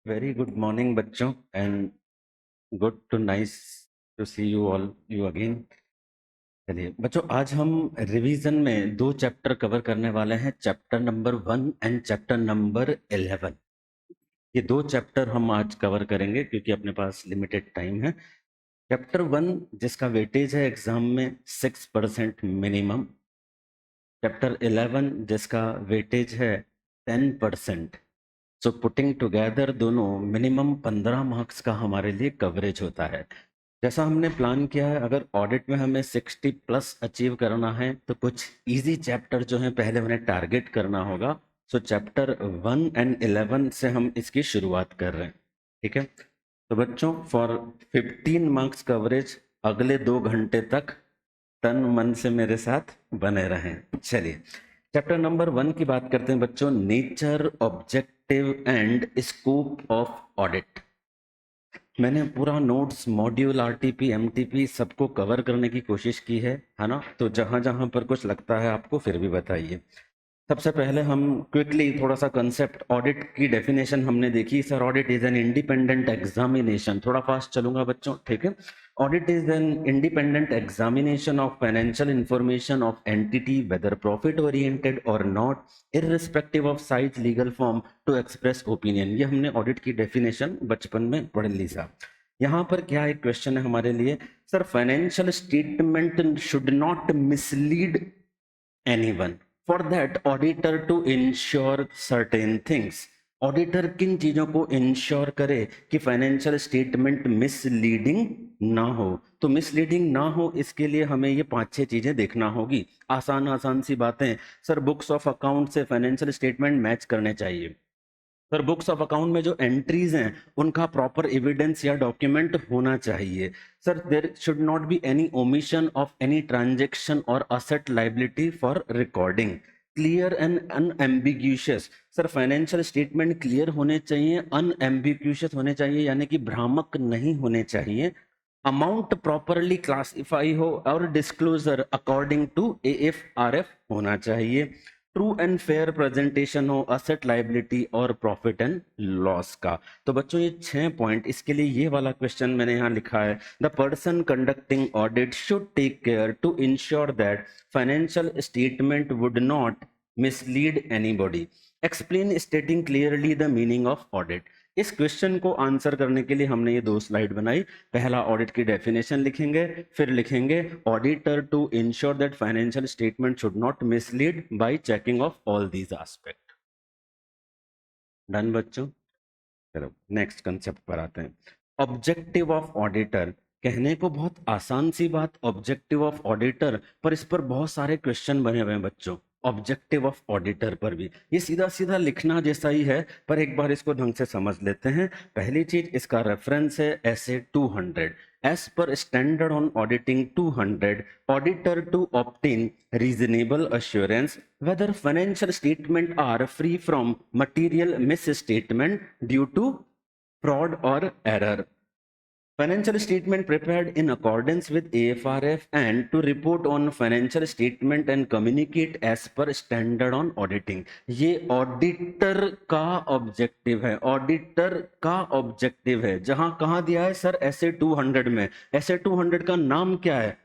Very good morning बच्चों and good to nice to see you all you again। चलिए बच्चों, आज हम रिवीजन में दो चैप्टर कवर करने वाले हैं, chapter number 1 and chapter number 11। ये दो चैप्टर हम आज कवर करेंगे क्योंकि अपने पास लिमिटेड टाइम है। चैप्टर 1 जिसका वेटेज है एग्जाम में 6% मिनिमम, चैप्टर 11 जिसका वेटेज है 10%। सो पुटिंग टुगेदर दोनों मिनिमम 15 मार्क्स का हमारे लिए कवरेज होता है। जैसा हमने प्लान किया है, अगर ऑडिट में हमें 60 प्लस अचीव करना है तो कुछ इजी चैप्टर जो है पहले उन्हें टारगेट करना होगा। सो चैप्टर 1 एंड 11 से हम इसकी शुरुआत कर रहे हैं, ठीक है। तो बच्चों, फॉर 15 मार्क्स कवरेज अगले 2 घंटे तक तन मन से मेरे साथ बने रहें। चलिए चैप्टर नंबर 1 की बात करते हैं बच्चों, nature, objective and scope of audit. मैंने पूरा नोट्स, मॉड्यूल, आरटीपी, एमटीपी सबको कवर करने की कोशिश की है ना। तो जहां जहां पर कुछ लगता है आपको फिर भी बताइए। सबसे पहले हम क्विकली थोड़ा सा कंसेप्ट, ऑडिट की डेफिनेशन हमने देखी। Sir audit is an independent examination, थोड़ा फास्ट चलूंगा बच्चों, ठीक है। Audit is an independent examination of financial information of entity whether profit oriented or not, irrespective of size, legal form, to express opinion. ये हमने audit की definition बचपन में पढ़ ली साहब। यहाँ पर क्या एक क्वेश्चन है हमारे लिए, sir financial statement should not mislead anyone, for that auditor to ensure certain things। Auditor किन चीजों को इंश्योर करे कि फाइनेंशियल स्टेटमेंट मिसलीडिंग ना हो। तो मिसलीडिंग ना हो इसके लिए हमें ये 5-6 चीजें देखना होगी। आसान आसान सी बातें। सर बुक्स ऑफ अकाउंट से फाइनेंशियल स्टेटमेंट मैच करने चाहिए। सर बुक्स ऑफ अकाउंट में जो एंट्रीज हैं उनका प्रॉपर एविडेंस या डॉक्यूमेंट होना चाहिए। Sir there should not be any omission of any transaction or asset liability for recording. Clear and unambiguous, sir financial statement clear होने चाहिए, अनएम्बिग्यूशियस होने चाहिए, यानी कि भ्रामक नहीं होने चाहिए। अमाउंट प्रॉपरली क्लासिफाई हो और डिस्क्लोजर अकॉर्डिंग टू AFRF होना चाहिए। ट्रू एंड फेयर प्रेजेंटेशन हो असेट लायबिलिटी और प्रॉफिट एंड लॉस का। तो बच्चों ये 6 पॉइंट, इसके लिए ये वाला क्वेश्चन मैंने यहाँ लिखा है, the person conducting audit should take care to ensure that financial statement would not mislead anybody. Explain stating clearly the meaning of audit. इस क्वेश्चन को आंसर करने के लिए हमने ये 2 स्लाइड बनाई। पहला ऑडिट की डेफिनेशन लिखेंगे, फिर लिखेंगे auditor to ensure that financial statement should not mislead by checking of all these aspect. Done बच्चों। चलो नेक्स्ट कंसेप्ट पर आते हैं। ऑब्जेक्टिव ऑफ ऑडिटर, कहने को बहुत आसान सी बात ऑब्जेक्टिव ऑफ ऑडिटर, पर इस पर बहुत सारे क्वेश्चन बने हुए हैं बच्चों। ऑब्जेक्टिव ऑफ ऑडिटर पर भी ये सीधा सीधा लिखना जैसा ही है, पर एक बार इसको ढंग से समझ लेते हैं। पहली चीज, इसका रेफरेंस है ऐसे 200, एज पर standard on auditing 200, auditor to obtain reasonable assurance whether financial statement are free from material misstatement due to fraud or error. Financial statement prepared in accordance with AFRF and to report on financial statement and communicate as per standard on auditing। ये auditor का objective है, auditor का objective है। जहां कहां दिया है sir, ऐसे 200 में। ऐसे 200 का नाम क्या है,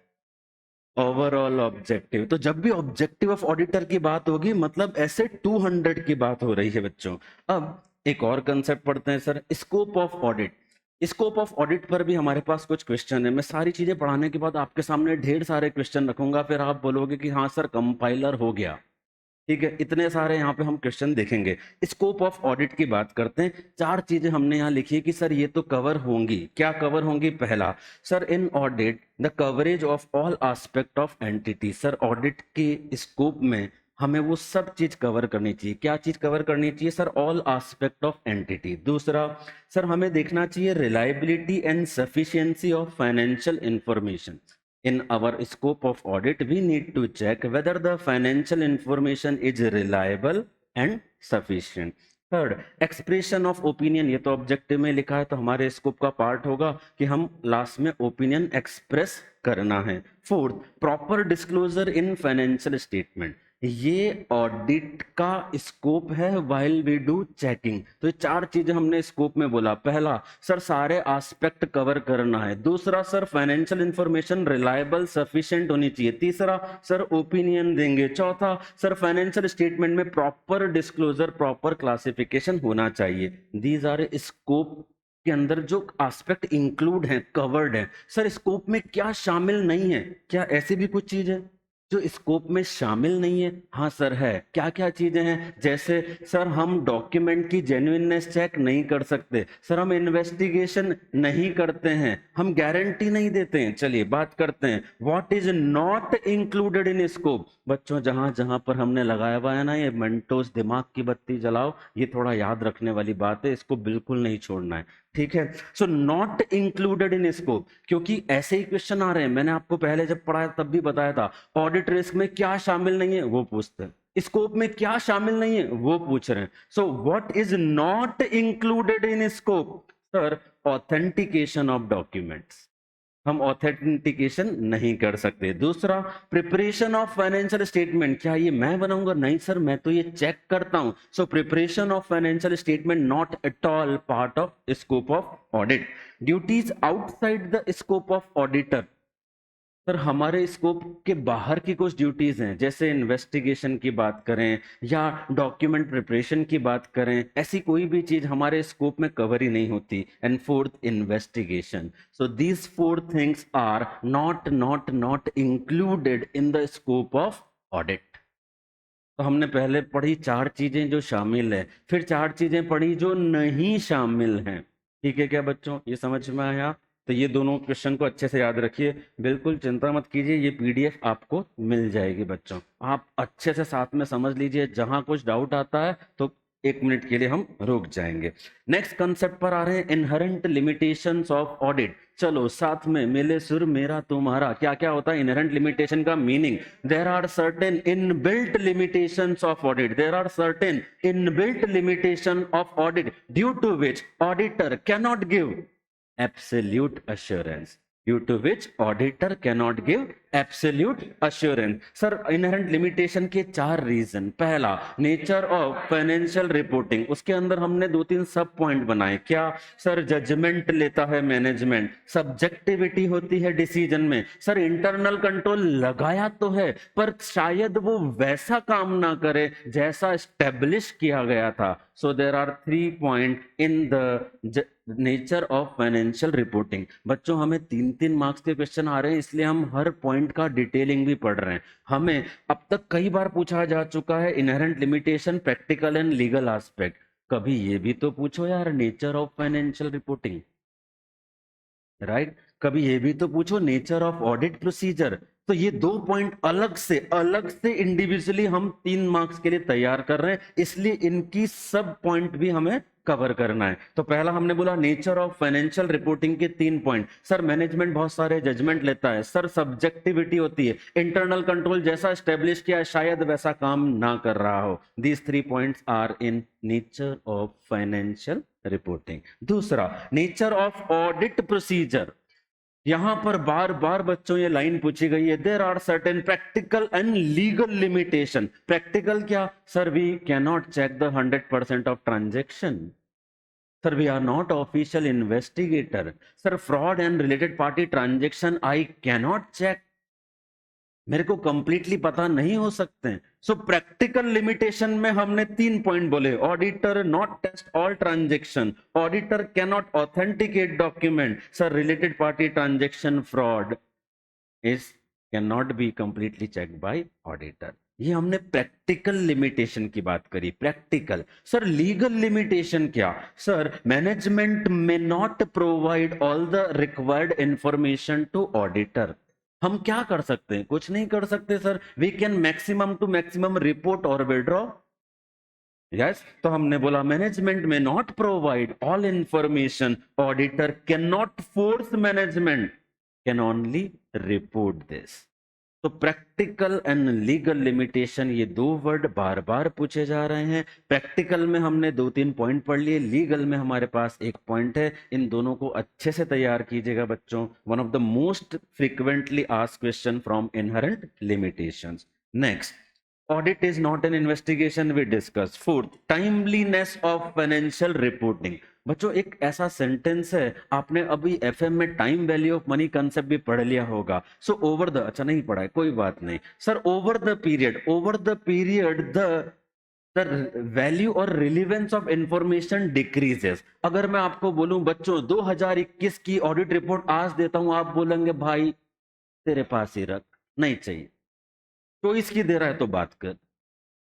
ओवरऑल ऑब्जेक्टिव। तो जब भी ऑब्जेक्टिव ऑफ ऑडिटर की बात होगी मतलब ऐसे 200 की बात हो रही है बच्चों। अब एक और कंसेप्ट पढ़ते हैं sir, scope of audit. Scope of audit पर भी हमारे पास कुछ क्वेश्चन है। मैं सारी चीजें पढ़ाने के बाद आपके सामने ढेर सारे क्वेश्चन रखूंगा, फिर आप बोलोगे कि हाँ सर कंपाइलर हो गया, ठीक है। इतने सारे यहाँ पे हम क्वेश्चन देखेंगे। स्कोप ऑफ ऑडिट की बात करते हैं। 4 चीजें हमने यहाँ लिखी है कि सर ये तो कवर होंगी। क्या कवर होंगी? पहला, sir in audit the coverage of all aspect of entity. Sir audit के स्कोप में हमें वो सब चीज कवर करनी चाहिए। क्या चीज कवर करनी चाहिए sir? All aspect of entity. दूसरा, सर हमें देखना चाहिए reliability and sufficiency of financial information. In our scope of audit, we need to check whether the financial information is reliable and sufficient. Third, expression of opinion. ये तो objective में लिखा है तो हमारे स्कोप का पार्ट होगा कि हम लास्ट में ओपिनियन एक्सप्रेस करना है। Fourth, proper disclosure in financial statement. ये ऑडिट का स्कोप है व्हाइल वी डू चेकिंग। तो ये 4 चीजें हमने स्कोप में बोला। पहला सर सारे एस्पेक्ट कवर करना है। दूसरा sir financial information reliable sufficient होनी चाहिए। तीसरा सर ओपिनियन देंगे। चौथा सर फाइनेंशियल स्टेटमेंट में प्रॉपर डिस्क्लोजर प्रॉपर क्लासिफिकेशन होना चाहिए। दीज आर स्कोप के अंदर जो एस्पेक्ट इंक्लूड है कवर्ड है। सर स्कोप में क्या शामिल नहीं है? क्या ऐसी भी कुछ चीज है जो स्कोप में शामिल नहीं है? हाँ सर है। क्या क्या चीजें हैं? जैसे सर हम डॉक्यूमेंट की जेन्युइननेस चेक नहीं कर सकते, सर हम इन्वेस्टिगेशन नहीं करते हैं, हम गारंटी नहीं देते हैं। चलिए बात करते हैं what is not included in scope. बच्चों जहां जहां पर हमने लगाया हुआ है ना ये मेंटोस दिमाग की बत्ती जलाओ, ये थोड़ा याद रखने वाली बात है, इसको बिल्कुल नहीं छोड़ना है, ठीक है। So not included in scope, क्योंकि ऐसे ही क्वेश्चन आ रहे हैं। मैंने आपको पहले जब पढ़ाया तब भी बताया था, ऑडिट रिस्क में क्या शामिल नहीं है वो पूछते हैं, स्कोप में क्या शामिल नहीं है वो पूछ रहे हैं। So what is not included in scope? Sir authentication of documents, हम ऑथेंटिकेशन नहीं कर सकते। दूसरा प्रिपरेशन ऑफ फाइनेंशियल स्टेटमेंट, क्या ये मैं बनाऊंगा? नहीं सर, मैं तो ये चेक करता हूं। So preparation of financial statement not at all part of scope of audit. Duties outside the scope of auditor, sir हमारे स्कोप के बाहर की कुछ ड्यूटीज हैं, जैसे इन्वेस्टिगेशन की बात करें या डॉक्यूमेंट प्रिपरेशन की बात करें, ऐसी कोई भी चीज हमारे स्कोप में कवर ही नहीं होती। And fourth investigation. So these 4 things are not included in the scope of audit. तो हमने पहले पढ़ी 4 चीजें जो शामिल है, फिर 4 चीजें पढ़ी जो नहीं शामिल हैं। ठीक है क्या बच्चों, ये समझ में आया? तो ये दोनों क्वेश्चन को अच्छे से याद रखिए, बिल्कुल चिंता मत कीजिए, ये पीडीएफ आपको मिल जाएगी बच्चों। आप अच्छे से साथ में समझ लीजिए, जहां कुछ डाउट आता है तो 1 मिनट के लिए हम रुक जाएंगे। नेक्स्ट कंसेप्ट पर आ रहे हैं, इनहेरेंट लिमिटेशंस ऑफ ऑडिट। चलो साथ में मिले सुर मेरा तुम्हारा। क्या क्या होता है इनहेरेंट लिमिटेशन का meaning? There are certain inbuilt limitations of audit, there are certain inbuilt limitation of audit due to which auditor cannot give absolute assurance, due to which auditor cannot give absolute assurance. Sir inherent limitation के 4 reason. पहला nature of financial reporting, उसके अंदर हमने 2-3 सब point बनाए। क्या sir? Judgement लेता है मैनेजमेंट, सब्जेक्टिविटी होती है डिसीजन में। सर इंटरनल कंट्रोल लगाया तो है पर शायद वो वैसा काम ना करे जैसा स्टेब्लिश किया गया था। So there are 3 point in the nature of financial reporting. बच्चों हमें 3-3 मार्क्स के क्वेश्चन आ रहे हैं, इसलिए हम हर पॉइंट का डिटेलिंग भी पढ़ रहे हैं। हमें अब तक कई बार पूछा जा चुका है inherent limitation, practical and legal aspect. कभी ये भी तो पूछो यार nature of financial reporting, right? कभी ये भी तो पूछो नेचर ऑफ ऑडिट प्रोसीजर। तो ये 2 पॉइंट अलग से इंडिविजुअली हम 3 मार्क्स के लिए तैयार कर रहे हैं, इसलिए इनकी सब पॉइंट भी हमें कवर करना है। तो पहला हमने बोला नेचर ऑफ फाइनेंशियल रिपोर्टिंग के 3 पॉइंट। सर मैनेजमेंट बहुत सारे जजमेंट लेता है, सर सब्जेक्टिविटी होती है, इंटरनल कंट्रोल जैसा स्टेब्लिश किया है शायद वैसा काम ना कर रहा हो। These 3 points are in nature of financial reporting. दूसरा नेचर ऑफ ऑडिट प्रोसीजर। यहां पर बार बार बच्चों ये लाइन पूछी गई है, there are certain practical and legal limitation. Practical क्या? Sir we can not check the 100% of transaction. Sir we are not official investigator. Sir fraud and related party transaction I cannot check, मेरे को completely पता नहीं हो सकते हैं। सो practical limitation में हमने 3 पॉइंट बोले, auditor not test all transaction, auditor can not authenticate document, sir related party transaction fraud is can not be completely check by auditor. ये हमने प्रैक्टिकल लिमिटेशन की बात करी। प्रैक्टिकल। सर लीगल लिमिटेशन क्या? Sir management में not provide all the required information to auditor. हम क्या कर सकते हैं? कुछ नहीं कर सकते sir, we can maximum to maximum report और विड्रॉ। यस, तो हमने बोला मैनेजमेंट में not provide all information, auditor can not force management, can only report this. तो प्रैक्टिकल एंड लीगल लिमिटेशन, ये 2 वर्ड बार बार पूछे जा रहे हैं। प्रैक्टिकल में हमने 2-3 पॉइंट पढ़ लिए, लीगल में हमारे पास 1 पॉइंट है। इन दोनों को अच्छे से तैयार कीजिएगा बच्चों। One of the most frequently asked question from inherent limitations. Next, Audit is not an investigation, we discuss. Fourth, timeliness of financial reporting. बच्चों एक ऐसा सेंटेंस है, आपने अभी एफएम में time value of money concept भी पढ़ लिया होगा. सो ओवर द, अच्छा नहीं पढ़ा है, कोई बात नहीं sir. Over the period the value और रिलीवेंस ऑफ इंफॉर्मेशन डिक्रीजेस. अगर मैं आपको बोलूं बच्चों 2021 की ऑडिट रिपोर्ट आज देता हूं, आप बोलेंगे भाई तेरे पास ही रख, नहीं चाहिए, तो इसकी दे रहा है तो बात कर.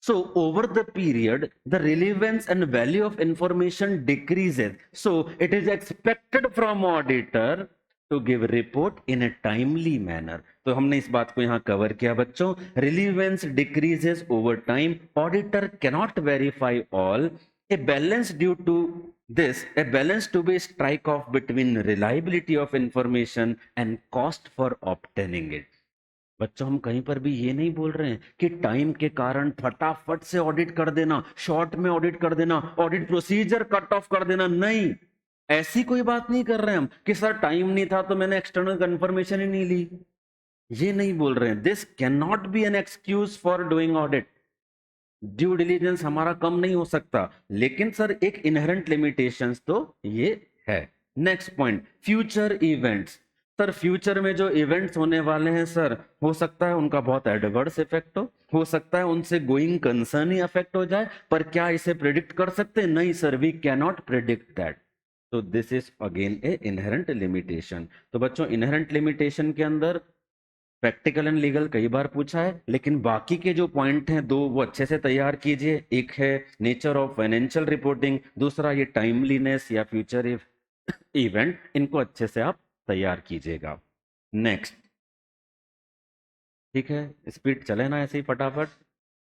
So over the period, the relevance and value of information decreases. So it is expected from auditor to give report in a timely manner. तो हमने इस बात को यहाँ कवर किया बच्चों. Relevance decreases over time. Auditor cannot verify all. A balance due to this, a balance to be strike off between reliability of information and cost for obtaining it. बच्चों हम कहीं पर भी ये नहीं बोल रहे हैं कि टाइम के कारण फटाफट से ऑडिट कर देना, शॉर्ट में ऑडिट कर देना, ऑडिट प्रोसीजर कट ऑफ कर देना. नहीं, ऐसी कोई बात नहीं कर रहे हैं हम कि सर टाइम नहीं था तो मैंने एक्सटर्नल कंफर्मेशन ही नहीं ली. ये नहीं बोल रहे हैं. This can not B an excuse for doing audit. Due diligence हमारा कम नहीं हो सकता, लेकिन सर एक इनहेरेंट लिमिटेशंस तो ये है. Next point, future events. Sir future में जो इवेंट्स होने वाले हैं सर, हो सकता है उनका बहुत एडवर्स इफेक्ट हो सकता है उनसे गोइंग कंसर्न ही अफेक्ट हो जाए, पर क्या इसे प्रिडिक्ट कर सकते हैं? नहीं sir, we can not predict that. तो this is again a inherent limitation. तो बच्चों इनहेरेंट लिमिटेशन के अंदर प्रैक्टिकल एंड लीगल कई बार पूछा है, लेकिन बाकी के जो पॉइंट हैं दो वो अच्छे से तैयार कीजिए. एक है नेचर ऑफ फाइनेंशियल रिपोर्टिंग, दूसरा ये टाइमलीनेस या फ्यूचर इवेंट, इनको अच्छे से आप तैयार कीजिएगा. नेक्स्ट, ठीक है, स्पीड चले ना ऐसे ही फटाफट.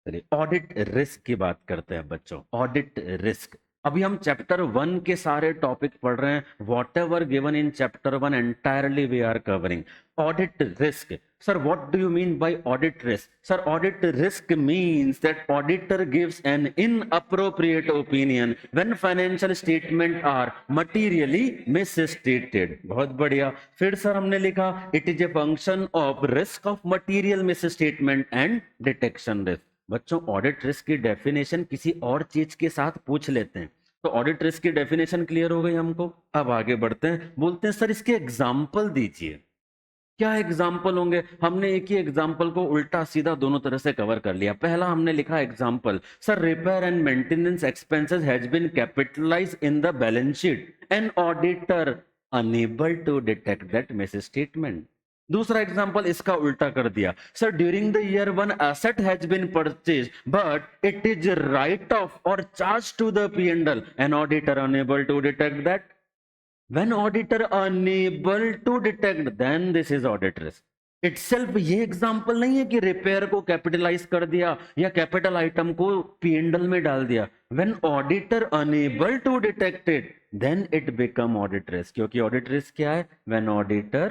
चलिए ऑडिट रिस्क की बात करते हैं बच्चों. ऑडिट रिस्क, अभी हम चैप्टर 1 के सारे टॉपिक पढ़ रहे हैं. Whatever given in chapter 1 entirely we are covering. Audit risk, sir, what do you mean by audit risk? Sir, audit risk means that auditor gives an inappropriate opinion when financial statement are materially misstated. बहुत बढ़िया. फिर sir हमने लिखा it is a function of risk of material misstatement and detection risk. बच्चों audit risk की definition किसी और चीज के साथ पूछ लेते हैं. तो ऑडिट रिस्क की डेफिनेशन क्लियर हो गई हमको. अब आगे बढ़ते हैं, बोलते हैं सर इसके एग्जाम्पल दीजिए. क्या एग्जाम्पल होंगे? हमने एक ही एग्जाम्पल को उल्टा सीधा दोनों तरह से कवर कर लिया. पहला हमने लिखा example, sir repair and maintenance expenses has been capitalized in the balance sheet and auditor unable to detect that misstatement. दूसरा एग्जाम्पल इसका उल्टा कर दिया, sir during the year one asset has been purchase but it is write off or charge to the P&L and auditor unable to detect that. When auditor unable to detect, then this is audit risk. Itself ये example नहीं है कि repair को capitalise कर दिया या capital item को P&L में डाल दिया. When auditor unable to detect it, then it become audit risk. क्योंकि audit risk क्या है? When auditor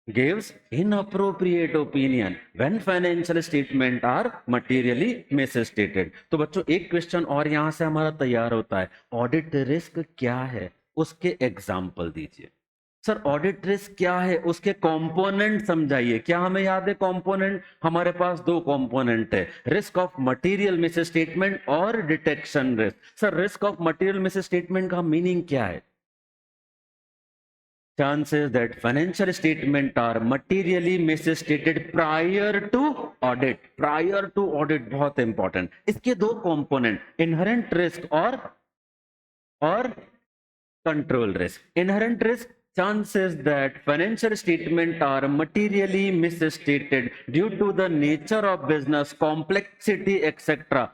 gives inappropriate opinion when financial statement are materially misstated. तो बच्चों एक क्वेश्चन और यहां से हमारा तैयार होता है, ऑडिट रिस्क क्या है, उसके एग्जाम्पल दीजिए. सर ऑडिट रिस्क क्या है, उसके कंपोनेंट समझाइए. क्या हमें याद है कंपोनेंट? हमारे पास दो कंपोनेंट है, risk of material misstatement और detection risk. Sir risk of material misstatement का मीनिंग क्या है? Chances that financial statement are materially misstated prior to audit. Prior to audit बहुत इंपॉर्टेंट. इसके दो कंपोनेंट, इनहेरेंट रिस्क और control risk. Inherent risk, chances that financial statement are materially misstated due to the nature of business, complexity, etc.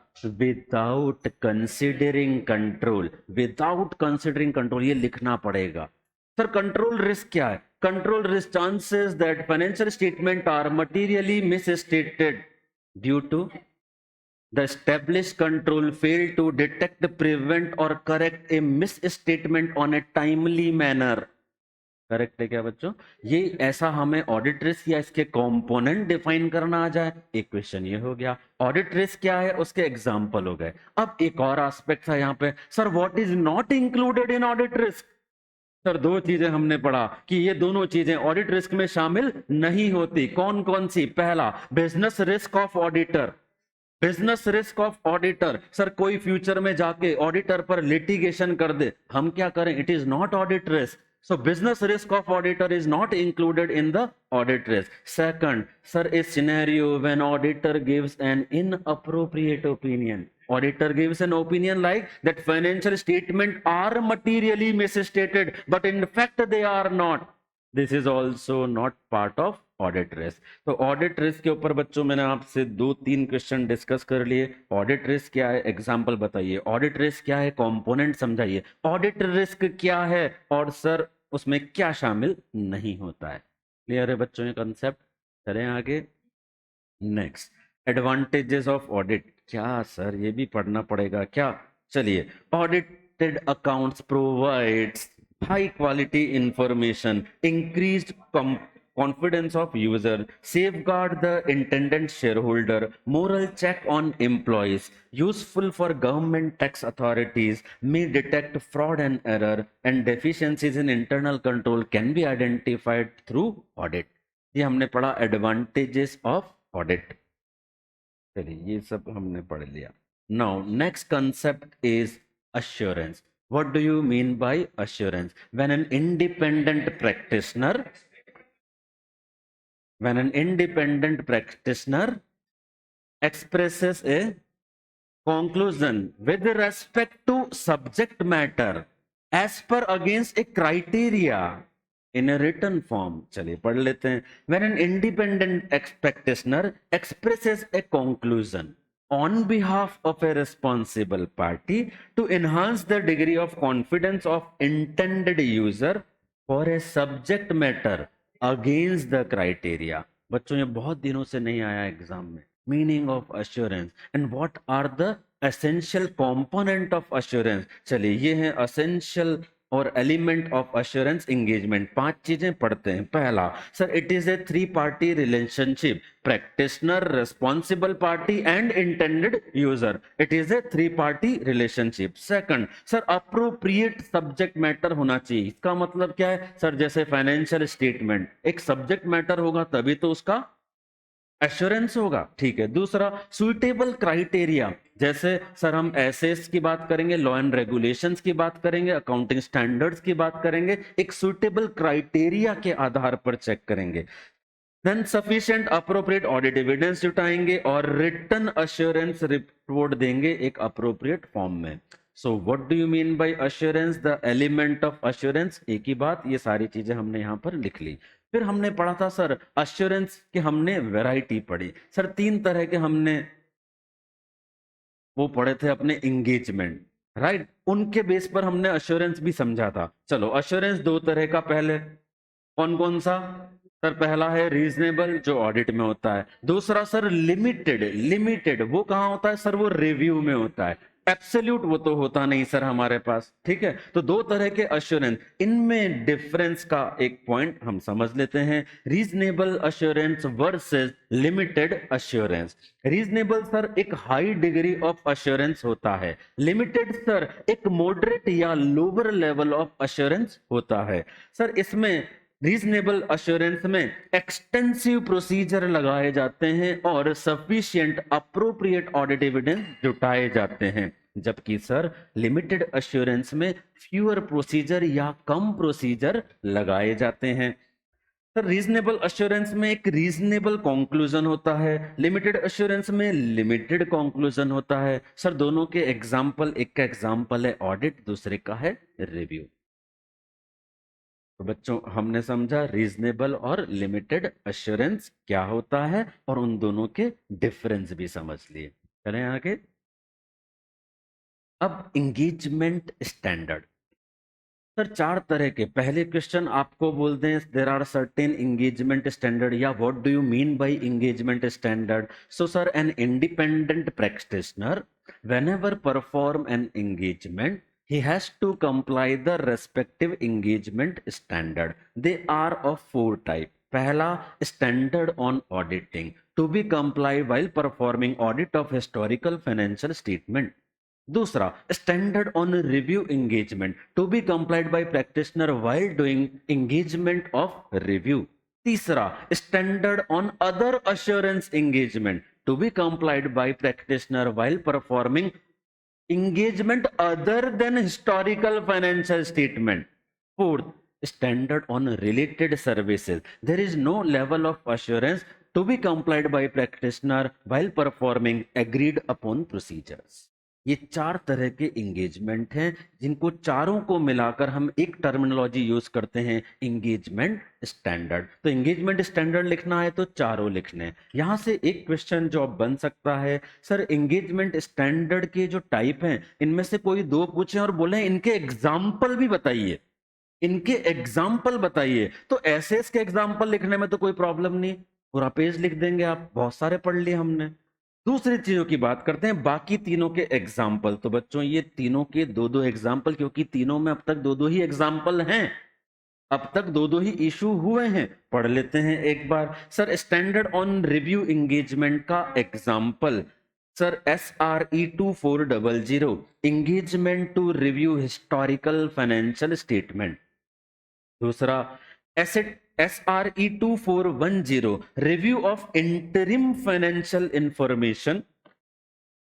without considering control. Without considering control, ये लिखना पड़ेगा. Sir control risk क्या है? Control risk, chances that financial statement are materially misstated due to the established control fail to detect, prevent or correct a misstatement on a timely manner. Correct है क्या बच्चों? ये ऐसा हमें ऑडिट रिस्क या इसके कंपोनेंट डिफाइन करना आ जाए. एक क्वेश्चन ये हो गया, ऑडिट रिस्क क्या है, उसके एग्जांपल हो गए. अब एक और एस्पेक्ट है यहाँ पे, sir what is not included in audit risk. Sir दो चीजें हमने पढ़ा कि ये दोनों चीजें ऑडिट रिस्क में शामिल नहीं होती. कौन कौन सी? पहला, business risk of auditor. Business risk of auditor, sir कोई फ्यूचर में जाके ऑडिटर पर लिटिगेशन कर दे, हम क्या करें? It is not audit risk. So business risk of auditor is not included in the audit risk. Second, sir, a scenario when auditor gives an inappropriate opinion. Auditor gives an opinion like that financial statement are materially misstated, but in fact they are not. This is also not part of audit risk. तो audit risk के ऊपर बच्चों मैंने आपसे 2-3 question discuss कर लिए. Audit risk क्या है, एग्जांपल बताइए. ऑडिट रिस्क क्या है, कंपोनेंट समझाइए. ऑडिट रिस्क क्या है और सर उसमें क्या शामिल नहीं होता है. क्लियर है बच्चों ये कंसेप्ट? चलें आगे. Next, advantages of audit. क्या सर ये भी पढ़ना पड़ेगा क्या? चलिए. Audited accounts provides high quality information, increased confidence of user, safeguard the intended shareholder, moral check on employees, useful for government tax authorities, may detect fraud and error, and deficiencies in internal control can be identified through audit. ये हमने पढ़ा advantages of audit. चलिए ये सब हमने पढ़ लिया. Now next concept is assurance. What do you mean by assurance? When an independent practitioner expresses a conclusion with respect to subject matter as per against a criteria in a written form. चलिए पढ़ लेते हैं. When an independent practitioner expresses a conclusion on behalf of a responsible party to enhance the degree of confidence of intended user for a subject matter against the criteria. बच्चों ये बहुत दिनों से नहीं आया एग्जाम में. Meaning of assurance and what are the essential component of assurance. चलिए ये है एसेंशियल और एलिमेंट ऑफ अश्योरेंस एंगेजमेंट. 5 चीजें पढ़ते हैं. पहला, sir it is a 3 party relationship, practitioner, responsible party and intended user. It is a 3 party relationship. Second, sir appropriate subject matter होना चाहिए. इसका मतलब क्या है सर? जैसे फाइनेंशियल स्टेटमेंट एक सब्जेक्ट मैटर होगा तभी तो उसका एश्योरेंस होगा. ठीक है. दूसरा, सुइटेबल क्राइटेरिया. जैसे सर हम एसेट्स की बात करेंगे, लॉ एंड रेगुलेशंस की बात करेंगे, अकाउंटिंग स्टैंडर्ड्स की बात करेंगे, एक सुइटेबल क्राइटेरिया के आधार पर चेक करेंगे. Then sufficient appropriate audit evidence जुटाएंगे और रिटन अश्योरेंस रिपोर्ट देंगे एक अप्रोप्रिएट फॉर्म में. So what do you mean by assurance? The element of assurance. एक ही बात, ये सारी चीजें हमने यहां पर लिख ली. फिर हमने पढ़ा था सर अश्योरेंस के, हमने वैरायटी पढ़ी. सर 3 तरह के हमने वो पढ़े थे अपने एंगेजमेंट, राइट. उनके बेस पर हमने अश्योरेंस भी समझा था. चलो अश्योरेंस 2 तरह का. पहले कौन कौन सा? सर पहला है रीजनेबल जो ऑडिट में होता है. दूसरा सर लिमिटेड वो कहां होता है सर? वो रिव्यू में होता है. एब्सोल्यूट वो तो होता नहीं सर हमारे पास. ठीक है. तो 2 तरह के अश्योरेंस, इनमें डिफरेंस का एक पॉइंट हम समझ लेते हैं. Reasonable assurance versus limited assurance. Reasonable sir एक हाई डिग्री ऑफ अश्योरेंस होता है. लिमिटेड सर एक मॉडरेट या लोअर लेवल ऑफ अश्योरेंस होता है. सर इसमें रीजनेबल अश्योरेंस में एक्सटेंसिव प्रोसीजर लगाए जाते हैं और सफिशिएंट अप्रोप्रिएट ऑडिट एविडेंस जुटाए जाते हैं. जबकि सर लिमिटेड अश्योरेंस में फ्यूअर प्रोसीजर या कम प्रोसीजर लगाए जाते हैं. सर रीजनेबल अश्योरेंस में एक रीजनेबल कंक्लूजन होता है, लिमिटेड अश्योरेंस में लिमिटेड कंक्लूजन होता है. सर दोनों के एग्जाम्पल, एक का एग्जाम्पल है ऑडिट, दूसरे का है रिव्यू. तो बच्चों हमने समझा रीजनेबल और लिमिटेड अश्योरेंस क्या होता है और उन दोनों के डिफरेंस भी समझ लिए. चलें आगे. अब एंगेजमेंट स्टैंडर्ड. सर 4 तरह के. पहले क्वेश्चन आपको बोलते हैं there are certain engagement standard, या what do you mean by engagement standard? So sir an independent practitioner whenever perform an engagement he has to comply the respective engagement standard. They are of 4 type. पहला, standard on auditing to be complied while performing audit of historical financial statement. दूसरा, standard on review engagement to be complied by practitioner while doing engagement of review. तीसरा, standard on other assurance engagement to be complied by practitioner while performing engagement other than historical financial statement. Fourth, standard on related services. There is no level of assurance to be complied by practitioner while performing agreed upon procedures. ये चार तरह के engagement हैं जिनको चारों को मिलाकर हम एक टर्मिनोलॉजी यूज करते हैं, एंगेजमेंट स्टैंडर्ड। तो एंगेजमेंट स्टैंडर्ड लिखना है तो चारों लिखने। यहां से एक क्वेश्चन जो बन सकता है, सर एंगेजमेंट स्टैंडर्ड के जो टाइप हैं इनमें से कोई दो पूछें और बोले इनके एग्जाम्पल भी बताइए, इनके एग्जाम्पल बताइए। तो ऐसे इसके एग्जाम्पल लिखने में तो कोई प्रॉब्लम नहीं, पूरा पेज लिख देंगे आप, बहुत सारे पढ़ लिए हमने। दूसरी चीजों की बात करते हैं, बाकी तीनों के एग्जाम्पल। तो बच्चों ये तीनों के दो दो एग्जाम्पल, क्योंकि तीनों में अब तक दो दो ही एग्जाम्पल हैं, अब तक दो दो ही इशू हुए हैं, पढ़ लेते हैं एक बार। Sir standard on review engagement का example, sir SRE 2400 engagement to review historical financial statement. दूसरा SRE 2410 review of interim financial information,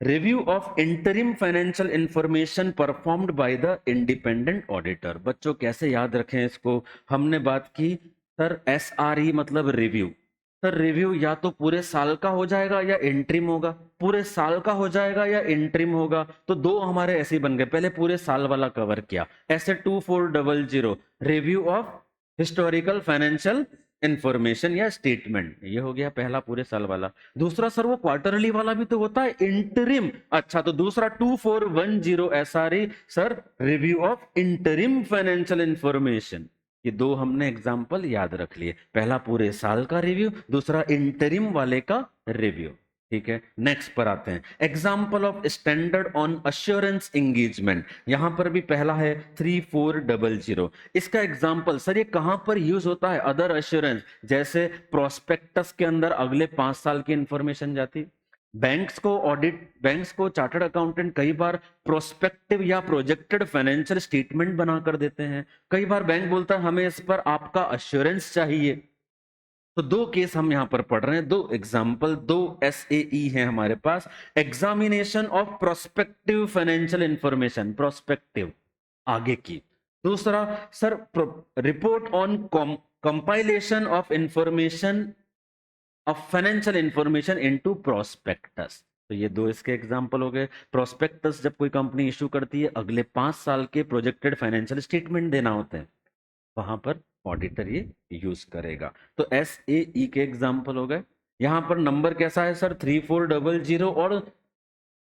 review of interim financial information performed by the independent auditor. बच्चों कैसे याद रखें इसको, हमने बात की सर SRE मतलब रिव्यू। सर रिव्यू या तो पूरे साल का हो जाएगा या इंटरिम होगा, पूरे साल का हो जाएगा या इंटरिम होगा। तो दो हमारे ऐसे बन गए, पहले पूरे साल वाला कवर किया, ऐसे 2400 review of historical financial information या स्टेटमेंट, ये हो गया पहला पूरे साल वाला। दूसरा सर वो क्वार्टरली वाला भी तो होता है, इंटरिम। अच्छा तो दूसरा 2410 SRE sir review of interim financial information. ये दो हमने एग्जाम्पल याद रख लिए, पहला पूरे साल का रिव्यू, दूसरा इंटरिम वाले का रिव्यू। ठीक है, नेक्स्ट पर आते हैं, example of standard on assurance engagement. यहां पर भी पहला है 3400। इसका एग्जाम्पल सर ये कहां पर यूज होता है, अदर अश्योरेंस, जैसे प्रोस्पेक्टस के अंदर अगले 5 साल की इंफॉर्मेशन जाती, बैंक्स को ऑडिट, बैंक्स को चार्टर्ड अकाउंटेंट कई बार प्रोस्पेक्टिव या प्रोजेक्टेड फाइनेंशियल स्टेटमेंट बनाकर देते हैं। कई बार बैंक बोलता है हमें इस पर आपका अश्योरेंस चाहिए। तो दो केस हम यहां पर पढ़ रहे हैं, दो एग्जाम्पल, दो SAE है हमारे पास। Examination of prospective financial information, prospective आगे की। दूसरा sir report on compilation of information of financial information into prospectus. तो ये दो इसके एग्जाम्पल हो गए। प्रोस्पेक्टस जब कोई कंपनी इश्यू करती है, अगले 5 साल के प्रोजेक्टेड फाइनेंशियल स्टेटमेंट देना होते हैं, वहां पर ऑडिटर ये यूज करेगा। तो SAE के एग्जाम्पल हो गए। यहां पर नंबर कैसा है सर, 3400 और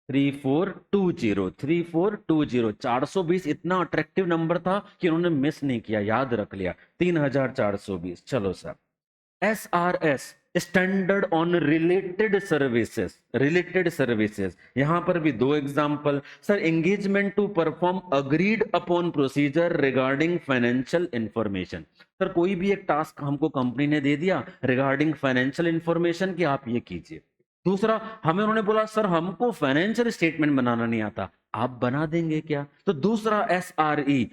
3420। 3420 420 इतना अट्रैक्टिव नंबर था कि उन्होंने मिस नहीं किया, याद रख लिया, 3420। चलो sir SRS standard on related services, related services, यहां पर भी दो example. Sir engagement to perform agreed upon procedure regarding financial information. Sir कोई भी एक टास्क हमको कंपनी ने दे दिया रिगार्डिंग फाइनेंशियल इंफॉर्मेशन कि आप ये कीजिए। दूसरा हमें उन्होंने बोला सर हमको फाइनेंशियल स्टेटमेंट बनाना नहीं आता, आप बना देंगे क्या? तो दूसरा SRE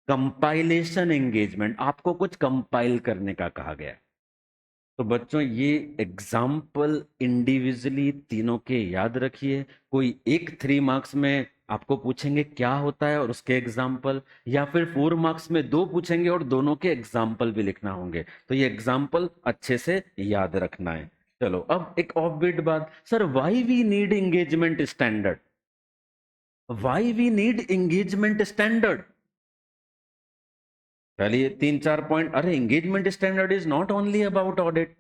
कंपाइलेशन एंगेजमेंट, आपको कुछ कंपाइल करने का कहा गया। तो बच्चों ये एग्जाम्पल इंडिविजुअली तीनों के याद रखिए। कोई एक 3 मार्क्स में आपको पूछेंगे क्या होता है और उसके एग्जाम्पल, या फिर 4 मार्क्स में 2 पूछेंगे और दोनों के एग्जाम्पल भी लिखना होंगे। तो ये एग्जाम्पल अच्छे से याद रखना है। चलो अब एक ऑफ बीट बात, sir why we need engagement standard, why we need engagement standard. चलिए 3-4 पॉइंट। अरे engagement standard is not only about audit,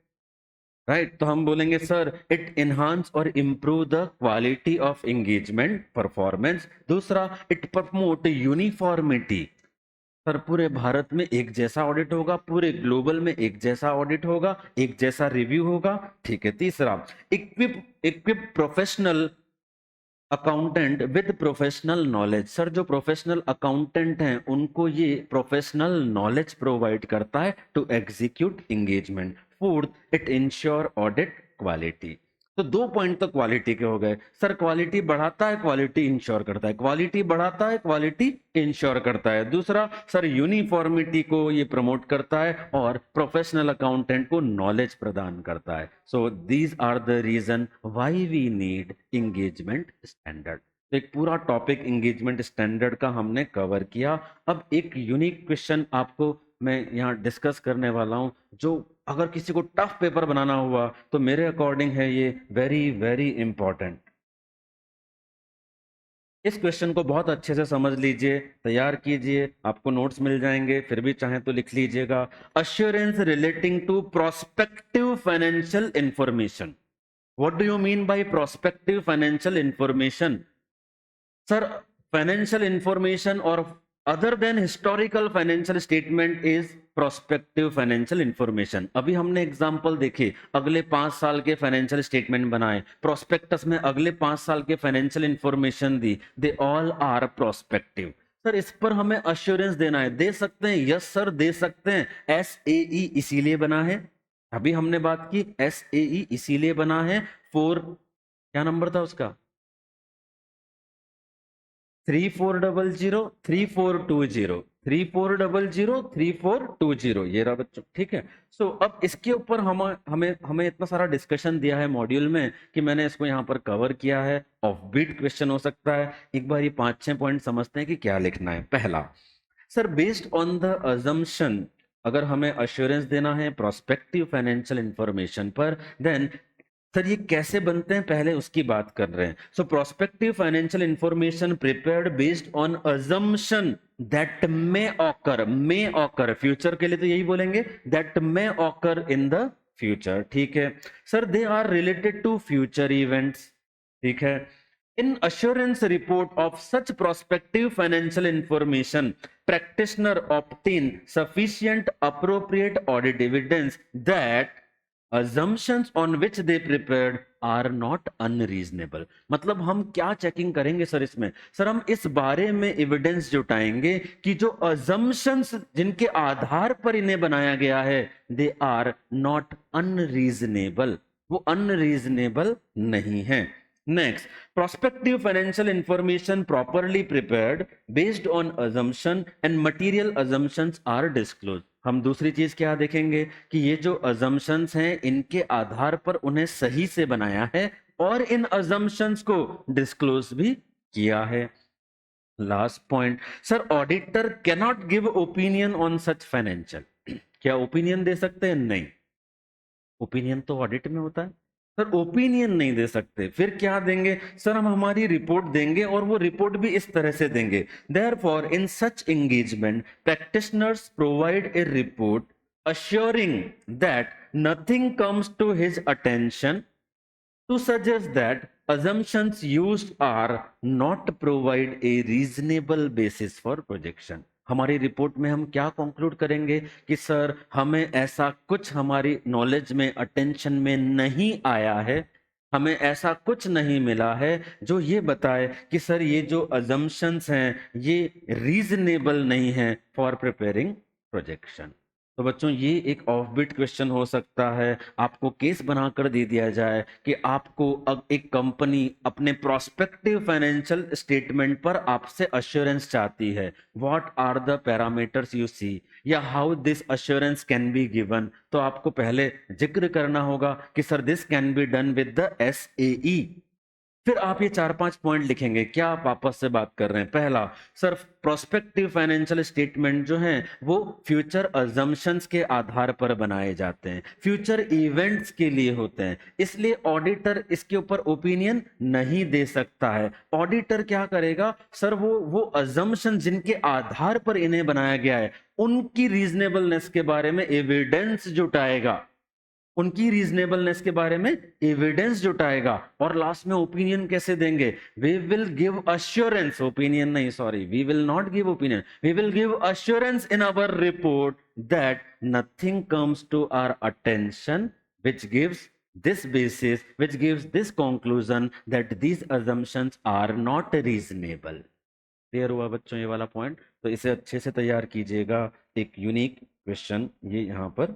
right? तो हम बोलेंगे सर इट इनहांस और improve the quality of engagement performance. दूसरा it promote uniformity, sir पूरे भारत में एक जैसा ऑडिट होगा, पूरे ग्लोबल में एक जैसा ऑडिट होगा, एक जैसा रिव्यू होगा। ठीक है। तीसरा equip professional accountant with professional knowledge, sir जो प्रोफेशनल अकाउंटेंट हैं उनको ये प्रोफेशनल नॉलेज प्रोवाइड करता है to execute engagement. Fourth it ensure audit quality. तो 2 पॉइंट तो क्वालिटी के हो गए। सर क्वालिटी बढ़ाता है, क्वालिटी इंश्योर करता है, क्वालिटी बढ़ाता है, क्वालिटी इंश्योर करता है। दूसरा सर यूनिफॉर्मिटी को ये प्रमोट करता है और प्रोफेशनल अकाउंटेंट को नॉलेज प्रदान करता है। So these are the reason why we need engagement standard. तो एक पूरा टॉपिक एंगेजमेंट स्टैंडर्ड का हमने कवर किया। अब एक यूनिक क्वेश्चन आपको मैं यहाँ डिस्कस करने वाला हूँ, जो अगर किसी को टफ पेपर बनाना हुआ तो मेरे अकॉर्डिंग है ये वेरी वेरी इंपॉर्टेंट। इस क्वेश्चन को बहुत अच्छे से समझ लीजिए, तैयार कीजिए, आपको नोट्स मिल जाएंगे, फिर भी चाहे तो लिख लीजिएगा। Assurance relating to prospective financial information. What do you mean by prospective financial information? Sir financial information और other than historical financial statement is prospective financial information. अभी हमने एग्जांपल देखे, अगले 5 साल के फाइनेंशियल स्टेटमेंट बनाए, प्रोस्पेक्टस में अगले 5 साल के फाइनेंशियल इंफॉर्मेशन दी, they all are prospective. Sir इस पर हमें अश्योरेंस देना है, दे सकते हैं? यस सर दे सकते हैं। SAE इसीलिए बना है, अभी हमने बात की SAE इसीलिए बना है। क्या नंबर था उसका? 3400 3420 3400 ये रहा बच्चों, ठीक है। सो अब इसके ऊपर हम हमें हमें इतना सारा डिस्कशन दिया है मॉड्यूल में कि मैंने इसको यहाँ पर कवर किया है। ऑफ बीट क्वेश्चन हो सकता है। एक बार ये 5-6 पॉइंट समझते हैं कि क्या लिखना है। पहला, sir based on the assumption, अगर हमें अश्योरेंस देना है प्रोस्पेक्टिव फाइनेंशियल इंफॉर्मेशन पर, देन सर ये कैसे बनते हैं पहले उसकी बात कर रहे हैं। So prospective financial information prepared based on assumption that may occur future के लिए तो यही बोलेंगे, that may occur in the future, ठीक है। Sir they are related to future events, ठीक है। इन assurance report of such prospective financial information, practitioner obtain sufficient appropriate audit evidence that assumptions on which they prepared are not unreasonable। मतलब हम क्या checking करेंगे sir इसमें? Sir हम इस बारे में एविडेंस जुटाएंगे कि जो assumptions जिनके आधार पर इन्हें बनाया गया है, दे आर नॉट अनरीजनेबल, वो अनरीजनेबल नहीं है। Next, prospective financial information properly prepared based on assumption and material assumptions are disclosed। हम दूसरी चीज क्या देखेंगे कि ये जो assumptions हैं इनके आधार पर उन्हें सही से बनाया है और इन assumptions को disclose भी किया है। Last point, sir auditor cannot give opinion on such financial. क्या ओपिनियन दे सकते हैं? नहीं, ओपिनियन तो ऑडिट में होता है। सर ओपिनियन नहीं दे सकते, फिर क्या देंगे? सर हम हमारी रिपोर्ट देंगे और वो रिपोर्ट भी इस तरह से देंगे। Therefore in such engagement practitioners provide a report assuring that nothing comes to his attention to suggest that assumptions used are not provide a reasonable basis for projection। हमारी रिपोर्ट में हम क्या कंक्लूड करेंगे कि सर हमें ऐसा कुछ हमारी नॉलेज में अटेंशन में नहीं आया है, हमें ऐसा कुछ नहीं मिला है जो ये बताए कि सर ये जो अजम्पशंस हैं ये रीजनेबल नहीं है फॉर प्रिपेयरिंग प्रोजेक्शन। तो बच्चों ये एक ऑफ बिट क्वेश्चन हो सकता है, आपको केस बनाकर दे दिया जाए कि आपको अब एक कंपनी अपने प्रोस्पेक्टिव फाइनेंशियल स्टेटमेंट पर आपसे अश्योरेंस चाहती है, what are the parameters you see, या how this assurance can be given. तो आपको पहले जिक्र करना होगा कि sir this can be done with the SAE। फिर आप ये 4-5 पॉइंट लिखेंगे। क्या आप वापस से बात कर रहे हैं? पहला, सर प्रोस्पेक्टिव फाइनेंशियल स्टेटमेंट जो हैं वो फ्यूचर अजम्पशंस के आधार पर बनाए जाते हैं, फ्यूचर इवेंट्स के लिए होते हैं, इसलिए ऑडिटर इसके ऊपर ओपिनियन नहीं दे सकता है। ऑडिटर क्या करेगा? सर वो अजम्पशन जिनके आधार पर इन्हें बनाया गया है उनकी रीजनेबलनेस के बारे में एविडेंस जुटाएगा, उनकी रीजनेबलनेस के बारे में एविडेंस जुटाएगा। और लास्ट में ओपिनियन कैसे देंगे? We will give assurance, opinion नहीं, sorry, we will not give opinion, we will give assurance in our report that nothing comes to our attention which gives this basis, which gives this conclusion that these assumptions are not reasonable। Clear हुआ बच्चों ये वाला point? तो इसे अच्छे से तैयार कीजिएगा। एक यूनिक क्वेश्चन ये यहाँ पर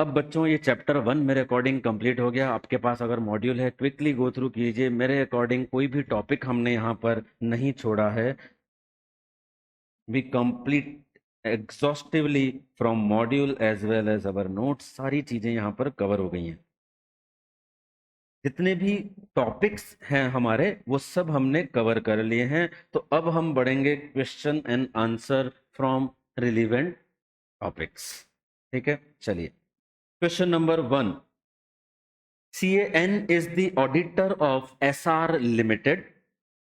अब बच्चों ये चैप्टर 1 मेरे अकॉर्डिंग कंप्लीट हो गया। आपके पास अगर मॉड्यूल है क्विकली गो थ्रू कीजिए। मेरे अकॉर्डिंग कोई भी टॉपिक हमने यहाँ पर नहीं छोड़ा है। We complete exhaustively from module as well as our notes. सारी चीजें यहाँ पर कवर हो गई हैं। जितने भी टॉपिक्स हैं हमारे वो सब हमने कवर कर लिए हैं। तो अब हम बढ़ेंगे question and answer from relevant topics. ठीक है, चलिए question number 1। CAN is the auditor of SR Limited.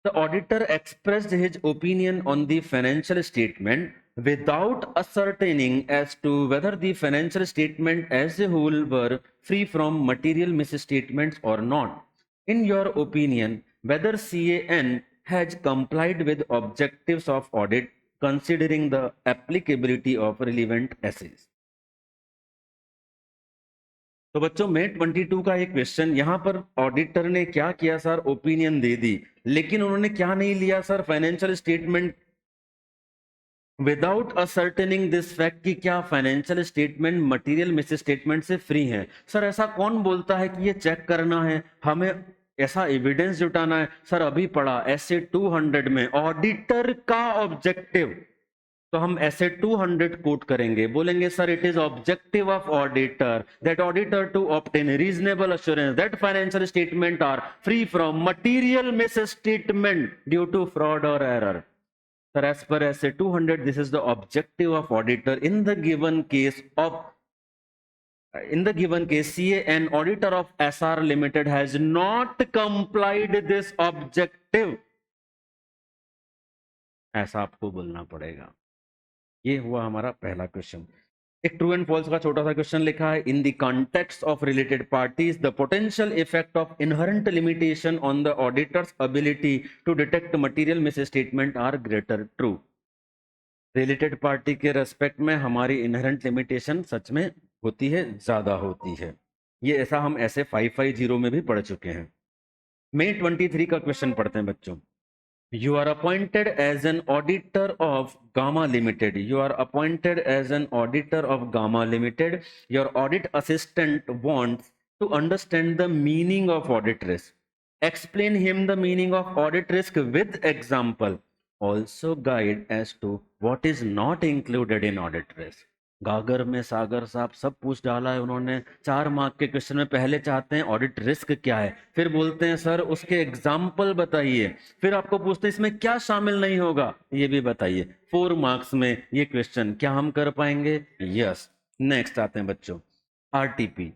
The auditor expressed his opinion on the financial statement without ascertaining as to whether the financial statement as a whole were free from material misstatements or not. In your opinion, whether CAN has complied with objectives of audit considering the applicability of relevant essays. तो बच्चों May 22 का एक question, यहां पर auditor ने क्या किया sir, opinion दे दी, लेकिन उन्होंने क्या नहीं लिया sir, financial statement without ascertaining this fact कि क्या financial statement material miss statement से फ्री है। सर ऐसा कौन बोलता है कि ये चेक करना है, हमें ऐसा एविडेंस जुटाना है। सर अभी पढ़ा ऐसे 200 में ऑडिटर का ऑब्जेक्टिव, तो हम ऐसे 200 कोट करेंगे, बोलेंगे sir it is objective of auditor that auditor to obtain reasonable assurance that financial statement are free from material misstatement due to fraud और एरर। सर एज पर ऐसे 200 this is the objective of auditor in the given case of CAN auditor of SR Limited has not complied this objective। ऐसा आपको बोलना पड़ेगा। ये हुआ हमारा पहला क्वेश्चन। एक ट्रू एंड फॉल्स का छोटा सा क्वेश्चन लिखा है। In the context of related parties the potential effect of inherent limitation on the auditor's ability to detect material misstatement are greater. True. Related party के respect में हमारी inherent limitation सच में होती है, ज्यादा होती है। ये ऐसा हम ऐसे 550 में भी पढ़ चुके हैं। May 23 का क्वेश्चन पढ़ते हैं बच्चों। You are appointed as an auditor of Gamma Limited. You are appointed as an auditor of Gamma Limited. Your audit assistant wants to understand the meaning of audit risk. Explain him the meaning of audit risk with example. Also guide as to what is not included in audit risk. गागर में सागर साहब सब पूछ डाला है उन्होंने। 4 mark के question में पहले चाहते हैं ऑडिट रिस्क क्या है, फिर बोलते हैं सर उसके एग्जाम्पल बताइए, फिर आपको पूछते हैं इसमें क्या शामिल नहीं होगा ये भी बताइए। 4 मार्क्स में ये क्वेश्चन क्या हम कर पाएंगे? यस। नेक्स्ट आते हैं बच्चों RTP.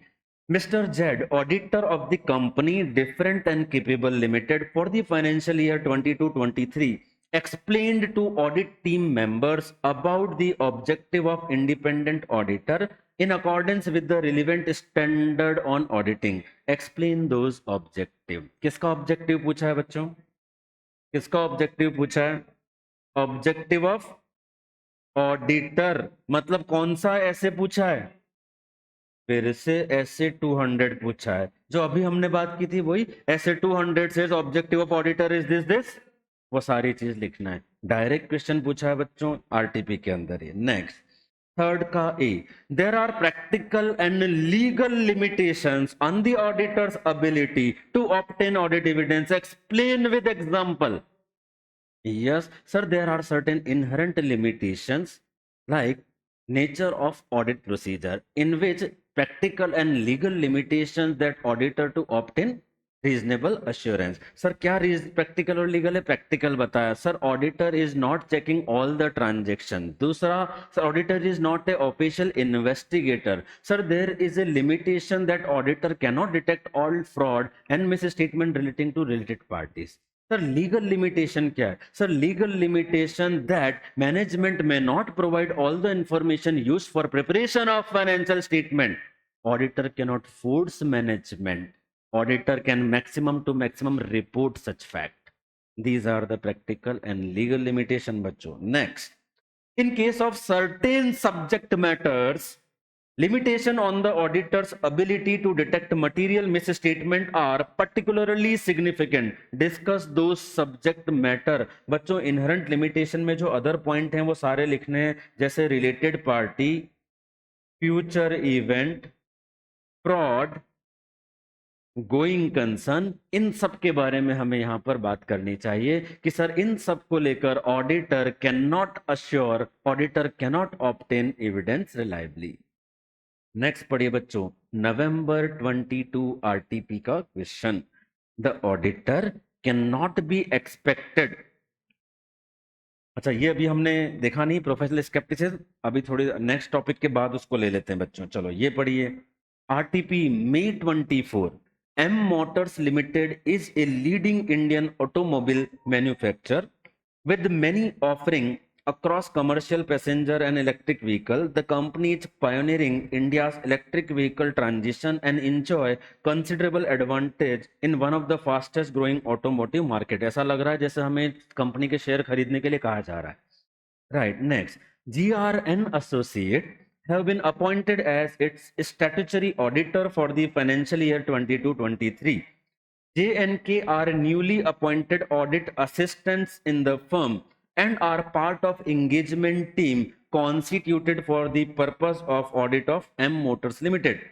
Mister Z auditor of the company different and capable limited for the financial year 22-23 explained to audit team members about the objective of independent auditor in accordance with the relevant standard on auditing. Explain those objective. किसका objective पूछा है बच्चों? किसका objective पूछा है? Objective of auditor. मतलब कौन सा ऐसे पूछा है? फिर से ऐसे 200 पूछा है। जो अभी हमने बात की थी वही ऐसे 200 से objective of auditor is this, वो सारी चीज लिखना है। डायरेक्ट क्वेश्चन पूछा है बच्चों आरटीपी के अंदर ही। नेक्स्ट थर्ड का A, there are practical and legal limitations on the auditor's ability to obtain audit evidence. Explain with example. Yes sir, there are certain inherent limitations like nature of audit procedure in which practical and legal limitations that auditor to obtain reasonable assurance. Sir क्या practical और legal है? Practical बताया sir, auditor is not checking all the transaction. दूसरा sir, auditor is not a official investigator. Sir there is a limitation that auditor can not detect all fraud and misstatement relating to related parties. Sir legal limitation क्या है? Sir legal limitation that management में not provide all the information used for preparation of financial statement. Auditor can not force management, auditor can maximum to maximum report such fact. These are the practical and legal limitation बच्चों। Next, in case of certain subject matters, limitation on the auditor's ability to detect material misstatement are particularly significant. Discuss those subject matter। बच्चों inherent limitation में जो other point हैं वो सारे लिखने हैं, जैसे related party, future event, fraud, going concern, इन सब के बारे में हमें यहां पर बात करनी चाहिए कि सर इन सब को लेकर auditor can not obtain evidence reliably. Next पढ़िए बच्चों, नवंबर 22 आरटीपी का question, the auditor can not be expected. अच्छा, ये अभी हमने देखा नहीं, प्रोफेशनल स्केप्टिसिज्म, अभी थोड़ी नेक्स्ट टॉपिक के बाद उसको ले लेते हैं बच्चों। चलो ये पढ़िए, RTP May 24, M Motors Limited is a leading Indian automobile manufacturer with many offering across commercial passenger and electric vehicle. The company is pioneering India's electric vehicle transition and enjoy considerable advantage in one of the fastest growing automotive market. ऐसा लग रहा है जैसे हमें company के share खरीदने के लिए कहा जा रहा है। Right, next, GRN Associate have been appointed as its statutory auditor for the financial year 22-23. J&K are newly appointed audit assistants in the firm and are part of engagement team constituted for the purpose of audit of M Motors Limited.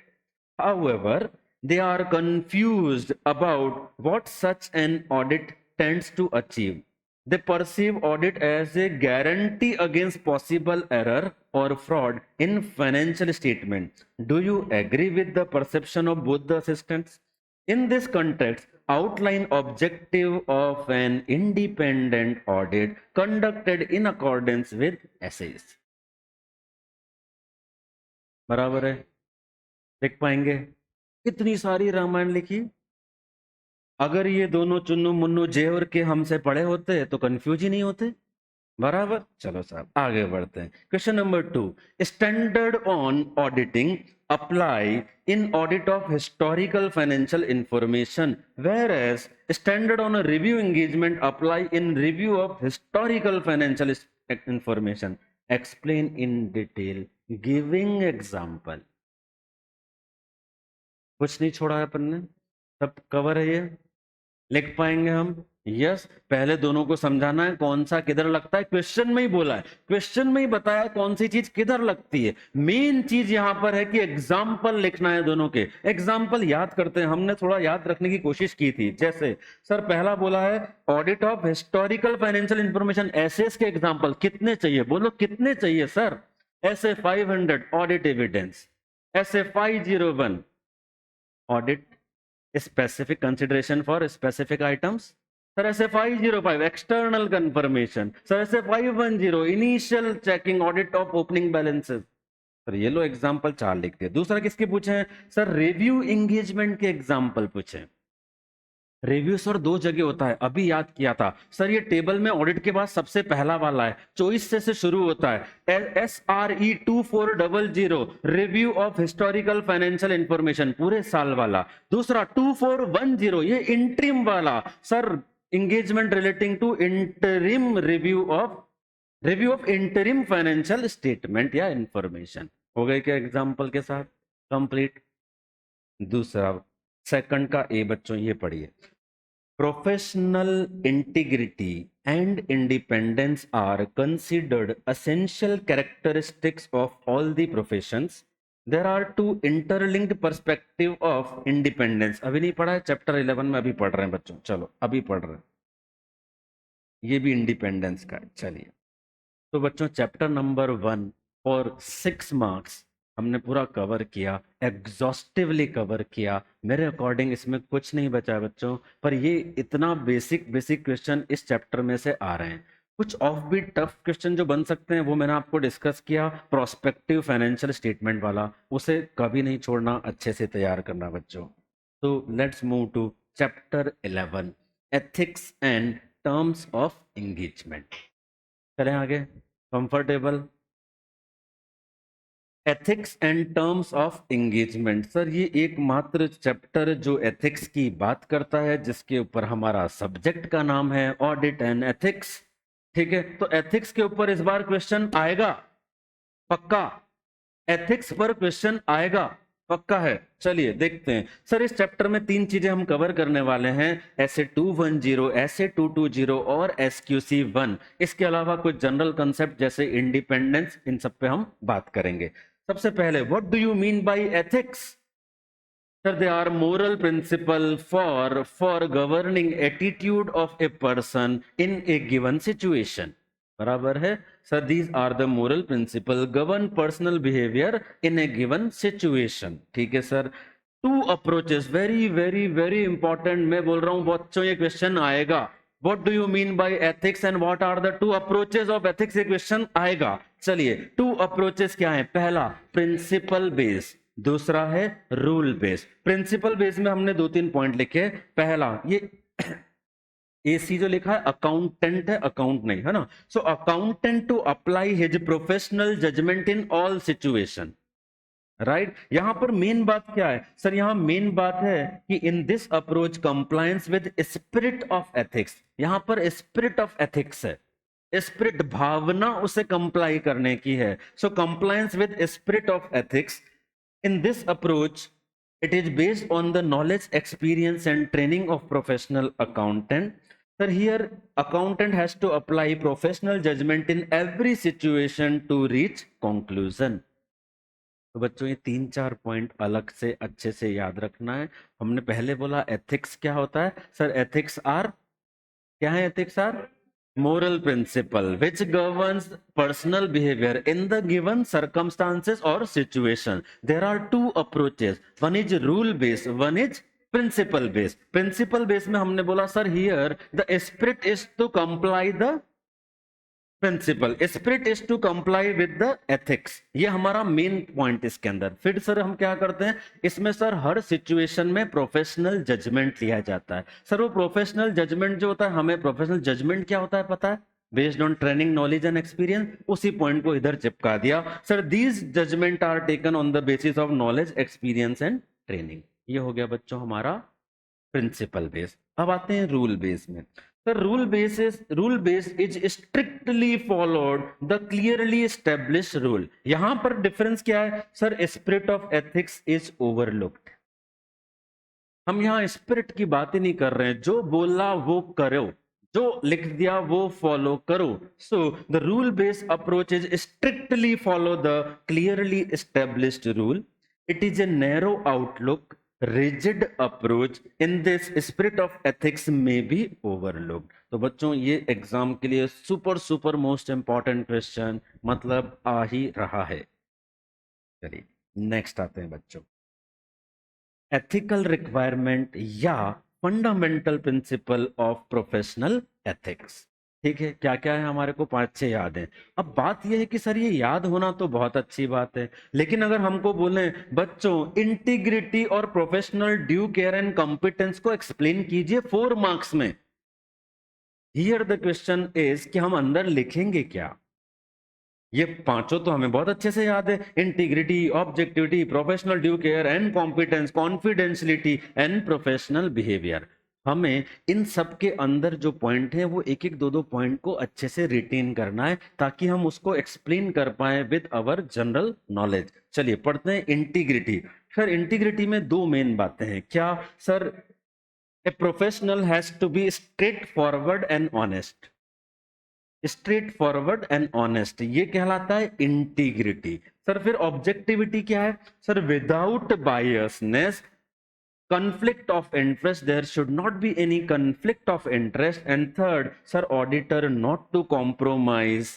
However, they are confused about what such an audit tends to achieve. They perceive audit as a guarantee against possible error or fraud in financial statements. Do you agree with the perception of both the assistants? In this context, outline objective of an independent audit conducted in accordance with essays. बराबर है, देख पाएंगे कितनी सारी रामायण लिखी। अगर ये दोनों चुन्नू मुन्नू जे और के हमसे पढ़े होते तो कंफ्यूज ही नहीं होते। बराबर, चलो साहब आगे बढ़ते हैं। Question number 2, standard on auditing apply in audit of historical financial information, whereas standard on review engagement apply in review of historical financial information. Explain in detail giving example. कुछ नहीं छोड़ा है अपन ने, सब कवर है, ये लिख पाएंगे हम। यस, पहले दोनों को समझाना है कौन सा किधर लगता है, क्वेश्चन में ही बोला है, क्वेश्चन में ही बताया कौन सी चीज किधर लगती है। मेन चीज यहां पर है कि एग्जाम्पल लिखना है दोनों के। एग्जाम्पल याद करते हैं, हमने थोड़ा याद रखने की कोशिश की थी। जैसे सर पहला बोला है audit of historical financial information, SAs के एग्जाम्पल कितने चाहिए, बोलो कितने चाहिए सर। ऐसे 500 ऑडिट एविडेंस, ऐसे 501 audit specific consideration for specific items, sir ऐसे 505 एक्सटर्नल कंफर्मेशन, सर ऐसे 510 initial checking audit of opening balances. Sir ये लो एग्जांपल 4 लिख दिए। दूसरा किसके पूछे हैं सर, रिव्यू एंगेजमेंट के एग्जांपल पूछे। रिव्यू सर 2 जगह होता है, अभी याद किया था सर, ये टेबल में ऑडिट के बाद सबसे पहला वाला है, चॉइस से शुरू होता है, SRE 2400 review of historical financial information पूरे साल वाला। दूसरा 2410 ये इंटरिम वाला, sir engagement relating to interim review of interim financial statement या इंफॉर्मेशन। हो गए क्या एग्जाम्पल के साथ कंप्लीट। दूसरा सेकंड का ए बच्चों ये पढ़िए, professional integrity and independence are considered essential characteristics of all the professions. There are two interlinked perspective of independence. अभी नहीं पढ़ा है, चैप्टर 11 में अभी पढ़ रहे हैं बच्चों, चलो अभी पढ़ रहे हैं, ये भी इंडिपेंडेंस का। चलिए तो बच्चों चैप्टर नंबर 1 और 6 मार्क्स हमने पूरा कवर किया, एग्जॉस्टिवली कवर किया। मेरे अकॉर्डिंग इसमें कुछ नहीं बचा बच्चों, पर ये इतना बेसिक क्वेश्चन इस चैप्टर में से आ रहे हैं। कुछ ऑफ बीट टफ क्वेश्चन जो बन सकते हैं वो मैंने आपको डिस्कस किया, प्रोस्पेक्टिव फाइनेंशियल स्टेटमेंट वाला, उसे कभी नहीं छोड़ना, अच्छे से तैयार करना बच्चों। तो let's move to chapter 11, ethics and terms of engagement. चलें आगे, comfortable. Ethics and terms of engagement, sir ये एकमात्र चैप्टर जो एथिक्स की बात करता है, जिसके ऊपर हमारा सब्जेक्ट का नाम है ऑडिट एंड एथिक्स। ठीक है, तो एथिक्स के ऊपर इस बार क्वेश्चन आएगा पक्का, एथिक्स पर क्वेश्चन आएगा पक्का है। चलिए देखते हैं सर, इस चैप्टर में 3 चीजें हम कवर करने वाले हैं, ऐसे 210, ऐसे 220 और SQC 1। इसके अलावा कुछ जनरल कंसेप्ट जैसे इंडिपेंडेंस, इन सब पे हम बात करेंगे। सबसे पहले what do you mean by ethics. Sir they are moral principle for governing attitude of a person in a given situation. बराबर है sir, these are the moral principle govern personal behaviour in a given situation. ठीक है sir. Two approaches, very very very important. मैं बोल रहा हूं बच्चों ये क्वेश्चन आएगा, what do you mean by ethics and what are the two approaches of ethics, ये क्वेश्चन आएगा। चलिए, टू अप्रोचेस क्या है? पहला प्रिंसिपल बेस, दूसरा है रूल बेस। प्रिंसिपल बेस में हमने 2-3 पॉइंट लिखे। पहला ये एसी जो लिखा है अकाउंटेंट है, अकाउंट नहीं है ना। So accountant to apply his professional judgement in all situation, right. यहां पर मेन बात क्या है सर? यहां मेन बात है कि in this approach compliance with spirit of ethics. यहां पर स्पिरिट ऑफ एथिक्स है, स्पिरिट भावना उसे कंप्लाई करने की है। So compliance with spirit of ethics. In this approach, it is based on the knowledge, experience, and training of professional accountant. Sir, here accountant has to apply professional judgment in every situation to reach conclusion. तो बच्चों ये 3-4 point अलग से अच्छे से याद रखना है। हमने पहले बोला एथिक्स क्या होता है सर? एथिक्स आर क्या है? Ethics are moral principle which governs personal behavior in the given circumstances or situation. There are two approaches, one is rule based, one is principle based. Principle based में हमने बोला sir here the spirit is to comply the principle, spirit is to comply with the ethics. ये हमारा main point इसके अंदर। फिर sir हम क्या करते हैं इसमें? सर हर सिचुएशन में प्रोफेशनल जजमेंट लिया जाता है। सर वो प्रोफेशनल जजमेंट जो होता है, हमें प्रोफेशनल जजमेंट क्या होता है पता है? Based on training, knowledge and experience. उसी पॉइंट को इधर चिपका दिया। Sir these judgement are taken on the basis of knowledge, experience and training. ये हो गया बच्चों हमारा प्रिंसिपल बेस। अब आते हैं रूल बेस में। The rule base is strictly followed the clearly established rule. यहां पर डिफरेंस क्या है sir? spirit of ethics is overlooked. हम यहां स्पिरिट की बात ही नहीं कर रहे हैं, जो बोला वो करो, जो लिख दिया वो फॉलो करो। So the rule based approach is strictly follow the clearly established rule. It is a narrow outlook, rigid approach. In this spirit of ethics में बी ओवरलुक्ड। तो बच्चों ये एग्जाम के लिए super super most important question मतलब आ ही रहा है। चलिए नेक्स्ट आते हैं बच्चों, एथिकल रिक्वायरमेंट या fundamental principle of professional ethics. ठीक है, क्या क्या है हमारे को? 5-6 याद है। अब बात यह है कि सर ये याद होना तो बहुत अच्छी बात है, लेकिन अगर हमको बोले बच्चों इंटीग्रिटी और professional due care and competence को एक्सप्लेन कीजिए 4 मार्क्स में, हियर द क्वेश्चन इज कि हम अंदर लिखेंगे क्या? ये पांचों तो हमें बहुत अच्छे से याद है, integrity, objectivity, professional due care and competence, confidentiality and professional behaviour. हमें इन सब के अंदर जो पॉइंट है वो एक एक 2-2 पॉइंट को अच्छे से रिटेन करना है ताकि हम उसको एक्सप्लेन कर पाए विद अवर जनरल नॉलेज। चलिए पढ़ते हैं इंटीग्रिटी। सर इंटीग्रिटी में 2 मेन बातें हैं। क्या sir? A professional has to be straightforward and honest. Straightforward and honest, ये कहलाता है इंटीग्रिटी। सर फिर ऑब्जेक्टिविटी क्या है? Sir without biasness, conflict of interest, there should not be any conflict of interest. And third, sir, auditor not to compromise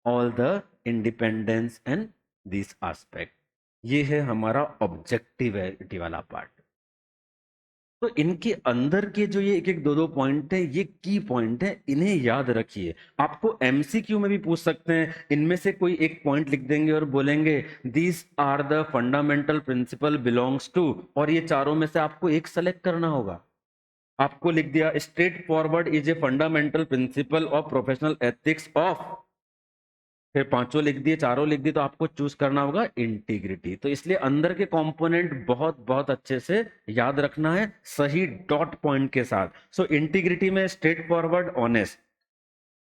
all the independence and these aspect. ये है हमारा objectivity वाला part. तो इनके अंदर के जो ये एक एक 2-2 पॉइंट है, ये की पॉइंट है, इन्हें याद रखिए। आपको एमसीक्यू में भी पूछ सकते हैं, इनमें से कोई एक पॉइंट लिख देंगे और बोलेंगे these are the fundamental principle belongs to, और ये चारों में से आपको एक सेलेक्ट करना होगा। आपको लिख दिया straight forward is a fundamental principle of professional ethics of, फिर पांचों लिख दिए, चारों लिख दिए, तो आपको चूज करना होगा इंटीग्रिटी। तो इसलिए अंदर के कंपोनेंट बहुत बहुत अच्छे से याद रखना है सही डॉट पॉइंट के साथ। सो इंटीग्रिटी में स्ट्रेट फॉरवर्ड, ऑनेस्ट।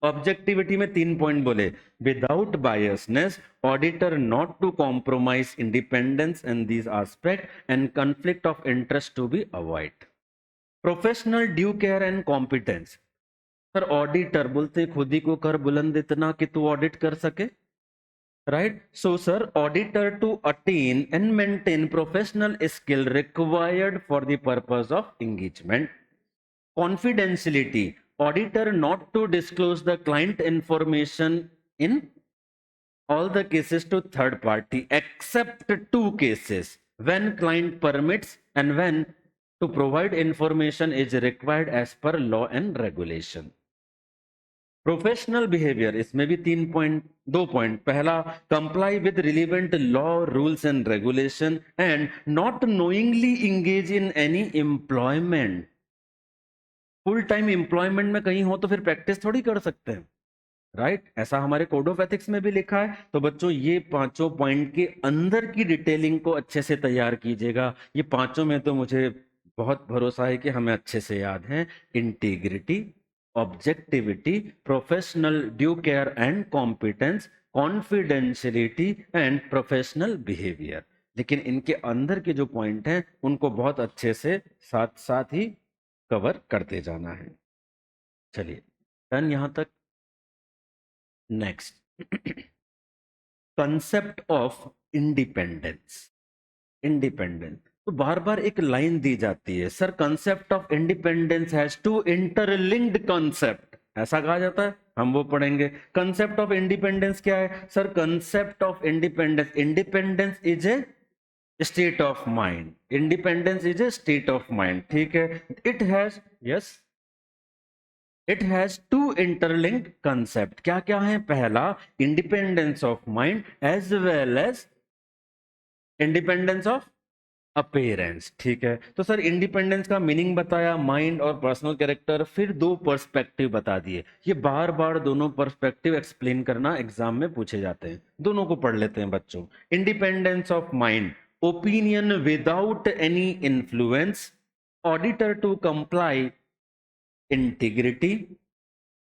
ऑब्जेक्टिविटी में 3 पॉइंट बोले, without biasness, auditor not to compromise independence and these aspect, and conflict of interest to be avoid. Professional due care and competence. Sir auditor बोलते खुद ही को कर बुलंद इतना कि तू ऑडिट कर सके, right? So, sir, auditor to attain and maintain professional skill required for the purpose of engagement. Confidentiality, auditor not to disclose the client information in all the cases to third party except two cases, when client permits and when to provide information is required as per law and regulation. Professional behaviour, इसमें भी 3.2 point. पहला, comply with relevant law rules and regulation and not knowingly engage in any employment. Full time employment में कहीं हो तो फिर practice थोड़ी कर सकते हैं, राइट? ऐसा हमारे कोड ऑफ एथिक्स में भी लिखा है। तो बच्चों ये पांचों पॉइंट के अंदर की डिटेलिंग को अच्छे से तैयार कीजिएगा। ये पांचों में तो मुझे बहुत भरोसा है कि हमें अच्छे से याद है। Integrity, objectivity, professional due care and competence, confidentiality and professional behaviour. लेकिन इनके अंदर के जो पॉइंट हैं उनको बहुत अच्छे से साथ साथ ही कवर करते जाना है। चलिए, डन यहां तक। Next, concept of independence. Independence, तो बार बार एक लाइन दी जाती है, sir concept of independence has two interlinked concept, ऐसा कहा जाता है। हम वो पढ़ेंगे। कंसेप्ट ऑफ इंडिपेंडेंस क्या है sir? Concept of independence, independence is a state of mind, independence is a state of mind, ठीक है। It has, yes, it has two interlinked concept. क्या क्या है? पहला, independence of mind as well as independence of appearance, ठीक है। तो sir independence का मीनिंग बताया, माइंड और पर्सनल कैरेक्टर, फिर दो पर्सपेक्टिव बता दिए। ये बार बार दोनों पर्सपेक्टिव एक्सप्लेन करना एग्जाम में पूछे जाते हैं, दोनों को पढ़ लेते हैं बच्चों। Independence of mind, opinion without any influence, auditor to comply, integrity,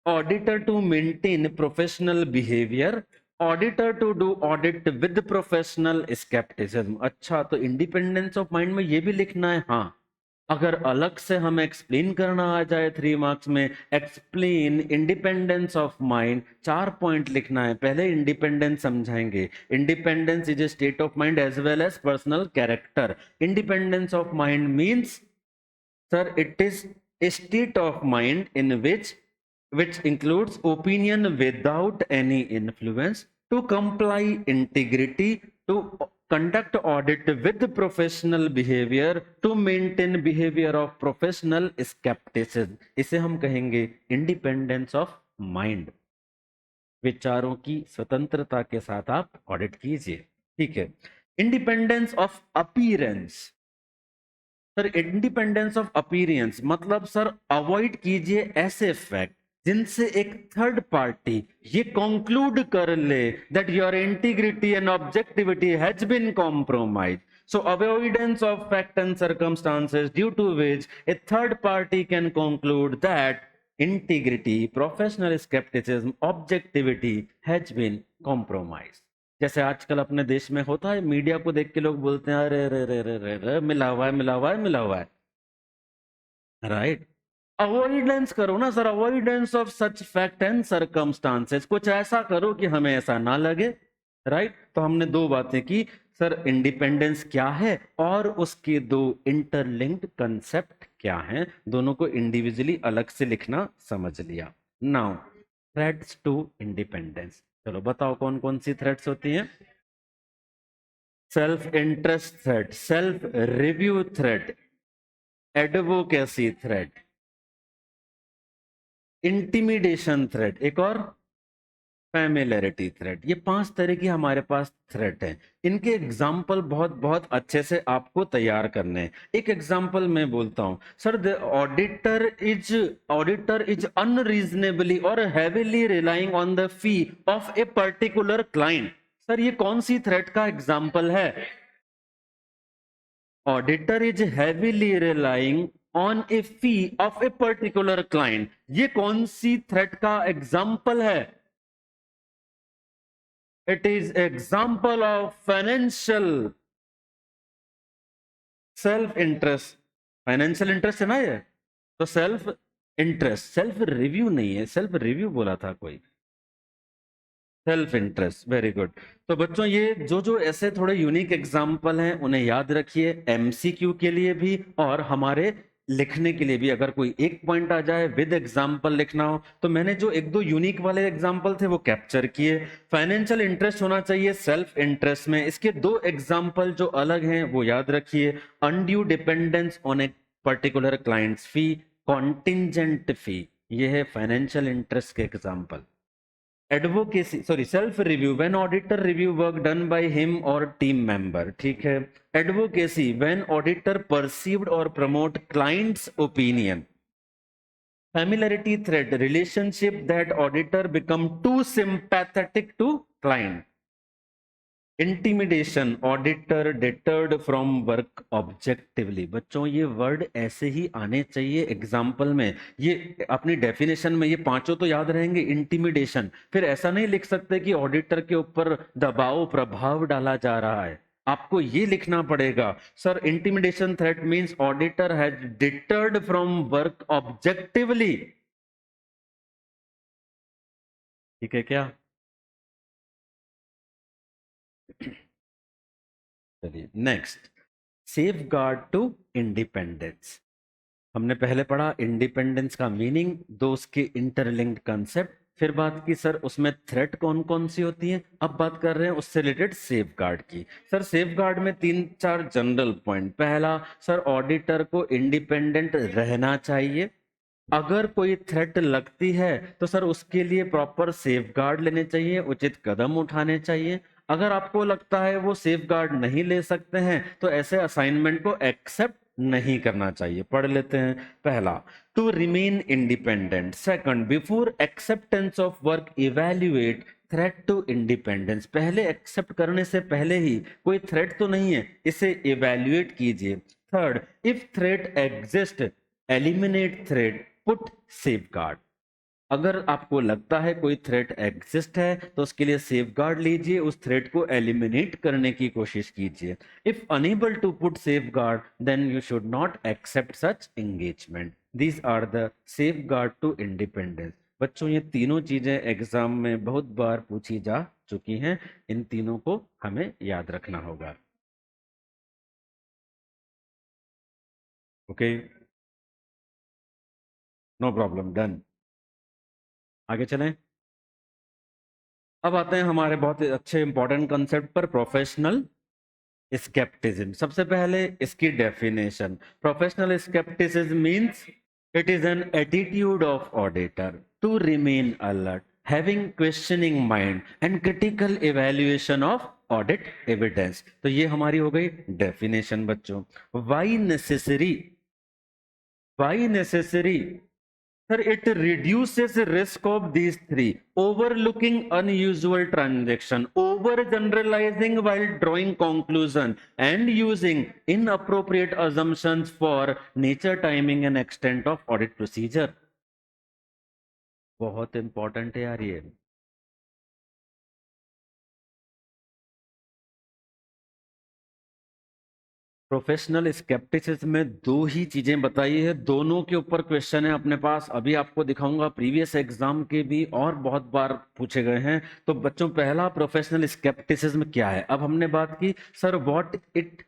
auditor to maintain professional behavior, auditor to do audit with professional skepticism। अच्छा, तो इंडिपेंडेंस ऑफ माइंड में ये भी लिखना है। हाँ, अगर अलग से हमें एक्सप्लेन करना आ जाए 3 मार्क्स में, explain independence of mind, 4 point लिखना है। पहले इंडिपेंडेंस समझाएंगे। Independence is a state of mind as well as personal character. Independence of mind means, sir, it is a state of mind in which includes opinion without any influence, to comply, integrity, to conduct audit with professional behavior, to maintain behavior of professional skepticism। इसे हम कहेंगे independence of mind. विचारों की स्वतंत्रता के साथ आप audit कीजिए, ठीक है। Independence of appearance, sir independence of appearance मतलब सर अवॉइड कीजिए ऐसे फैक्ट जिनसे एक थर्ड पार्टी ये कंक्लूड कर ले that your integrity and objectivity has been compromise. So avoidance of fact and circumstances due to which a third party can conclude that integrity, professional skepticism, objectivity has been compromised। जैसे आजकल अपने देश में होता है, media को देख के लोग बोलते हैं अरे रे रे रे रे रे मिला हुआ है, मिला हुआ है, मिला हुआ है, राइट? अवॉइडेंस करो ना sir, avoidance of such fact and circumstances, कुछ ऐसा करो कि हमें ऐसा ना लगे, राइट? तो हमने दो बातें की, सर इंडिपेंडेंस क्या है और उसके दो इंटरलिंक्ड कंसेप्ट क्या हैं, दोनों को इंडिविजुअली अलग से लिखना समझ लिया। नाउ थ्रेट्स टू इंडिपेंडेंस, चलो बताओ कौन कौन सी थ्रेट्स होती हैं? Self interest threat, self review threat, advocacy threat, intimidation threat, एक और फैमिलियरिटी थ्रेट। ये 5 तरह की हमारे पास थ्रेट है। इनके एग्जाम्पल बहुत बहुत अच्छे से आपको तैयार करने हैं। एक एग्जाम्पल मैं बोलता हूं, sir the auditor is unreasonably और heavily relying on the fee of a particular client. Sir ये कौन सी थ्रेट का एग्जाम्पल है? Auditor is heavily relying on a fee of a particular client, ये कौन सी थ्रेट का एग्जाम्पल है? It is example of financial self interest. Financial interest है ना ये, तो सेल्फ इंटरेस्ट, सेल्फ रिव्यू नहीं है, सेल्फ रिव्यू बोला था कोई। Self interest, very good. तो बच्चों ये जो जो ऐसे थोड़े यूनिक एग्जाम्पल हैं उन्हें याद रखिए, एमसीक्यू के लिए भी और हमारे लिखने के लिए भी। अगर कोई एक पॉइंट आ जाए विद एग्जाम्पल लिखना हो तो मैंने जो एक दो यूनिक वाले एग्जाम्पल थे वो कैप्चर किए। फाइनेंशियल इंटरेस्ट होना चाहिए सेल्फ इंटरेस्ट में, इसके दो एग्जाम्पल जो अलग हैं वो याद रखिए, undue dependence on a particular client's fee, contingent fee, ये है फाइनेंशियल इंटरेस्ट के example. Advocacy sorry self review when auditor review work done by him और टीम मेंबर, ठीक है। एडवोकेसी व्हेन ऑडिटर परसीव्ड और promote client's opinion. Familiarity threat relationship that auditor become too sympathetic to client. Intimidation auditor deterred from work objectively. बच्चों ये word ऐसे ही आने चाहिए example में, ये अपनी डेफिनेशन में ये पांचों तो याद रहेंगे। इंटिमिडेशन, फिर ऐसा नहीं लिख सकते कि ऑडिटर के ऊपर दबाव प्रभाव डाला जा रहा है, आपको ये लिखना पड़ेगा sir intimidation threat means auditor has deterred from work objectively. ठीक है क्या? चलिए next, safeguard to independence. हमने पहले पढ़ा इंडिपेंडेंस का मीनिंग, दो उसके इंटरलिंक्ड कंसेप्ट, फिर बात की सर उसमें थ्रेट कौन कौन सी होती हैं, अब बात कर रहे हैं उससे रिलेटेड सेफ गार्ड की। सर सेफ गार्ड में तीन चार जनरल पॉइंट। पहला सर ऑडिटर को इंडिपेंडेंट रहना चाहिए, अगर कोई थ्रेट लगती है तो सर उसके लिए प्रॉपर सेफ गार्ड लेने चाहिए, उचित कदम उठाने चाहिए। अगर आपको लगता है वो सेफ गार्ड नहीं ले सकते हैं तो ऐसे असाइनमेंट को एक्सेप्ट नहीं करना चाहिए। पढ़ लेते हैं। पहला, to remain independent. Second, before acceptance of work evaluate threat to independence. पहले एक्सेप्ट करने से पहले ही कोई थ्रेट तो नहीं है, इसे इवैल्यूएट कीजिए। Third, if threat exist eliminate threat put safe guard. अगर आपको लगता है कोई थ्रेट एग्जिस्ट है तो उसके लिए सेफ गार्ड लीजिए, उस थ्रेट को एलिमिनेट करने की कोशिश कीजिए। If unable to put safeguard then you should not accept such engagement. These are the safeguard to independence. बच्चों ये तीनों चीजें एग्जाम में बहुत बार पूछी जा चुकी हैं, इन तीनों को हमें याद रखना होगा। Okay, no problem, done. आगे चलें। अब आते हैं हमारे बहुत अच्छे इंपॉर्टेंट कंसेप्ट पर, प्रोफेशनल स्केप्टिज्म। सबसे पहले इसकी definition, professional scepticism means it is an attitude of auditor to remain alert, having questioning mind and critical evaluation of audit evidence. तो ये हमारी हो गई डेफिनेशन बच्चों। Why necessary? Why necessary? Sir, it reduces risk of these three: overlooking unusual transaction, overgeneralizing while drawing conclusion, and using inappropriate assumptions for nature, timing, and extent of audit procedure. बहुत important है यार ये। Professional scepticism में दो ही चीजें बताई है, दोनों के ऊपर क्वेश्चन है अपने पास, अभी आपको दिखाऊंगा, प्रीवियस एग्जाम के भी और बहुत बार पूछे गए हैं। तो बच्चों पहला प्रोफेशनल स्केप्टिसिज्म क्या है। अब हमने बात की sir what it,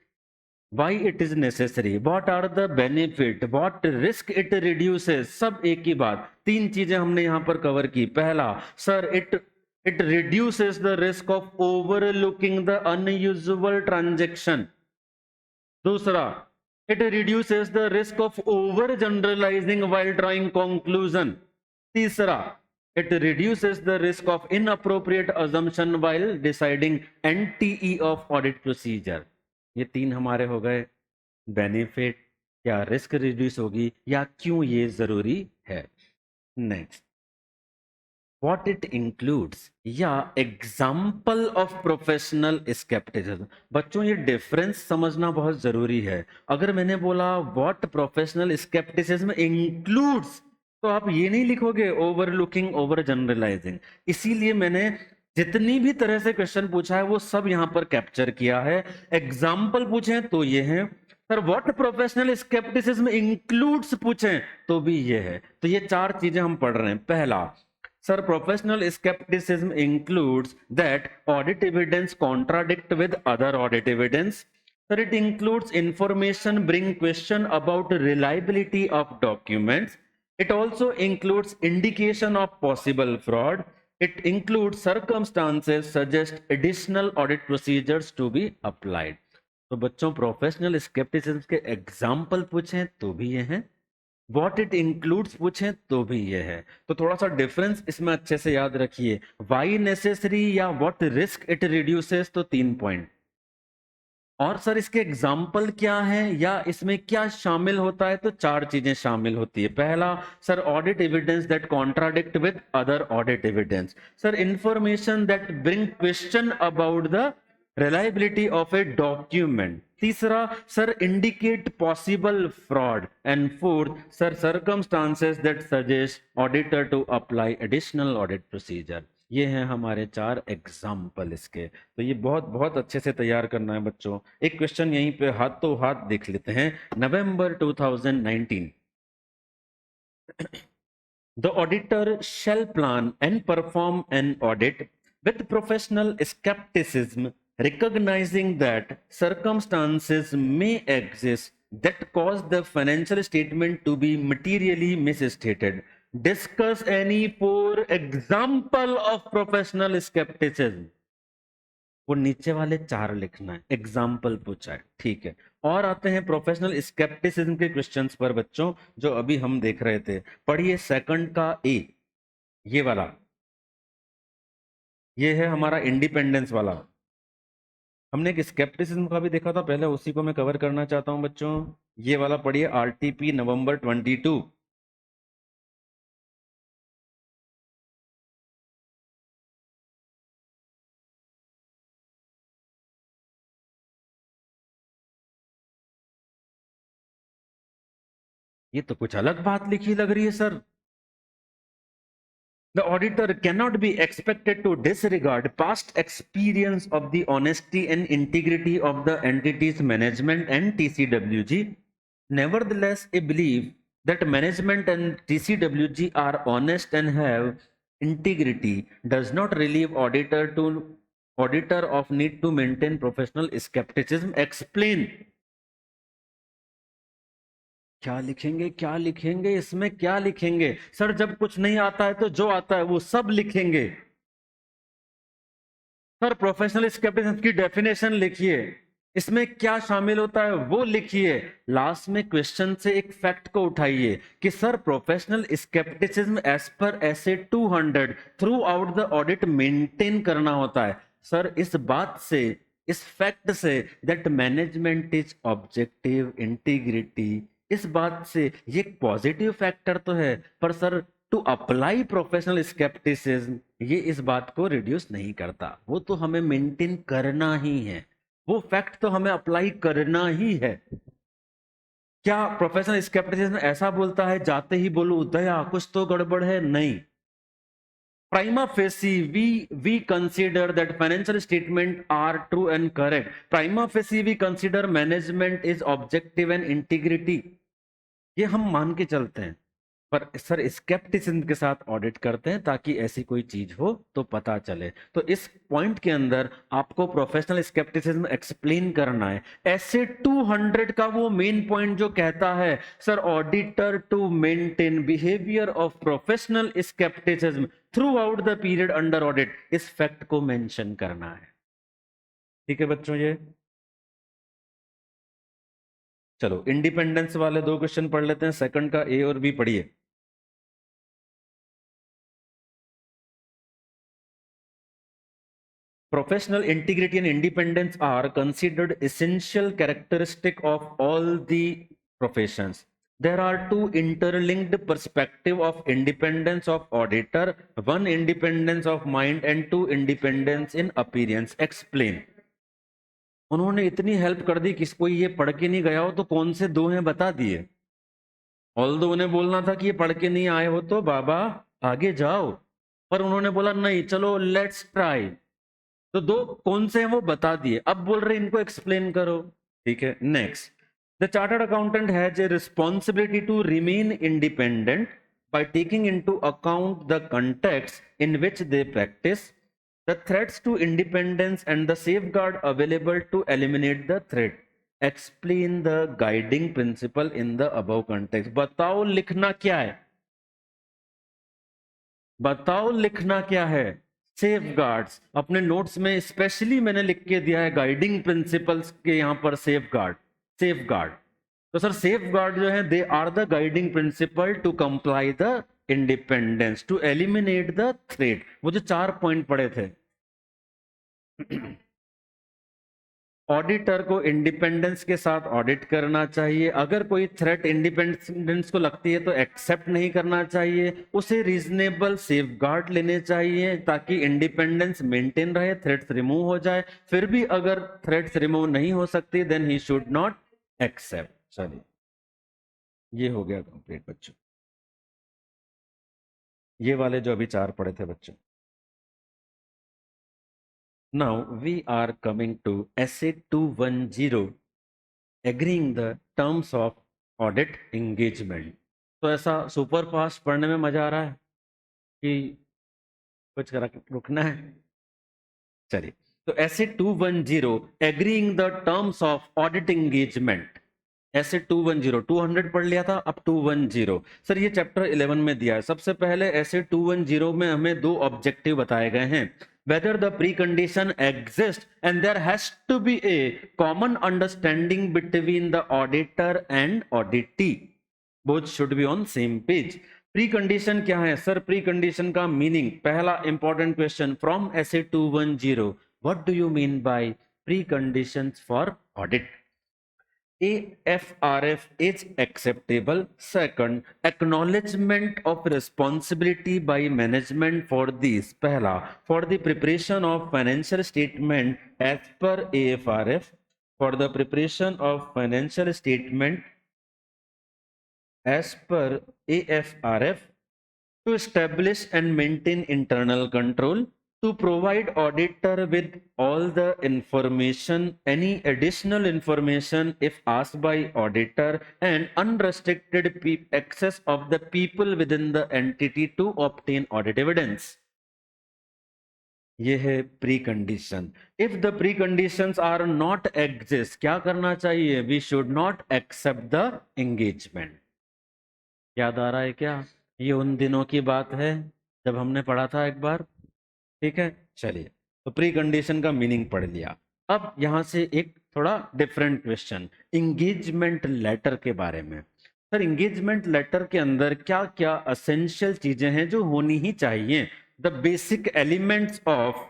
why it is necessary, what are the benefit, what risk it reduces, सब एक ही बात। तीन चीजें हमने यहां पर कवर की। पहला sir it reduces the risk of overlooking the unusual transaction. दूसरा, it reduces the risk of over generalising while drawing conclusion. तीसरा, it reduces the risk of inappropriate assumption while deciding NTE of audit procedure. ये तीन हमारे हो गए benefit, क्या risk reduce होगी या क्यों ये जरूरी है। नेक्स्ट, what it includes या एग्जाम्पल ऑफ प्रोफेशनल स्केप्टिसिज्म। बच्चों ये डिफरेंस समझना बहुत जरूरी है। अगर मैंने बोला व्हाट प्रोफेशनल स्केप्टिसिज्म इंक्लूड्स तो आप ये नहीं लिखोगे ओवरलुकिंग ओवर जनरलाइजिंग। इसीलिए मैंने जितनी भी तरह से क्वेश्चन पूछा है वो सब यहां पर कैप्चर किया है। एग्जाम्पल पूछे तो ये है sir, what professional scepticism includes पूछे तो भी ये है। तो ये चार चीजें हम पढ़ रहे हैं। पहला, Sir, professional skepticism includes that audit evidence contradict with other audit evidence. Sir, it includes information bring question about reliability of documents. It also includes indication of possible fraud. It includes circumstances suggest additional audit procedures to be applied. तो बच्चों professional scepticism के example पूछें तो भी ये हैं, what it includes पूछें तो भी ये है। तो थोड़ा सा डिफरेंस इसमें अच्छे से याद रखिए, वाई नेसेसरी या व्हाट रिस्क इट रिड्यूसेस, तो 3 पॉइंट। और सर इसके एग्जाम्पल क्या है या इसमें क्या शामिल होता है, तो 4 चीजें शामिल होती है। पहला sir audit evidence that contradict with other audit evidence. Sir information that bring question about the reliability of a document. तीसरा sir indicate possible fraud. And fourth sir circumstances that suggest auditor to apply additional audit procedure. ये हैं हमारे 4 example इसके। तो ये बहुत बहुत अच्छे से तैयार करना है बच्चों। एक क्वेश्चन यहीं पे हाथों हाथ देख लेते हैं। नवंबर 2019, the auditor shall plan and perform an audit with professional skepticism, recognizing that circumstances may exist that cause the financial statement to be materially misstated. Discuss any 4 example of professional skepticism. वो नीचे वाले 4 लिखना है, example पूछा है, ठीक है। और आते हैं प्रोफेशनल स्केप्टिसिज्म के क्वेश्चंस पर बच्चों, जो अभी हम देख रहे थे। पढ़िए सेकंड का ए, ये वाला, ये है हमारा इंडिपेंडेंस वाला। हमने एक स्केप्टिसिज्म का भी देखा था पहले, उसी को मैं कवर करना चाहता हूं बच्चों। ये वाला पढ़िए, आरटीपी नवंबर 22। ये तो कुछ अलग बात लिखी लग रही है sir. The auditor cannot be expected to disregard past experience of the honesty and integrity of the entity's management and TCWG. Nevertheless, I believe that management and TCWG are honest and have integrity does not relieve auditor of need to maintain professional skepticism. Explain. क्या लिखेंगे, क्या लिखेंगे, इसमें क्या लिखेंगे sir? जब कुछ नहीं आता है तो जो आता है वो सब लिखेंगे। सर प्रोफेशनल स्केप्टिसिज्म की डेफिनेशन लिखिए, इसमें क्या शामिल होता है वो लिखिए। लास्ट में क्वेश्चन से एक फैक्ट को उठाइए कि सर प्रोफेशनल स्केप्टिसिज्म एज पर ऐसे 200 through out the audit maintain करना होता है। सर इस बात से, इस फैक्ट से that management is objective integrity, इस बात से ये पॉजिटिव फैक्टर तो है, पर sir to apply professional scepticism ये इस बात को रिड्यूस नहीं करता। वो तो हमें मेंटेन करना ही है, वो फैक्ट तो हमें अप्लाई करना ही है। क्या प्रोफेशनल स्केप्टिसिज्म ऐसा बोलता है जाते ही बोलो दया कुछ तो गड़बड़ है? नहीं। Prima facie, we consider that financial statement are true and correct. Prima facie we consider management is objective and integrity. ये हम मान के चलते हैं, पर सर स्केप्टिसिज्म के साथ ऑडिट करते हैं ताकि ऐसी कोई चीज हो तो पता चले। तो इस पॉइंट के अंदर आपको प्रोफेशनल स्केप्टिसिज्म एक्सप्लेन करना है। ऐसे 200 का वो मेन पॉइंट जो कहता है sir auditor to maintain behaviour of professional scepticism throughout the period under audit, इस फैक्ट को मेंशन करना है। ठीक है बच्चों, ये चलो इंडिपेंडेंस वाले 2 क्वेश्चन पढ़ लेते हैं। सेकंड का ए और बी पढ़िए। Professional integrity and independence are considered essential characteristic of all the professions. There are 2 interlinked perspective of independence of auditor, 1 independence of mind and 2 independence in appearance. Explain. उन्होंने इतनी help कर दी, किस कोई ये पढ़ के नहीं गया हो तो कौन से 2 हैं बता दिए। ऑल्दो उन्हें बोलना था कि ये पढ़ के नहीं आए हो तो बाबा आगे जाओ, पर उन्होंने बोला नहीं चलो लेट्स ट्राई, तो 2 कौन से हैं वो बता दिए। अब बोल रहे इनको एक्सप्लेन करो। ठीक है, next, the chartered accountant has a responsibility to remain independent by taking into account the context in which they practice, the threats to independence and the safeguard available to eliminate the threat. Explain the guiding principle in the above context. बताओ लिखना क्या है, बताओ लिखना क्या है? Safeguards. अपने notes में स्पेशली मैंने लिख के दिया है गाइडिंग प्रिंसिपल्स के यहां पर सेफगार्ड, सेफगार्ड। तो सर सेफगार्ड जो है they are the guiding principle to comply the independence, to eliminate the threat. वो जो 4 पॉइंट पड़े थे। ऑडिटर को इंडिपेंडेंस के साथ ऑडिट करना चाहिए, अगर कोई थ्रेट इंडिपेंडेंस को लगती है तो एक्सेप्ट नहीं करना चाहिए, उसे रीजनेबल सेफगार्ड लेने चाहिए ताकि इंडिपेंडेंस मेंटेन रहे, थ्रेट्स रिमूव हो जाए। फिर भी अगर थ्रेट्स रिमूव नहीं हो सकती then he should not accept. चलिए ये हो गया कंप्लीट बच्चों, ये वाले जो अभी 4 पढ़े थे बच्चों। Now we are coming to essay 210, agreeing the terms of audit engagement। तो ऐसा सुपर फास्ट पढ़ने में मजा आ रहा है कि कुछ रुकना है? चलिए, तो essay 210, agreeing the terms of audit engagement। ऐसे 210 200 पढ़ लिया था, अब 210 सर ये चैप्टर 11 में दिया है। सबसे पहले ऐसे 210 में हमें 2 ऑब्जेक्टिव बताए गए हैं। whether the precondition exists and there has to be a common understanding between the auditor and auditee, both should be on same page। Precondition क्या है सर? प्रीकंडीशन का मीनिंग, पहला important question from essay 210, what do you mean by preconditions for audit? AFRF is acceptable। Second, acknowledgement of responsibility by management for these। पहला, for the preparation of financial statement as per AFRF, for the preparation of financial statement as per AFRF, to establish and maintain internal control, to provide auditor with all the information, any additional information if asked by auditor, and unrestricted access of the people within the entity to obtain audit evidence। ये है precondition. If the pre conditions are not exist, क्या करना चाहिए? We should not accept the engagement. याद आ रहा है क्या? ये उन दिनों की बात है जब हमने पढ़ा था एक बार, ठीक है। चलिए, तो प्री कंडीशन का मीनिंग पढ़ लिया। अब यहां से एक थोड़ा डिफरेंट क्वेश्चन, इंगेजमेंट लेटर के बारे में। सर इंगेजमेंट लेटर के अंदर क्या क्या असेंशियल चीजें हैं जो होनी ही चाहिए? The basic elements of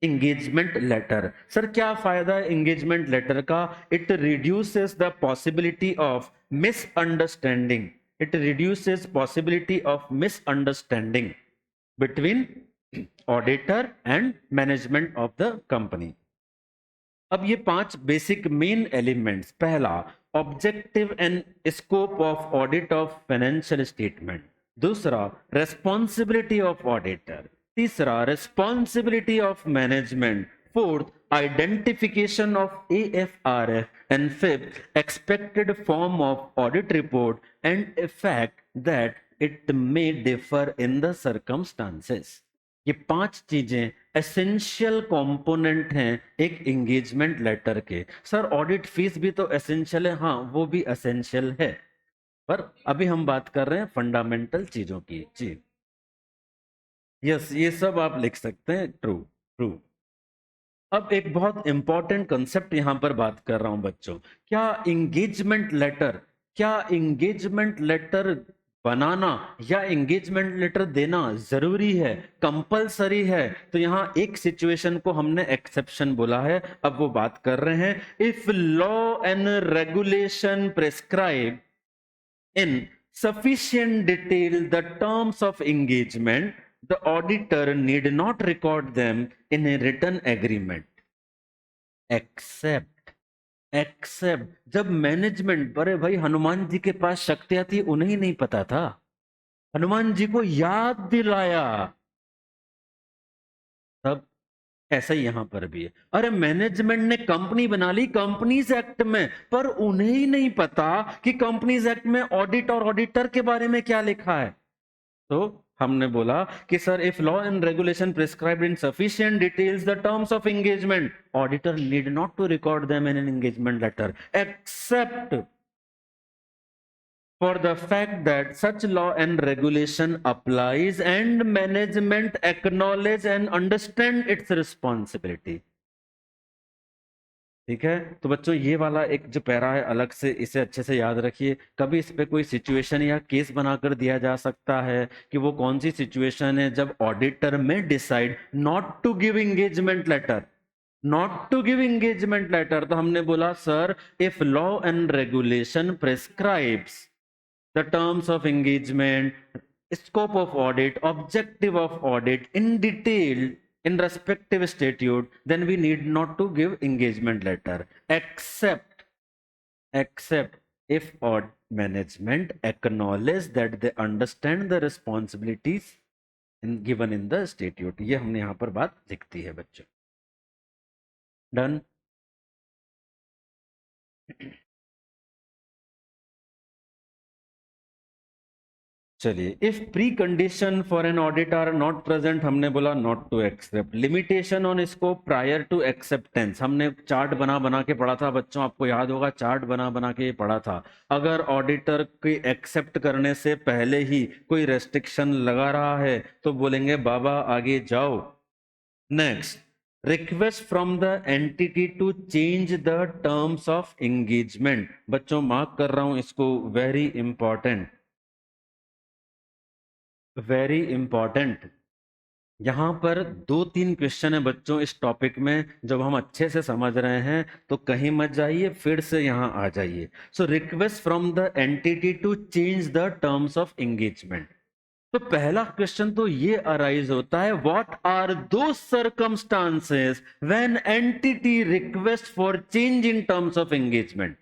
engagement letter. Sir क्या फायदा है इंगेजमेंट लेटर का? It reduces the possibility of misunderstanding, it reduces possibility of misunderstanding between auditor and management of the company. अब ये 5 बेसिक मेन एलिमेंट्स, पहला objective and scope of audit of financial statement, दूसरा responsibility of auditor, तीसरा responsibility of management, fourth identification of AFRF, and fifth expected form of audit report and effect that it may differ in the circumstances. ये 5 चीजें essential component हैं एक engagement letter के। Sir audit fees भी तो essential है, हाँ वो भी एसेंशियल है, पर अभी हम बात कर रहे हैं फंडामेंटल चीजों की। जी यस, ये सब आप लिख सकते हैं, ट्रू ट्रू। अब एक बहुत इंपॉर्टेंट कंसेप्ट यहां पर बात कर रहा हूं बच्चों, क्या एंगेजमेंट लेटर बनाना या एंगेजमेंट लेटर देना जरूरी है, कंपलसरी है? तो यहां एक सिचुएशन को हमने एक्सेप्शन बोला है, अब वो बात कर रहे हैं। If law and regulation prescribe in sufficient detail the terms of engagement, the auditor need not record them in a written agreement except जब मैनेजमेंट, अरे भाई हनुमान जी के पास शक्तियां थी, उन्हें नहीं पता था, हनुमान जी को याद दिलाया, तब ऐसा ही यहां पर भी है। अरे मैनेजमेंट ने कंपनी बना ली कंपनीज एक्ट में, पर उन्हें ही नहीं पता कि कंपनीज एक्ट में ऑडिट और ऑडिटर के बारे में क्या लिखा है। तो हमने बोला कि sir if law and regulation prescribed in sufficient details the terms of engagement, auditor need not to record them in an engagement letter except for the fact that such law and regulation applies and management acknowledge and understand its responsibility। ठीक है, तो बच्चों ये वाला एक जो para है अलग से, इसे अच्छे से याद रखिए। कभी इस पे कोई सिचुएशन या केस बनाकर दिया जा सकता है कि वो कौन सी सिचुएशन है जब ऑडिटर में decide not to give engagement letter, not to give engagement letter. तो हमने बोला sir if law and regulation prescribes the terms of engagement, scope of audit, objective of audit in detail in respective statute, then we need not to give engagement letter except if management acknowledge that they understand the responsibilities given in the statute। ये हमने यहां पर बात लिखती है बच्चों। डन। चलिए, if precondition for an audit are not present, हमने बोला not to accept. Limitation on scope prior to acceptance, हमने चार्ट बना बना के पढ़ा था बच्चों, आपको याद होगा चार्ट बना बना के पढ़ा था। अगर ऑडिटर के एक्सेप्ट करने से पहले ही कोई रेस्ट्रिक्शन लगा रहा है तो बोलेंगे बाबा आगे जाओ। Next, request from the entity to change the terms of engagement. बच्चों मार्क कर रहा हूं इसको, वेरी इंपॉर्टेंट, वेरी इंपॉर्टेंट। यहां पर 2-3 क्वेश्चन है बच्चों इस टॉपिक में, जब हम अच्छे से समझ रहे हैं तो कहीं मत जाइए, फिर से यहां आ जाइए। So request from the entity to change the terms of engagement. तो पहला क्वेश्चन तो ये अराइज होता है, what are those circumstances when entity request for change in terms of engagement.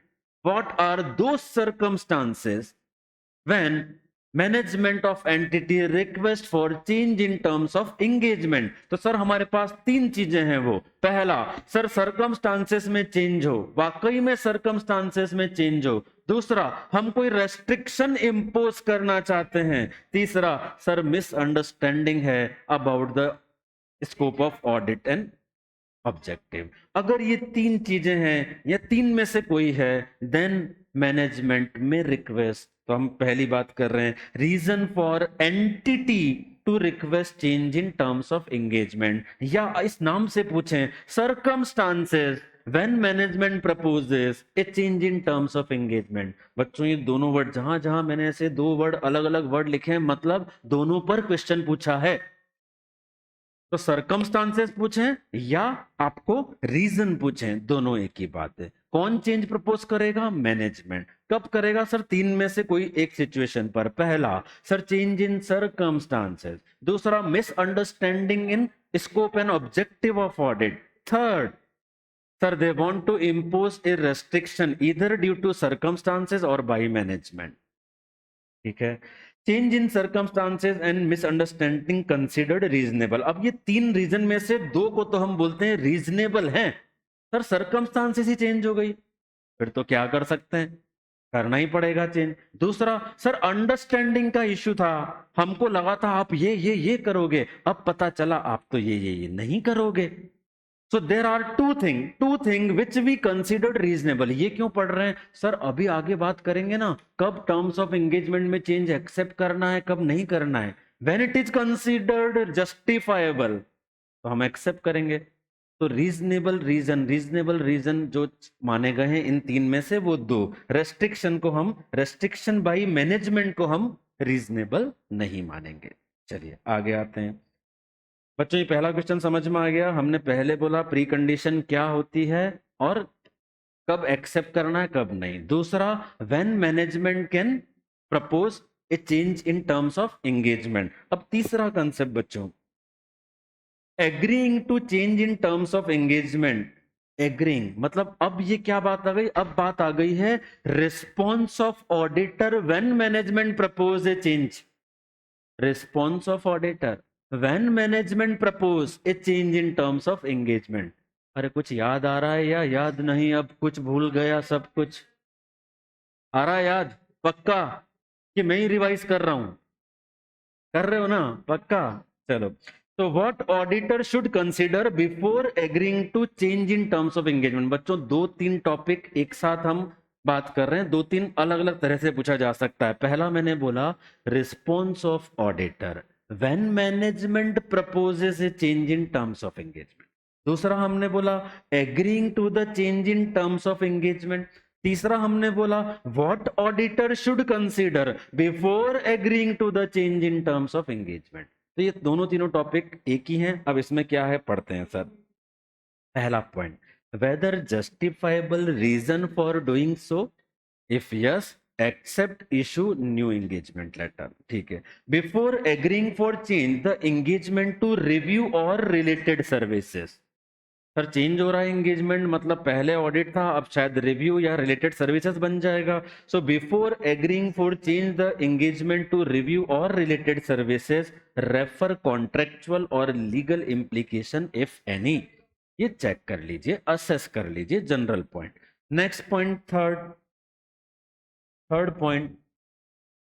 What are those circumstances when management of entity request for change in terms of engagement। तो sir हमारे पास 3 चीजें हैं। वो पहला, सर सर्कमस्टांसेस में change हो, वाकई में सर्कमस्टांसेस में चेंज हो। दूसरा, हम कोई रेस्ट्रिक्शन इंपोज करना चाहते हैं। तीसरा, सर मिसअंडरस्टैंडिंग है about the scope of audit and objective. अगर ये 3 चीजें हैं या 3 में से कोई है, देन मैनेजमेंट में रिक्वेस्ट। तो हम पहली बात कर रहे हैं reason for entity to request change in terms of engagement, या इस नाम से पूछें circumstances when management proposes a change in terms of engagement. बच्चों ये दोनों वर्ड, जहां जहां मैंने ऐसे 2 वर्ड अलग अलग वर्ड लिखे हैं, मतलब दोनों पर क्वेश्चन पूछा है। तो सर्कमस्टांसेस पूछें या आपको रीजन पूछें, दोनों एक ही बात है। कौन चेंज प्रपोज करेगा? मैनेजमेंट। कब करेगा? सर 3 में से कोई एक सिचुएशन पर। पहला, सर चेंज इन सर्कमस्टांसेस। दूसरा, misunderstanding in scope and objective of audit. Third, sir they want to impose a restriction either due to circumstances और बाय मैनेजमेंट। ठीक है, change in circumstances and misunderstanding considered reasonable. अब ये 3 reason में से 2 को तो हम बोलते हैं रीजनेबल हैं। सर सर्कमस्टांसेस ही चेंज हो गई, फिर तो क्या कर सकते हैं, करना ही पड़ेगा चेंज। दूसरा, सर अंडरस्टैंडिंग का इश्यू था, हमको लगा था आप ये करोगे, अब पता चला आप तो ये नहीं करोगे। So there are two thing which we considered reasonable. ये क्यों पढ़ रहे हैं सर? अभी आगे बात करेंगे ना, कब टर्म्स ऑफ एंगेजमेंट में चेंज एक्सेप्ट करना है, कब नहीं करना है। When it is considered justifiable तो हम एक्सेप्ट करेंगे। तो रीजनेबल रीजन जो माने गए हैं इन 3 में से वो 2। रेस्ट्रिक्शन बाई मैनेजमेंट को हम रीजनेबल नहीं मानेंगे। चलिए आगे आते हैं बच्चों। ये पहला क्वेश्चन समझ में आ गया। हमने पहले बोला प्री कंडीशन क्या होती है और कब एक्सेप्ट करना है कब नहीं। दूसरा, when management can propose a change in terms of engagement. अब तीसरा कंसेप्ट बच्चों, agreeing to change in terms of engagement. Agreeing मतलब अब ये क्या बात आ गई? अब बात आ गई है response of auditor when management propose a change. Response of auditor when management propose a change in terms of engagement. अरे कुछ याद आ रहा है या याद नहीं? अब कुछ भूल गया, सब कुछ आ रहा है याद? पक्का कि मैं ही रिवाइज कर रहा हूं? कर रहे हो ना पक्का? चलो, तो what auditor should consider before agreeing to change in terms of engagement. बच्चों दो तीन टॉपिक एक साथ हम बात कर रहे हैं, दो तीन अलग अलग तरह से पूछा जा सकता है। पहला मैंने बोला response of auditor when management proposes a change in terms of engagement. दूसरा हमने बोला agreeing to the change in terms of engagement. तीसरा हमने बोला what auditor should consider before agreeing to the change in terms of engagement. तो ये दोनों तीनों टॉपिक एक ही हैं। अब इसमें क्या है पढ़ते हैं सर। पहला point, whether justifiable reason for doing so, if yes accept issue new engagement letter. ठीक है, before agreeing for change the engagement to review और रिलेटेड सर्विसेज। सर चेंज हो रहा है एंगेजमेंट, मतलब पहले ऑडिट था अब शायद रिव्यू या रिलेटेड सर्विसेज बन जाएगा। So before agreeing for change the engagement to review और रिलेटेड सर्विसेज रेफर कॉन्ट्रेक्चुअल और लीगल इम्प्लीकेशन इफ एनी। ये चेक कर लीजिए, असेस कर लीजिए, general point. Next point, third point,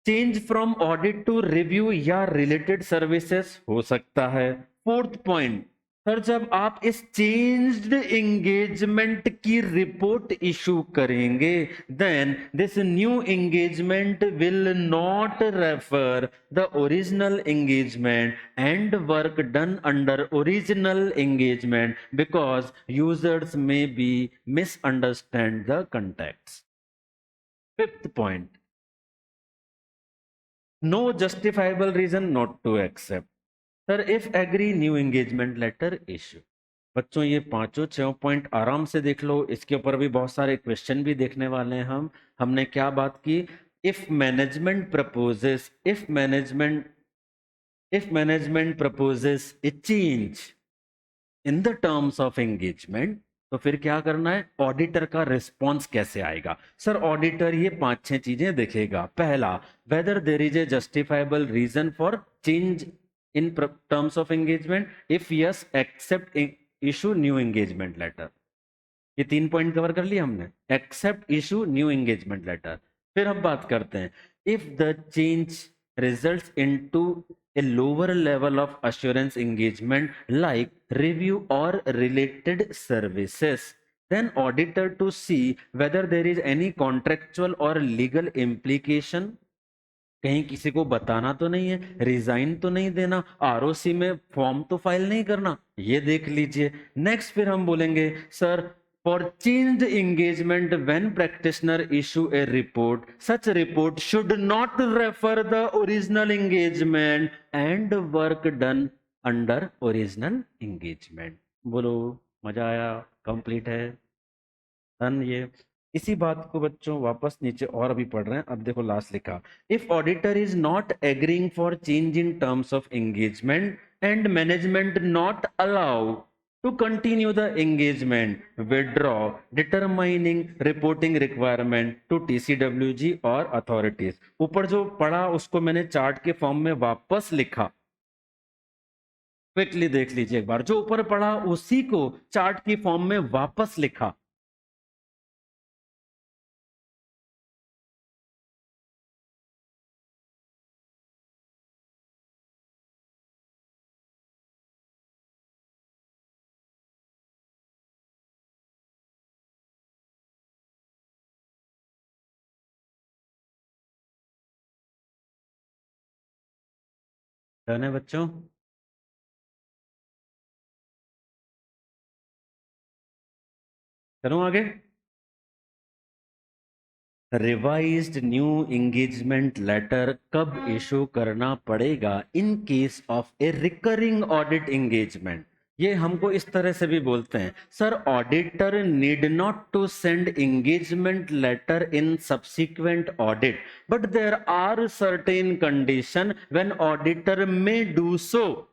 change from audit to review या रिलेटेड सर्विसेज हो सकता है। फोर्थ पॉइंट, सर जब आप इस चेंज्ड एंगेजमेंट की रिपोर्ट इशू करेंगे then this new engagement will not refer the original engagement and work done under original engagement because users may be misunderstand the context. Fifth point, no justifiable reason not to accept, sir if agree new engagement letter issue. बच्चों ये पांचों छह point आराम से देख लो, इसके ऊपर भी बहुत सारे क्वेश्चन भी देखने वाले हैं हम। हमने क्या बात की, if management proposes, if management proposes a change in the terms of engagement, तो फिर क्या करना है, ऑडिटर का रिस्पॉन्स कैसे आएगा। सर ऑडिटर ये पांच छह चीजें देखेगा। पहला, whether there is a justifiable reason for change in terms of engagement, if yes accept issue new engagement letter. ये तीन पॉइंट कवर कर लिया हमने, accept issue new engagement letter. फिर हम बात करते हैं, if the change results into a lower level of assurance engagement like review or related services, then auditor to see whether there is any contractual or legal implication। कहीं किसी को बताना तो नहीं है, रिजाइन तो नहीं देना, आरओसी में फॉर्म तो फाइल नहीं करना, ये देख लीजिए। नेक्स्ट फिर हम बोलेंगे sir for changed engagement when practitioner issue A report, such report should not refer the original engagement and work done under original engagement. बोलो मजा आया, कंप्लीट है डन। ये इसी बात को बच्चों वापस नीचे और अभी पढ़ रहे हैं। अब देखो लास्ट लिखा, if auditor is not agreeing for change in terms of engagement and management not allow to continue the engagement, withdraw determining reporting requirement to TCWG और अथॉरिटीज। ऊपर जो पढ़ा उसको मैंने चार्ट के फॉर्म में वापस लिखा, क्विकली देख लीजिए एक बार। जो ऊपर पढ़ा उसी को चार्ट की फॉर्म में वापस लिखा। डन है बच्चों? चलो आगे। रिवाइज्ड न्यू एंगेजमेंट लेटर कब इशू करना पड़ेगा in case of a recurring audit engagement. ये हमको इस तरह से भी बोलते हैं, sir auditor need not to send engagement letter in subsequent audit but there are certain condition when auditor may do so,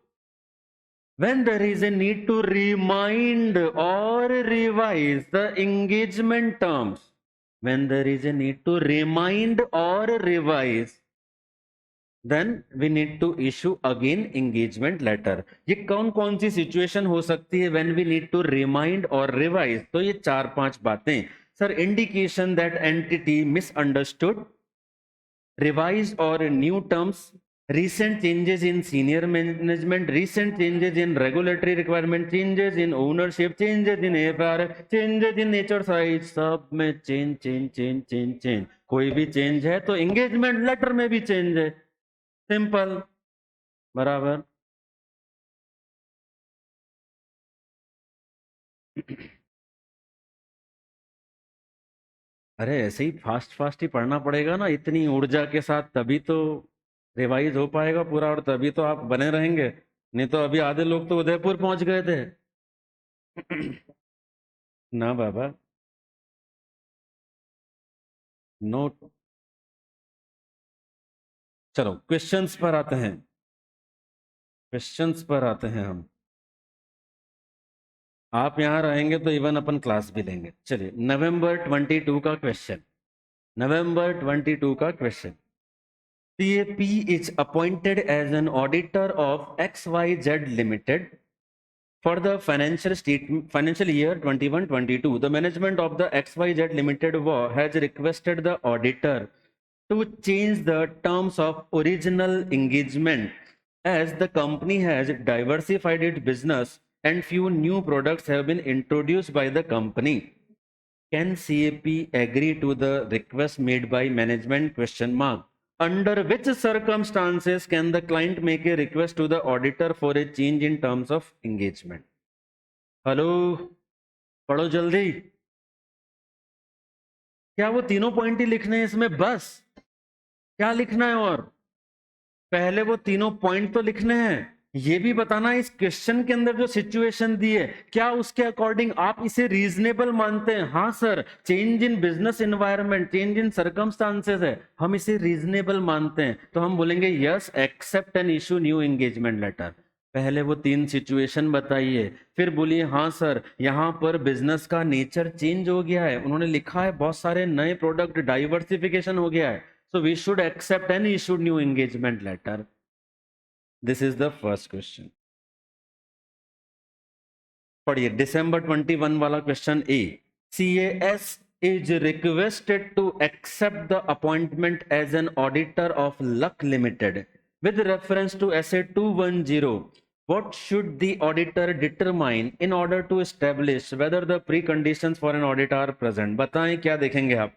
when there is a need to remind or revise the engagement terms, when there is a need to remind or revise, then we need to issue again engagement letter। ये कौन कौन सी situation हो सकती है when we need to remind or revise? तो ये चार पांच बातें sir, indication that entity misunderstood, revise or new terms recent changes in senior management, recent changes in regulatory requirement, changes in ownership, changes in AFR, changes in nature size, सब में change। कोई भी change है तो engagement letter में भी change है, simple, बराबर। अरे ऐसे ही फास्ट ही पढ़ना पड़ेगा ना, इतनी ऊर्जा के साथ, तभी तो रिवाइज हो पाएगा पूरा, और तभी तो आप बने रहेंगे। नहीं तो अभी आधे लोग तो उदयपुर पहुंच गए थे। ना बाबा, नो। चलो क्वेश्चंस पर आते हैं, क्वेश्चंस पर आते हैं हम। आप यहां रहेंगे तो इवन अपन क्लास भी लेंगे। चलिए, नवंबर 22 का क्वेश्चन, नवंबर 22 का question. CAP is appointed as an auditor of XYZ Limited for the financial year 21-22. The management of the XYZ Limited has requested the auditor to change the terms of original engagement as the company has diversified its business and few new products have been introduced by the company. Can CAP agree to the request made by management? Question mark. Under which circumstances can the client make a request to the auditor for a change in terms of engagement? Hello, पढ़ो जल्दी। क्या वो तीनों point ही लिखने हैं इसमें बस? क्या लिखना है और? पहले वो तीनों पॉइंट तो लिखने हैं, ये भी बताना इस क्वेश्चन के अंदर जो सिचुएशन दी है क्या उसके अकॉर्डिंग आप इसे रीजनेबल मानते हैं? हाँ sir, change in business environment, change in circumstances है, हम इसे रीजनेबल मानते हैं, तो हम बोलेंगे yes accept and issue new engagement letter. पहले वो तीन सिचुएशन बताइए, फिर बोलिए हाँ सर यहाँ पर बिजनेस का नेचर चेंज हो गया है, उन्होंने लिखा है बहुत सारे नए प्रोडक्ट, डाइवर्सिफिकेशन हो गया है, so we should accept and issue new engagement letter. This is the first question. पढ़िए December 21 वाला question A. CAS is requested to accept the appointment as an auditor of Luck Limited with reference to SA 210. What should the auditor determine in order to establish whether the preconditions for an audit are present? बताएं क्या देखेंगे आप?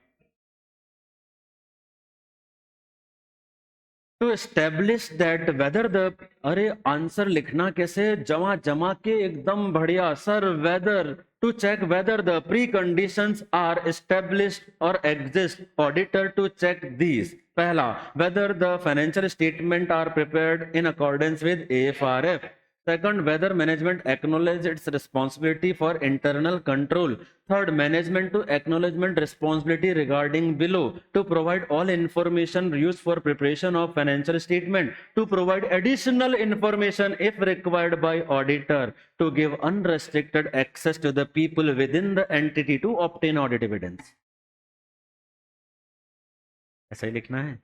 To establish that whether the, अरे answer लिखना कैसे, जमा जमा के एकदम बढ़िया sir, whether, to check whether the pre conditions are established और exist, auditor to check these. पहला, whether the financial statement are prepared in accordance with AFRF। Second, whether management acknowledge its responsibility for internal control. Third, management to acknowledgement responsibility regarding below: to provide all information used for preparation of financial statement, to provide additional information if required by auditor, to give unrestricted access to the people within the entity to obtain audit evidence. ऐसा ही लिखना है,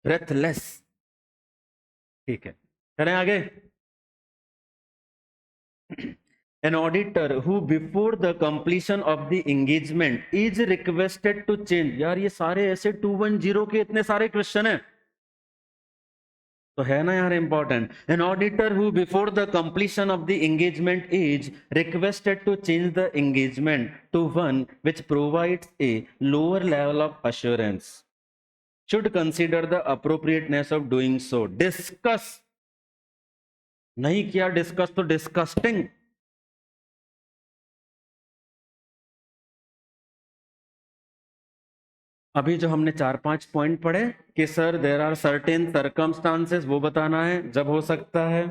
breathless। ठीक है, चलें आगे। An auditor who before the completion of the engagement is requested to change। यार ये सारे ऐसे 210 के इतने सारे क्वेश्चन हैं, तो है ना यार important. An auditor who before the completion of the engagement is requested to change the engagement to one which provides a lower level of assurance should consider the appropriateness of doing so। Discuss नहीं किया, discuss तो disgusting. अभी जो हमने 4-5 point पढ़े कि sir there are certain circumstances, वो बताना है जब हो सकता है।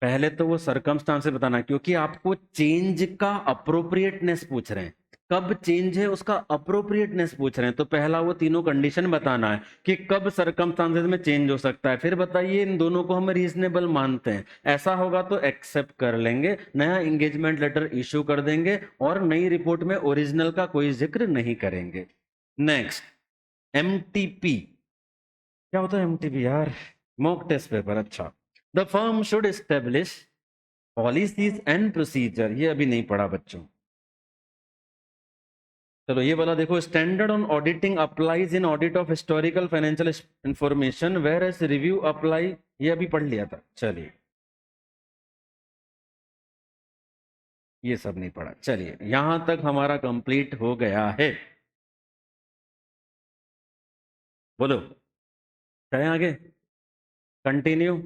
पहले तो वो सर्कमस्टांसेस बताना, क्योंकि आपको चेंज का अप्रोप्रिएटनेस पूछ रहे हैं, कब चेंज है उसका अप्रोप्रिएटनेस पूछ रहे हैं, तो पहला वो तीनों कंडीशन बताना है कि कब सर्कमस्टांसेस में चेंज हो सकता है, फिर बताइए इन दोनों को हम रीजनेबल मानते हैं, ऐसा होगा तो एक्सेप्ट कर लेंगे, नया एंगेजमेंट लेटर इश्यू कर देंगे और नई रिपोर्ट में ओरिजिनल का कोई जिक्र नहीं करेंगे। Next, MTP। क्या होता है MTP यार? Mock test paper. अच्छा, the firm should establish policies and procedure, ये अभी नहीं पढ़ा बच्चों। चलो ये वाला देखो, standard on auditing applies in audit of historical financial information whereas review apply, ये अभी पढ़ लिया था। चलिए ये सब नहीं पढ़ा, चलिए यहां तक हमारा कंप्लीट हो गया है। बोलो कहें आगे, continue.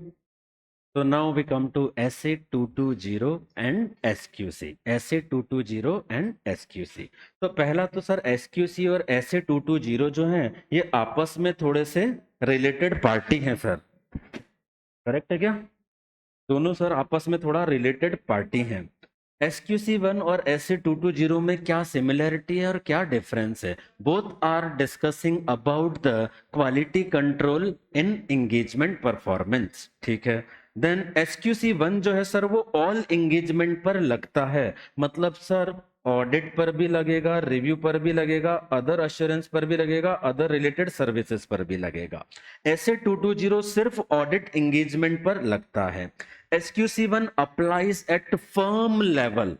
So now we come to SA 220 and SQC, SA 220 and SQC। तो पहला तो सर SQC और SA 220 जो हैं ये आपस में थोड़े से रिलेटेड पार्टी हैं सर, करेक्ट है क्या? दोनों सर आपस में थोड़ा रिलेटेड पार्टी हैं। SQC1 और SA 220 में क्या सिमिलरिटी है और क्या डिफरेंस है? Both are discussing about the quality control in engagement performance, ठीक है। देन SQC1 जो है सर वो ऑल एंगेजमेंट पर लगता है, मतलब सर ऑडिट पर भी लगेगा, रिव्यू पर भी लगेगा, अदर अश्योरेंस पर भी लगेगा, अदर रिलेटेड सर्विसेज पर भी लगेगा। SA 220 सिर्फ ऑडिट एंगेजमेंट पर लगता है। SQC1 applies at firm level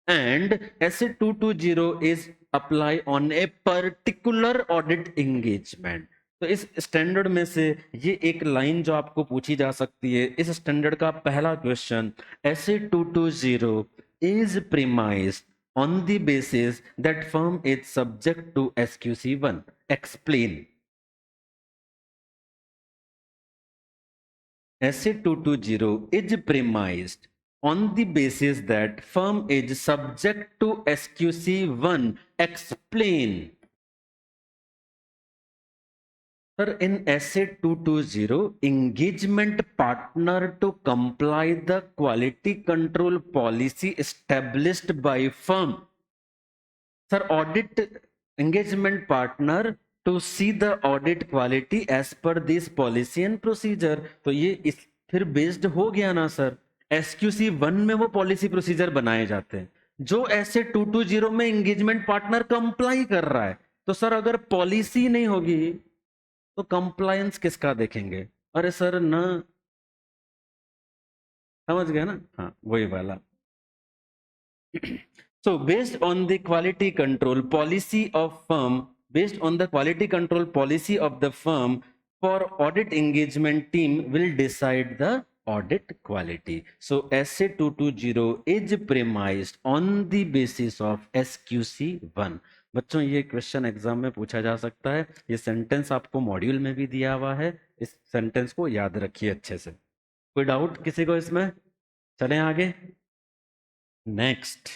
and SA 220 is apply on a particular audit engagement। तो इस स्टैंडर्ड में से ये एक लाइन जो आपको पूछी जा सकती है, इस स्टैंडर्ड का पहला question, SA 220 is premised on the basis that firm is subject to SQC1, explain। SA 220 is premised on the basis that firm is subject to SQC1, explain। Sir, in SA 220, engagement partner to comply the quality control policy established by firm। Sir, audit engagement partner to see the audit quality as per this policy and procedure। तो ये इस फिर based हो गया ना sir, SQC1 में वो policy procedure बनाए जाते हैं जो ऐसे 220 में एंगेजमेंट पार्टनर कंप्लाई कर रहा है। तो सर अगर पॉलिसी नहीं होगी तो कंप्लायंस किसका देखेंगे? अरे सर ना, समझ गया ना? हाँ वही वाला। So based on the quality control policy of firm, based on the quality control policy of the firm, for audit engagement team will decide the audit quality। So SA 220 is premised on the basis of SQC1। बच्चों ये question exam में पूछा जा सकता है, ये sentence आपको module में भी दिया हुआ है, इस सेंटेंस को याद रखिए अच्छे से। कोई डाउट किसी को इसमें? चलें आगे। Next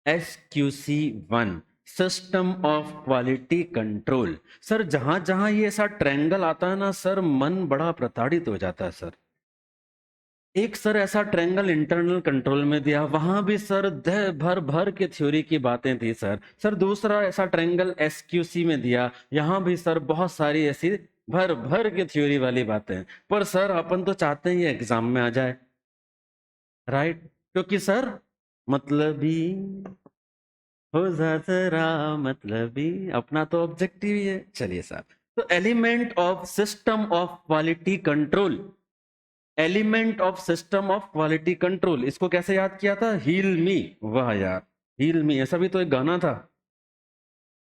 SQC1, system of quality control. Sir जहां जहां ये ऐसा ट्रायंगल आता है ना सर, मन बड़ा प्रताड़ित हो जाता है सर। एक सर ऐसा ट्रायंगल इंटरनल कंट्रोल में दिया, वहां भी सर दह भर भर के थ्योरी की बातें थी सर। सर दूसरा ऐसा ट्रायंगल SQC में दिया, यहां भी सर बहुत सारी ऐसी भर भर के थ्योरी वाली बातें। पर सर अपन तो चाहते हैं ये एग्जाम में आ जाए, राइट? क्योंकि सर मतलबी हो जरा मतलबी, अपना तो ऑब्जेक्टिव ही है। चलिए साहब, तो element of system of quality control, element of system of quality control, इसको कैसे याद किया था? Heal me. वाह यार, हील मी ऐसा भी तो एक गाना था।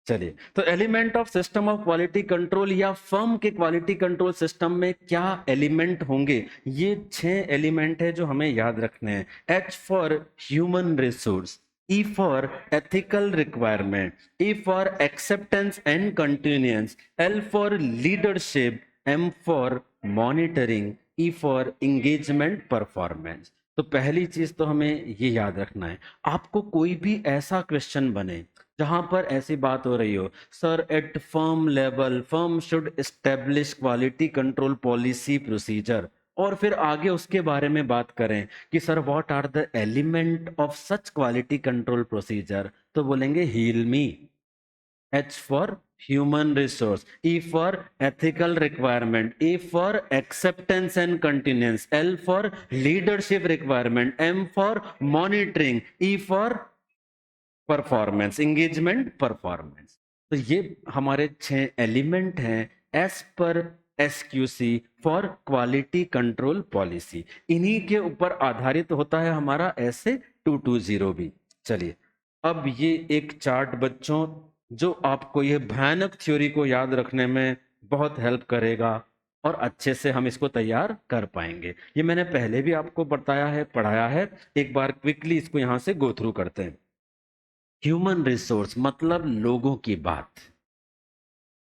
चलिए, तो element of system of quality control या फर्म के क्वालिटी कंट्रोल सिस्टम में क्या एलिमेंट होंगे? ये 6 एलिमेंट है जो हमें याद रखने हैं। H for human resource, E for ethical requirement, E for acceptance and continuance, L for leadership, M for monitoring, E for engagement performance. तो पहली चीज तो हमें ये याद रखना है, आपको कोई भी ऐसा क्वेश्चन बने जहां पर ऐसी बात हो रही हो, sir at firm level firm should establish quality control policy procedure, और फिर आगे उसके बारे में बात करें कि sir what are the element of such quality control procedure, तो बोलेंगे heal me. H for human resource, E for ethical requirement, A for acceptance and continuance, L for leadership requirement, M for monitoring, E for performance, engagement performance. तो ये हमारे 6 element हैं as per SQC for quality control policy. इन्हीं के ऊपर आधारित होता है हमारा SA 220 भी। चलिए अब ये एक चार्ट बच्चों जो आपको ये भयानक थ्योरी को याद रखने में बहुत हेल्प करेगा और अच्छे से हम इसको तैयार कर पाएंगे। ये मैंने पहले भी आपको बताया है, पढ़ाया है, एक बार क्विकली इसको यहां से गो थ्रू करते हैं। ह्यूमन रिसोर्स मतलब लोगों की बात,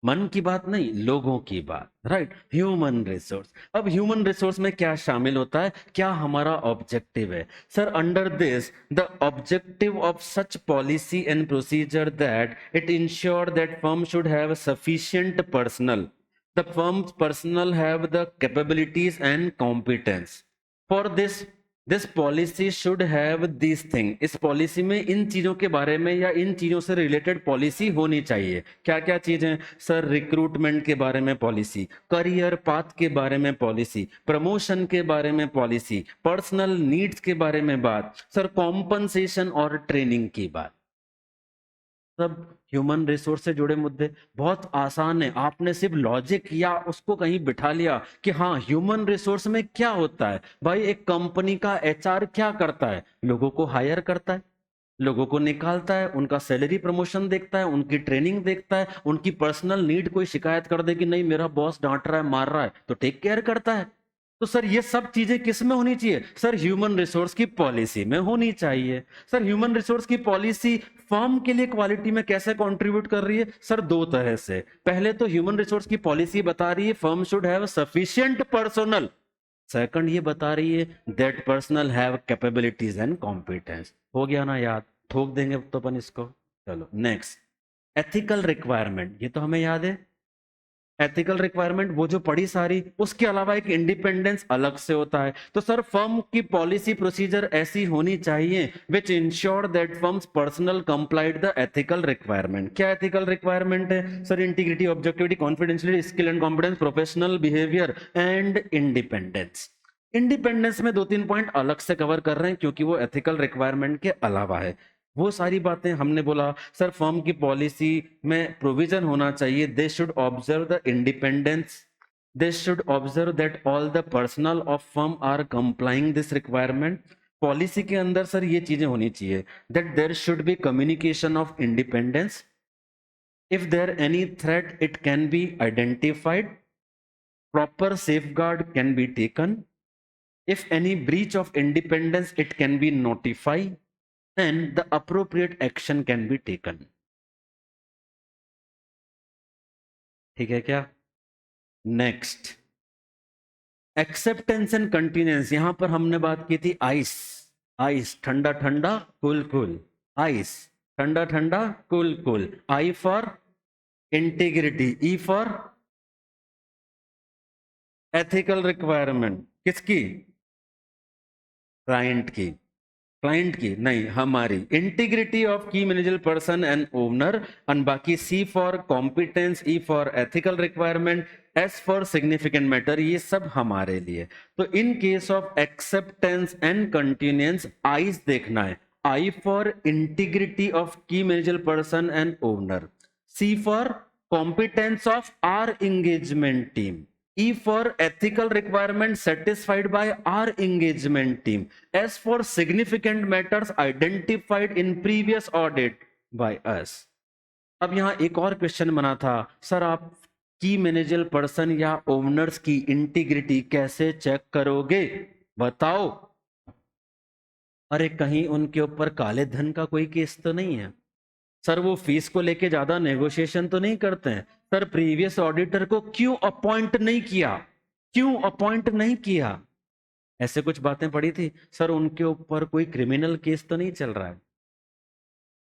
मन की बात नहीं, लोगों की बात, राइट। ह्यूमन रिसोर्स, अब ह्यूमन रिसोर्स में क्या शामिल होता है, क्या हमारा ऑब्जेक्टिव है? Sir under this the objective of such policy and procedure that it ensure that firm should have sufficient personal, the firms personal have the capabilities and competence for this policy should have this thing. इस policy में इन चीजों के बारे में या इन चीजों से related policy होनी चाहिए। क्या क्या चीजें? सर रिक्रूटमेंट के बारे में पॉलिसी, करियर पाथ के बारे में पॉलिसी, प्रमोशन के बारे में पॉलिसी, पर्सनल नीड्स के बारे में बात, सर कॉम्पनसेशन और ट्रेनिंग की बात। सब ह्यूमन रिसोर्स से जुड़े मुद्दे बहुत आसान है। आपने सिर्फ लॉजिक या उसको कहीं बिठा लिया कि हाँ ह्यूमन रिसोर्स में क्या होता है। भाई एक कंपनी का एचआर क्या करता है? लोगों को हायर करता है, लोगों को निकालता है, उनका सैलरी प्रमोशन देखता है, उनकी ट्रेनिंग देखता है, उनकी पर्सनल नीड, कोई शिकायत कर दे कि नहीं मेरा बॉस डांट रहा है, मार रहा है, तो टेक केयर करता है। तो सर ये सब चीजें किस में होनी चाहिए? सर ह्यूमन रिसोर्स की पॉलिसी में होनी चाहिए। सर ह्यूमन रिसोर्स की पॉलिसी फर्म के लिए क्वालिटी में कैसे कंट्रीब्यूट कर रही है? सर दो तरह से। पहले तो ह्यूमन रिसोर्स की पॉलिसी बता रही है firm should have sufficient personal, second ये बता रही है that personal have capabilities and competence. हो गया ना याद? ठोक देंगे तो अपन इसको। चलो नेक्स्ट, एथिकल रिक्वायरमेंट, ये तो हमें याद है। एथिकल रिक्वायरमेंट वो जो पड़ी सारी, उसके अलावा एक इंडिपेंडेंस अलग से होता है। तो सर फर्म की पॉलिसी प्रोसीजर ऐसी होनी चाहिए which ensure that firm's personal complied the ethical requirement. क्या एथिकल रिक्वायरमेंट है? Sir integrity, objectivity, confidentiality, skill and competence, professional behaviour and independence. Independence में दो तीन पॉइंट अलग से कवर कर रहे हैं क्योंकि वो एथिकल रिक्वायरमेंट के अलावा है। वो सारी बातें हमने बोला सर फर्म की पॉलिसी में प्रोविजन होना चाहिए, they should observe the independence, they should observe that all the personnel of firm are complying this requirement. Policy के अंदर सर ये चीजें होनी चाहिए that there should be communication of independence, if there any threat it can be identified, proper safeguard can be taken, if any breach of independence it can be notified and the appropriate action can be taken। ठीक है क्या? Next, acceptance and continuance. यहां पर हमने बात की थी ice, ice ठंडा ठंडा कूल कूल, आइस ठंडा ठंडा cool cool, I for integrity, E for ethical requirement. किसकी? क्लाइंट की, क्लाइंट की नहीं, हमारी। Integrity of key manager person and owner, और बाकी C for competence, E for ethical requirement, S for significant matter, ये सब हमारे लिए। तो in case of acceptance and continuance आईज देखना है, I for integrity of key manager person and owner, C for competence of our engagement team, E for ethical requirement satisfied by our engagement team, S for significant matters identified in previous audit by us। अब यहां एक और question बना था, sir आप की manager person या owners की इंटीग्रिटी कैसे चेक करोगे? बताओ। अरे कहीं उनके ऊपर काले धन का कोई केस तो नहीं है? सर वो फीस को लेके ज्यादा नेगोशिएशन तो नहीं करते हैं? सर प्रीवियस ऑडिटर को क्यों अपॉइंट नहीं किया, क्यों अपॉइंट नहीं किया? ऐसे कुछ बातें पड़ी थी। सर उनके ऊपर कोई क्रिमिनल केस तो नहीं चल रहा है?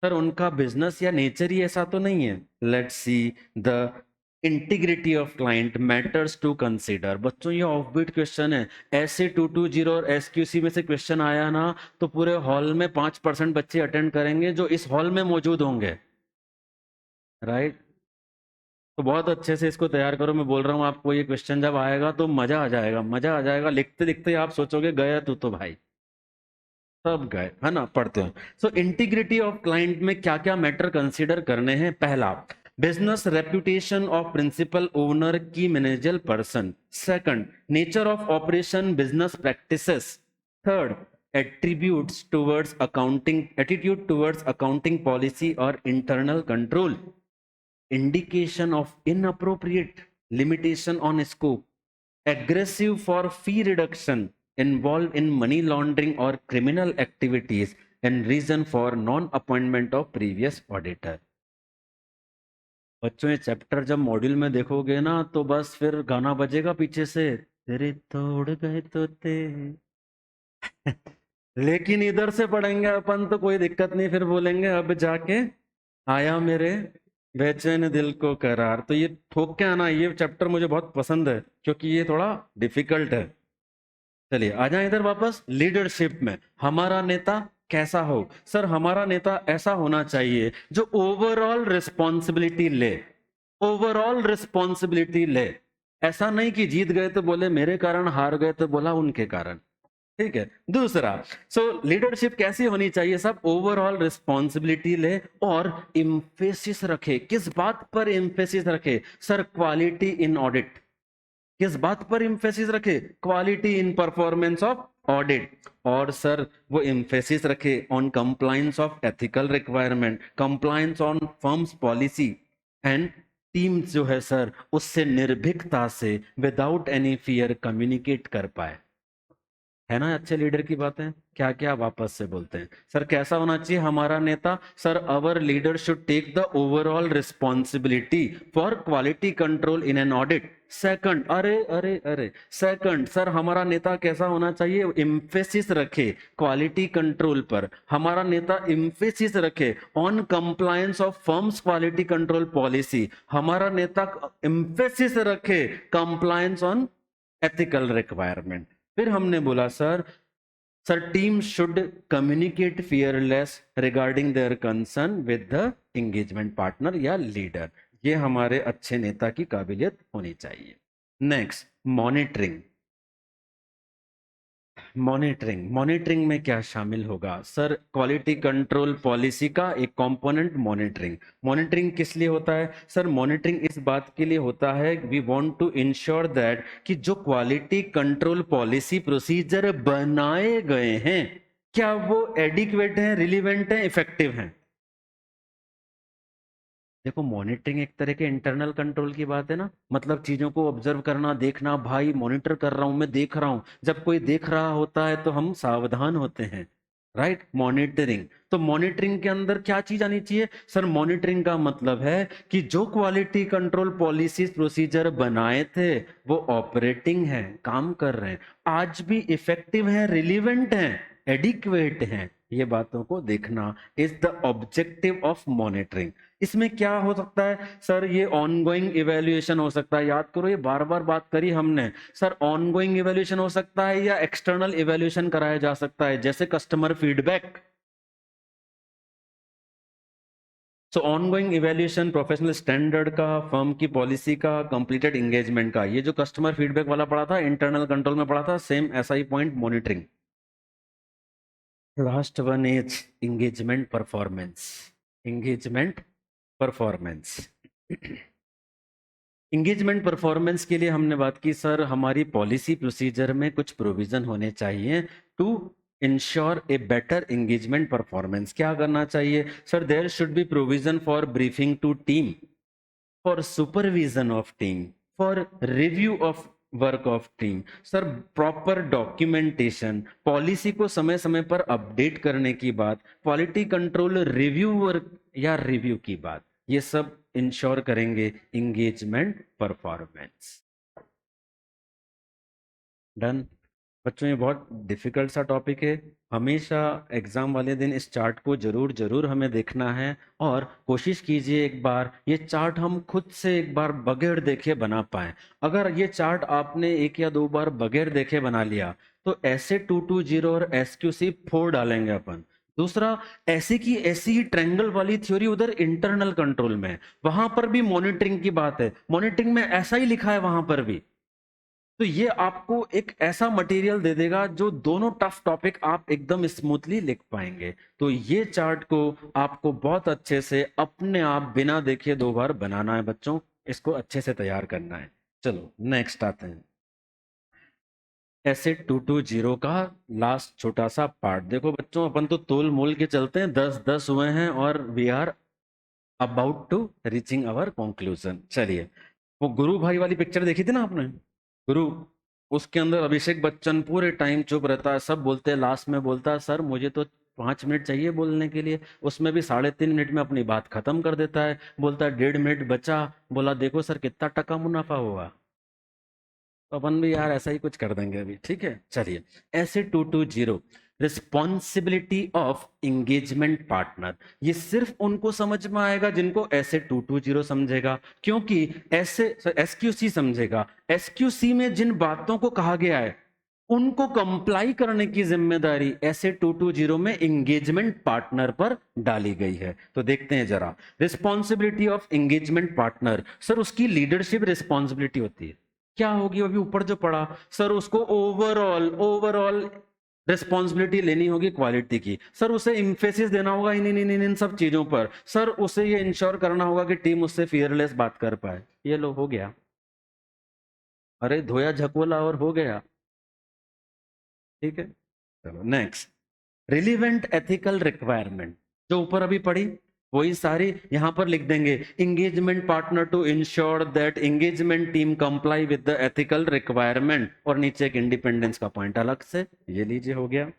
सर उनका बिजनेस या नेचर ही ऐसा तो नहीं है? Let's see the integrity of client matters to consider. बच्चों ये ऑफ बीट क्वेश्चन है, ऐसे 220 और एसक्यूसी में से क्वेश्चन आया ना तो पूरे हॉल में 5% बच्चे अटेंड करेंगे जो इस हॉल में मौजूद होंगे, राइट। तो बहुत अच्छे से इसको तैयार करो। मैं बोल रहा हूँ आपको ये क्वेश्चन जब आएगा तो मजा आ जाएगा, मजा आ जाएगा। लिखते लिखते आप सोचोगे गया तू तो भाई, सब गए, है ना। पढ़ते हैं। सो इंटीग्रिटी ऑफ क्लाइंट में क्या क्या मैटर कंसीडर करने हैं? पहला, business reputation of principal owner key manager person. Second, nature of operation business practices. Third, attitude towards accounting policy और internal control, indication of inappropriate limitation on scope, aggressive for fee reduction, involved in money laundering or criminal activities, and reason for non-appointment of previous auditor. बच्चों ये chapter जब module में देखोगे ना तो बस फिर गाना बजेगा पीछे से, तेरे तोड़ गए तोते लेकिन इधर से पढ़ेंगे अपन तो कोई दिक्कत नहीं, फिर बोलेंगे अब जाके आया मेरे बेचैन दिल को करार। तो ये ठोक के आना, ये चैप्टर मुझे बहुत पसंद है क्योंकि ये थोड़ा डिफिकल्ट है। चलिए आ जाए इधर वापस। लीडरशिप में हमारा नेता कैसा हो? सर हमारा नेता ऐसा होना चाहिए जो ओवरऑल रिस्पॉन्सिबिलिटी ले, ओवरऑल रिस्पॉन्सिबिलिटी ले। ऐसा नहीं कि जीत गए तो बोले मेरे कारण, हार गए तो बोला उनके कारण। ठीक है। दूसरा, लीडरशिप कैसी होनी चाहिए? सब ओवरऑल रिस्पॉन्सिबिलिटी ले और इम्फेसिस रखे। किस बात पर इम्फेसिस रखे? Sir quality in audit. किस बात पर इम्फेसिस रखे? Quality in performance of audit. और सर वो इम्फेसिस रखे on compliance of ethical requirement, compliance on firms policy and team जो है सर उससे निर्भीकता से विदाउट एनी फियर कम्युनिकेट कर पाए। है ना अच्छे लीडर की बातें? क्या क्या वापस से बोलते हैं। सर कैसा होना चाहिए हमारा नेता? Sir our leader should take the overall responsibility for quality control in an audit. Second, अरे अरे अरे, सेकंड सर हमारा नेता कैसा होना चाहिए? इम्फेसिस रखे क्वालिटी कंट्रोल पर। हमारा नेता इम्फेसिस रखे on compliance of firms quality control policy. हमारा नेता इम्फेसिस रखे कंप्लायंस ऑन एथिकल रिक्वायरमेंट। फिर हमने बोला sir team should communicate fearless regarding their concern with the engagement partner या लीडर। ये हमारे अच्छे नेता की काबिलियत होनी चाहिए। Next, monitoring. मॉनिटरिंग में क्या शामिल होगा? सर क्वालिटी कंट्रोल पॉलिसी का एक कंपोनेंट मॉनिटरिंग। मॉनिटरिंग किस लिए होता है? सर मॉनिटरिंग इस बात के लिए होता है, we want to ensure that कि जो क्वालिटी कंट्रोल पॉलिसी प्रोसीजर बनाए गए हैं क्या वो एडिक्वेट हैं, रिलीवेंट हैं, इफेक्टिव हैं। देखो मॉनिटरिंग एक तरह के इंटरनल कंट्रोल की बात है ना, मतलब चीजों को ऑब्जर्व करना, देखना, भाई मॉनिटर कर रहा हूं, मैं देख रहा हूं। जब कोई देख रहा होता है तो हम सावधान होते हैं, राइट। मॉनिटरिंग, तो मॉनिटरिंग के अंदर क्या चीज आनी चाहिए? सर मॉनिटरिंग का मतलब है कि जो क्वालिटी कंट्रोल पॉलिसीज प्रोसीजर बनाए थे वो ऑपरेटिंग है, काम कर रहे हैं, आज भी इफेक्टिव है, रिलीवेंट है, एडिक्वेट हैं। ये बातों को देखना is the objective of monitoring. इसमें क्या हो सकता है? सर ये ऑनगोइंग इवैल्यूएशन हो सकता है। याद करो ये बार बार बात करी हमने। सर ऑनगोइंग इवैल्यूएशन हो सकता है या एक्सटर्नल इवैल्यूएशन कराया जा सकता है, जैसे कस्टमर फीडबैक। सो ऑनगोइंग इवैल्यूएशन प्रोफेशनल स्टैंडर्ड का, फर्म की पॉलिसी का, कंप्लीटेड एंगेजमेंट का। ये जो कस्टमर फीडबैक वाला पढ़ा था, इंटरनल कंट्रोल में पढ़ा था, सेम ऐसा ही point monitoring. Last one is engagement performance. Engagement performance engagement performance के लिए हमने बात की सर हमारी पॉलिसी प्रोसीजर में कुछ प्रोविजन होने चाहिए to ensure a better engagement performance. क्या करना चाहिए? Sir there should be provision for briefing to team, for supervision of team, for review of work of team. Sir proper documentation, policy को समय समय पर अपडेट करने की बात, क्वालिटी कंट्रोल रिव्यू वर्क या रिव्यू की बात, ये सब इंश्योर करेंगे इंगेजमेंट परफॉर्मेंस। डन। बच्चों ये बहुत डिफिकल्ट सा टॉपिक है। हमेशा एग्जाम वाले दिन इस चार्ट को जरूर जरूर हमें देखना है और कोशिश कीजिए एक बार ये चार्ट हम खुद से एक बार बगैर देखे बना पाए। अगर ये चार्ट आपने एक या दो बार बगैर देखे बना लिया तो ऐसे 220 और SQC फोड़ डालेंगे अपन। दूसरा, ऐसी की ऐसी ही ट्रायंगल वाली थ्योरी उधर इंटरनल कंट्रोल में है, वहां पर भी मॉनिटरिंग की बात है, मॉनिटरिंग में ऐसा ही लिखा है वहां पर भी। तो ये आपको एक ऐसा मटेरियल दे देगा जो दोनों टफ टॉपिक आप एकदम स्मूथली लिख पाएंगे। तो ये चार्ट को आपको बहुत अच्छे से अपने आप बिना देखे दो बार बनाना है बच्चों, इसको अच्छे से तैयार करना है। चलो नेक्स्ट आते हैं। ऐसे 220 का लास्ट छोटा सा पार्ट देखो बच्चों, अपन तो तोल मोल के चलते हैं, 10-10 हुए हैं और we are about to reaching our conclusion. चलिए, वो गुरु भाई वाली पिक्चर देखी थी ना आपने, गुरु, उसके अंदर अभिषेक बच्चन पूरे टाइम चुप रहता है, सब बोलते हैं, लास्ट में बोलता है सर मुझे तो 5 मिनट चाहिए बोलने के लिए, उसमें भी 3.5 मिनट में अपनी बात खत्म कर देता है, बोलता है 1.5 मिनट बचा, बोला देखो सर कितना टका मुनाफा हुआ। तो अपन भी यार ऐसा ही कुछ कर देंगे अभी, ठीक है। चलिए, ऐसे 220 रिस्पॉन्सिबिलिटी ऑफ एंगेजमेंट पार्टनर, ये सिर्फ उनको समझ में आएगा जिनको ऐसे 220 समझेगा, क्योंकि ऐसे एसक्यूसी समझेगा। एसक्यूसी में जिन बातों को कहा गया है उनको कंप्लाई करने की जिम्मेदारी ऐसे 220 में एंगेजमेंट पार्टनर पर डाली गई है। तो देखते हैं जरा, responsibility of engagement partner, sir उसकी लीडरशिप रिस्पॉन्सिबिलिटी होती है, क्या होगी अभी ऊपर जो पढ़ा, सर उसको ओवरऑल ओवरऑल रिस्पॉन्सिबिलिटी लेनी होगी क्वालिटी की, सर उसे इम्फेसिस देना होगा इन सब चीजों पर, सर उसे ये इंश्योर करना होगा कि टीम उससे फियरलेस बात कर पाए। ये लो हो गया, अरे धोया झकोला और हो गया, ठीक है। चलो नेक्स्ट, रिलीवेंट एथिकल रिक्वायरमेंट, जो ऊपर अभी पढ़ी वही सारी यहां पर लिख देंगे, engagement partner to ensure that engagement team comply with the ethical requirement, और नीचे एक इंडिपेंडेंस का पॉइंट अलग से, ये लीजिए हो गया।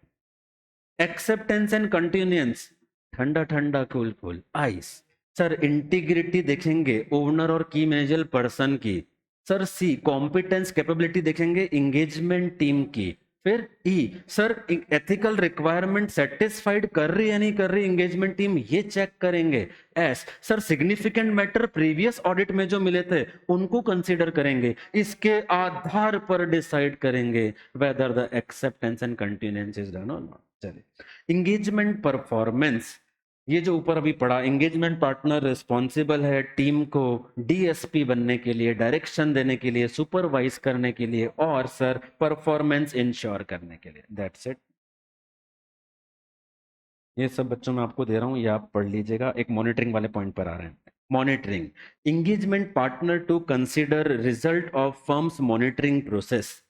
एक्सेप्टेंस एंड कंटिन्यूएंस, ठंडा ठंडा cool cool ice, sir integrity देखेंगे ओनर और की मैनेजर पर्सन की, सर सी कॉम्पिटेंस कैपेबिलिटी देखेंगे एंगेजमेंट टीम की, फिर ई सर एथिकल रिक्वायरमेंट सेटिस्फाइड कर रही है नहीं कर रही एंगेजमेंट टीम, ये चेक करेंगे। S sir significant matter previous audit में जो मिले थे उनको कंसीडर करेंगे, इसके आधार पर डिसाइड करेंगे whether the acceptance and continuance is done और नॉट। चलिए, एंगेजमेंट परफॉर्मेंस, ये जो ऊपर अभी पढ़ा, एंगेजमेंट पार्टनर रिस्पॉन्सिबल है टीम को डीएसपी बनने के लिए, डायरेक्शन देने के लिए, सुपरवाइज करने के लिए, और सर परफॉर्मेंस इंश्योर करने के लिए। That's it. ये सब बच्चों मैं आपको दे रहा हूं, ये आप पढ़ लीजिएगा। एक मॉनिटरिंग वाले पॉइंट पर आ रहे हैं। Monitoring, engagement partner to consider result of firm's monitoring process.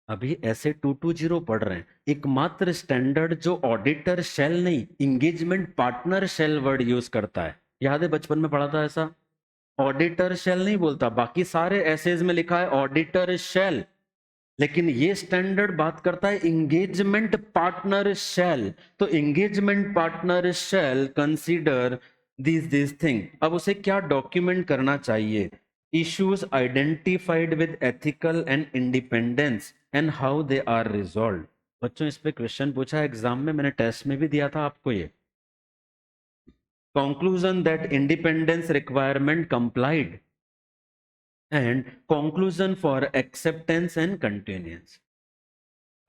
अभी ऐसे 220 पढ़ रहे हैं, एकमात्र स्टैंडर्ड जो ऑडिटर शेल नहीं engagement partner shall word use करता है, याद है बचपन में पढ़ा था ऐसा, ऑडिटर शेल नहीं बोलता, बाकी सारे एसेज में लिखा है ऑडिटर शेल, लेकिन ये स्टैंडर्ड बात करता है इंगेजमेंट पार्टनर शेल। तो engagement partner shall consider this thing. अब उसे क्या डॉक्यूमेंट करना चाहिए, issues identified with ethical and independence and how they are resolve. बच्चों इस पे क्वेश्चन पूछा एग्जाम में, मैंने टेस्ट में भी दिया था आपको ये। Conclusion that independence requirement complied and conclusion for acceptance and continuance.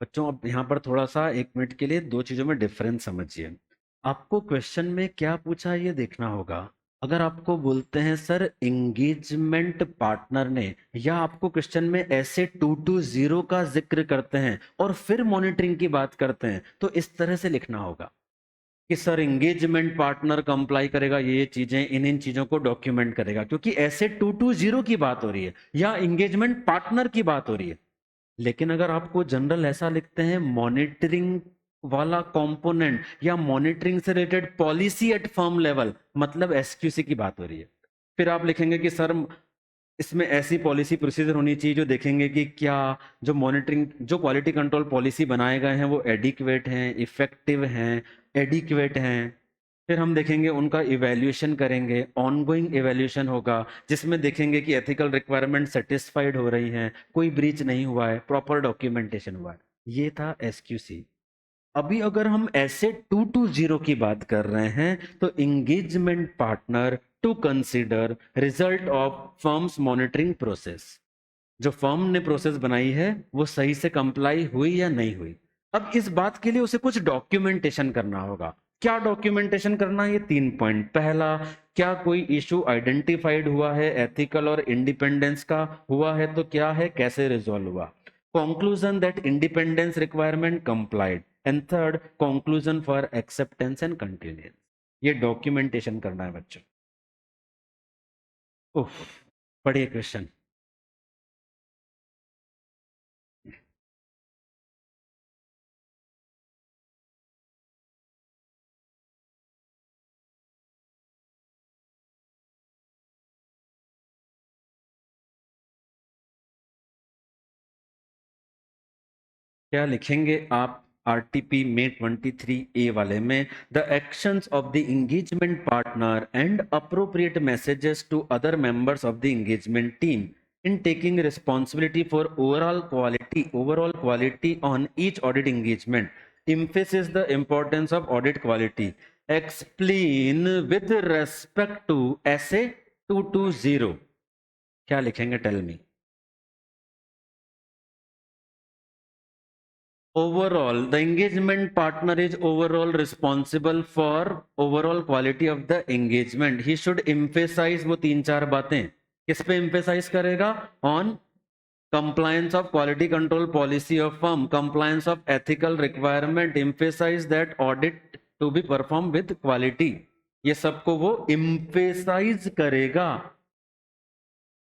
बच्चों अब यहां पर थोड़ा सा 1 मिनट के लिए दो चीजों में डिफरेंस समझिए। आपको क्वेश्चन में क्या पूछा है ये देखना होगा। अगर आपको बोलते हैं सर एंगेजमेंट पार्टनर ने, या आपको क्वेश्चन में ऐसे 220 का जिक्र करते हैं और फिर मॉनिटरिंग की बात करते हैं, तो इस तरह से लिखना होगा कि सर एंगेजमेंट पार्टनर कंप्लाई करेगा ये चीजें, इन चीजों को डॉक्यूमेंट करेगा, क्योंकि ऐसे 220 की बात हो रही है या एंगेजमेंट पार्टनर की बात हो रही है। लेकिन अगर आपको जनरल ऐसा लिखते हैं मॉनिटरिंग वाला कंपोनेंट या मॉनिटरिंग से related policy at firm level, मतलब एसक्यूसी की बात हो रही है, फिर आप लिखेंगे कि सर इसमें ऐसी पॉलिसी प्रोसीजर होनी चाहिए जो देखेंगे कि क्या जो मॉनिटरिंग जो क्वालिटी कंट्रोल पॉलिसी बनाए गए हैं वो एडिक्वेट हैं, इफेक्टिव हैं, एडिक्वेट हैं। फिर हम देखेंगे उनका इवैल्यूएशन करेंगे, ऑनगोइंग इवैल्यूएशन होगा जिसमें देखेंगे कि एथिकल रिक्वायरमेंट सेटिस्फाइड हो रही हैं, कोई ब्रीच नहीं हुआ है, प्रॉपर डॉक्यूमेंटेशन हुआ है। ये था एसक्यूसी। अभी अगर हम ऐसे 220 की बात कर रहे हैं तो engagement partner to consider result of firm's monitoring process, जो फर्म ने प्रोसेस बनाई है वो सही से कंप्लाई हुई या नहीं हुई। अब इस बात के लिए उसे कुछ डॉक्यूमेंटेशन करना होगा। क्या डॉक्यूमेंटेशन करना है, ये 3 पॉइंट। पहला, क्या कोई इशू आइडेंटिफाइड हुआ है एथिकल और इंडिपेंडेंस का, हुआ है तो क्या है, कैसे रिजॉल्व हुआ। Conclusion that independence requirement complied, and third conclusion for acceptance and continuance. ये डॉक्यूमेंटेशन करना है बच्चों। उफ, पढ़िए क्वेश्चन। क्या लिखेंगे आप आरटीपी में 23A वाले में? The actions of the engagement partner and appropriate messages to other members of the engagement team in taking responsibility for overall quality on each audit engagement, emphasizes the importance of audit quality. Explain with respect to SA 220. क्या लिखेंगे? Tell me. Overall, the engagement partner is overall responsible for overall quality of the engagement. He should emphasize वो 3-4 बातें. किस पे emphasize करेगा? On compliance of quality control policy of firm, compliance of ethical requirement, emphasize that audit to be performed with quality. ये सबको वो emphasize करेगा.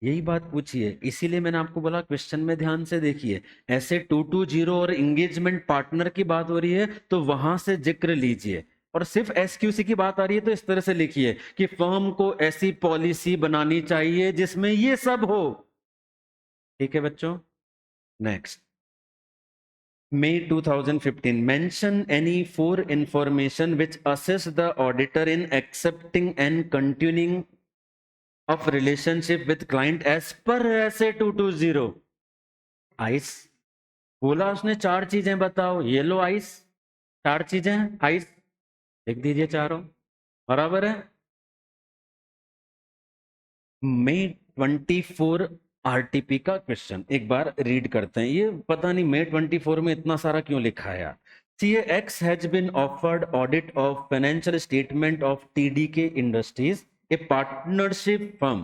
यही बात पूछिए, इसीलिए मैंने आपको बोला क्वेश्चन में ध्यान से देखिए. ऐसे 220 और एंगेजमेंट पार्टनर की बात हो रही है तो वहां से जिक्र लीजिए, और सिर्फ एसक्यूसी की बात आ रही है तो इस तरह से लिखिए कि फर्म को ऐसी पॉलिसी बनानी चाहिए जिसमें ये सब हो. ठीक है बच्चों. Next. May 2015. Mention any 4 information which assess the auditor in accepting and continuing of relationship with client as per SA 220. Ice बोला उसने 4 चीजें बताओ. ये लो आइस, 4 चीजें आइस लिख दीजिए चारों. बराबर है. May 24 आरटीपी का क्वेश्चन एक बार रीड करते हैं. ये पता नहीं May 24 में इतना सारा क्यों लिखा है. CAX has been offered audit of financial statement of TDK Industries, a partnership firm.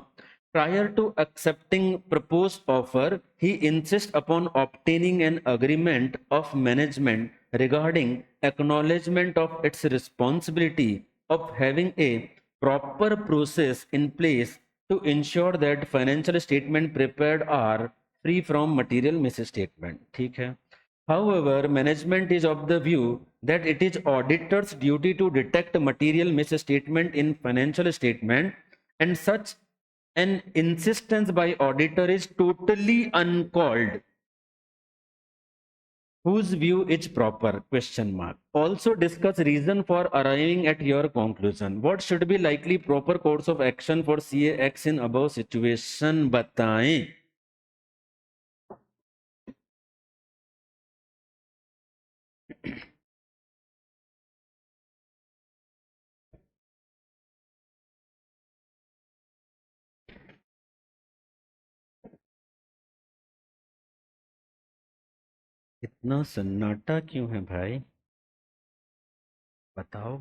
Prior to accepting proposed offer, he insists upon obtaining an agreement of management regarding acknowledgement of its responsibility of having a proper process in place to ensure that financial statement prepared are free from material misstatement. ठीक है. However, management is of the view that it is auditor's duty to detect material misstatement in financial statement, and such an insistence by auditor is totally uncalled. Whose view is proper? Question mark. Also discuss reason for arriving at your conclusion. What should be likely proper course of action for CAX in above situation? बताएं. इतना सन्नाटा क्यों है भाई? बताओ.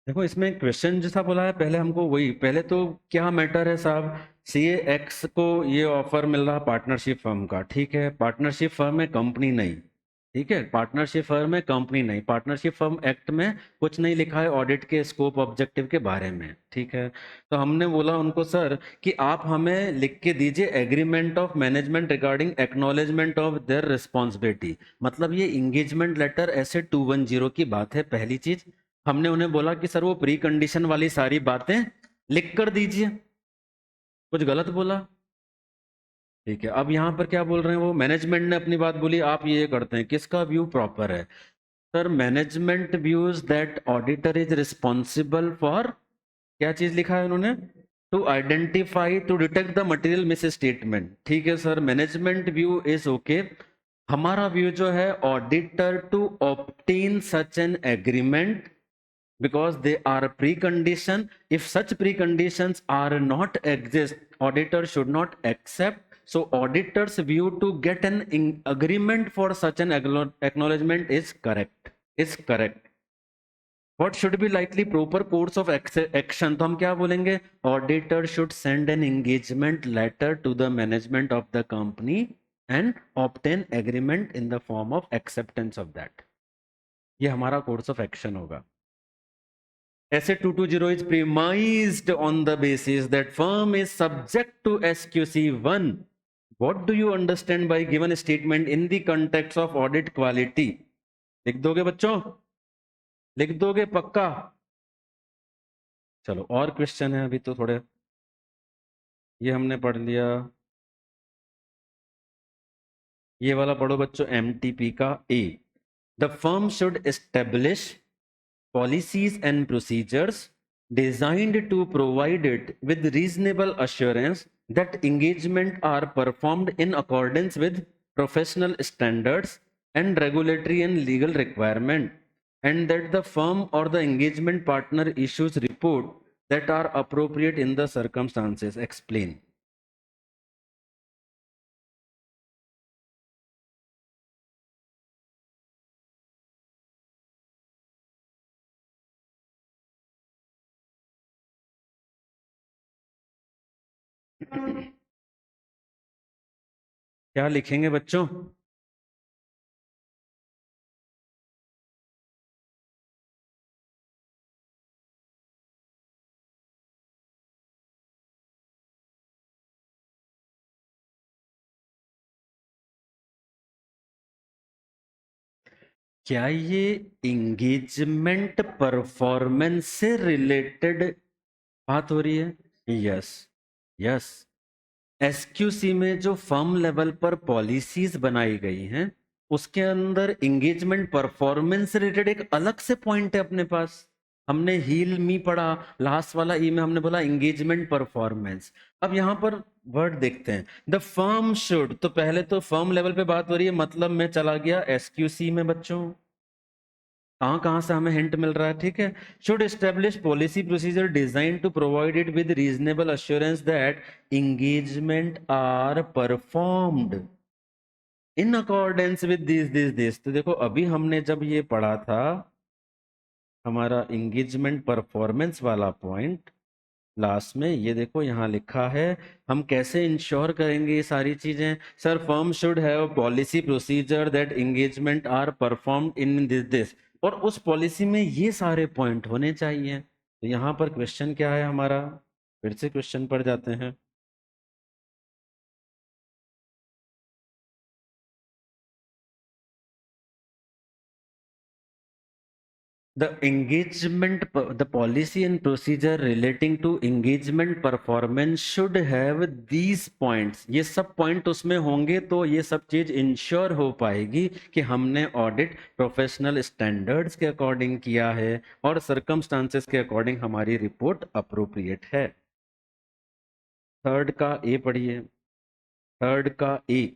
देखो इसमें question जैसा बोला है, पहले हमको वही, पहले तो क्या मैटर है साहब. CAX को ये ऑफर मिल रहा पार्टनरशिप फर्म का. ठीक है, पार्टनरशिप फर्म है, कंपनी नहीं. ठीक है, पार्टनरशिप फर्म है, कंपनी नहीं. पार्टनरशिप फर्म एक्ट में कुछ नहीं लिखा है ऑडिट के स्कोप ऑब्जेक्टिव के बारे में. ठीक है, तो हमने बोला उनको सर कि आप हमें लिख के दीजिए agreement of management regarding acknowledgement of their responsibility. मतलब ये इंगेजमेंट लेटर ऐसे 210 की बात है. पहली चीज हमने उन्हें बोला कि सर वो प्री कंडीशन वाली सारी बातें लिख कर दीजिए. कुछ गलत बोला? ठीक है, अब यहां पर क्या बोल रहे हैं वो, मैनेजमेंट ने अपनी बात बोली, आप ये करते हैं. किसका व्यू प्रॉपर है? Sir management views that auditor is responsible for, क्या चीज लिखा है उन्होंने? To identify, to detect the material misstatement. ठीक है sir, management view is okay. हमारा व्यू जो है, auditor to obtain such an agreement because they are precondition. If such preconditions are not exist, auditor should not accept. So auditor's view to get an agreement for such an acknowledgement is correct. What should be likely proper course of action? तो हम क्या बोलेंगे? Auditor should send an engagement letter to the management of the company and obtain agreement in the form of acceptance of that. ये हमारा course of action होगा. SA 220 is premised on the basis that firm is subject to SQC1. What do you understand by given statement in the context of audit quality? लिख दोगे बच्चों? लिख दोगे पक्का? चलो और क्वेश्चन है अभी तो थोड़े, ये हमने पढ़ लिया। ये वाला पढ़ो बच्चों, एमटीपी का A. The firm should establish policies and procedures designed to provide it with reasonable assurance that engagement are performed in accordance with professional standards and regulatory and legal requirement, and that the firm or the engagement partner issues report that are appropriate in the circumstances. Explain. क्या लिखेंगे बच्चों? क्या ये engagement performance से related बात हो रही है? Yes, yes. एसक्यूसी में जो फर्म लेवल पर पॉलिसीज बनाई गई हैं, उसके अंदर एंगेजमेंट परफॉर्मेंस रिलेटेड एक अलग से पॉइंट है अपने पास। हमने हील मी पढ़ा, लास्ट वाला ई में हमने बोला एंगेजमेंट परफॉर्मेंस। अब यहां पर वर्ड देखते हैं, द फर्म शुड, तो पहले तो फर्म लेवल पे बात हो रही है, मतलब मैं चला गया एसक्यूसी में बच्चों। कहां कहां से हमें हिंट मिल रहा है? ठीक है, should establish policy procedure design to provide it with reasonable assurance that engagement are performed in accordance with this. तो देखो अभी हमने जब ये पढ़ा था, हमारा एंगेजमेंट परफॉर्मेंस वाला पॉइंट लास्ट में, ये देखो यहाँ लिखा है, हम कैसे इंश्योर करेंगे ये सारी चीजें? Sir, firm should have policy procedure that engagement are performed in this, और उस पॉलिसी में ये सारे पॉइंट होने चाहिए। तो यहाँ पर क्वेश्चन क्या है हमारा? फिर से क्वेश्चन पर जाते हैं। The policy and procedure relating to engagement performance should have these points. ये सब पॉइंट उसमें होंगे तो ये सब चीज इंश्योर हो पाएगी कि हमने ऑडिट प्रोफेशनल स्टैंडर्ड्स के अकॉर्डिंग किया है और सर्कमस्टांसेस के अकॉर्डिंग हमारी रिपोर्ट अप्रोप्रिएट है। थर्ड का ए पढ़िए, थर्ड का ए।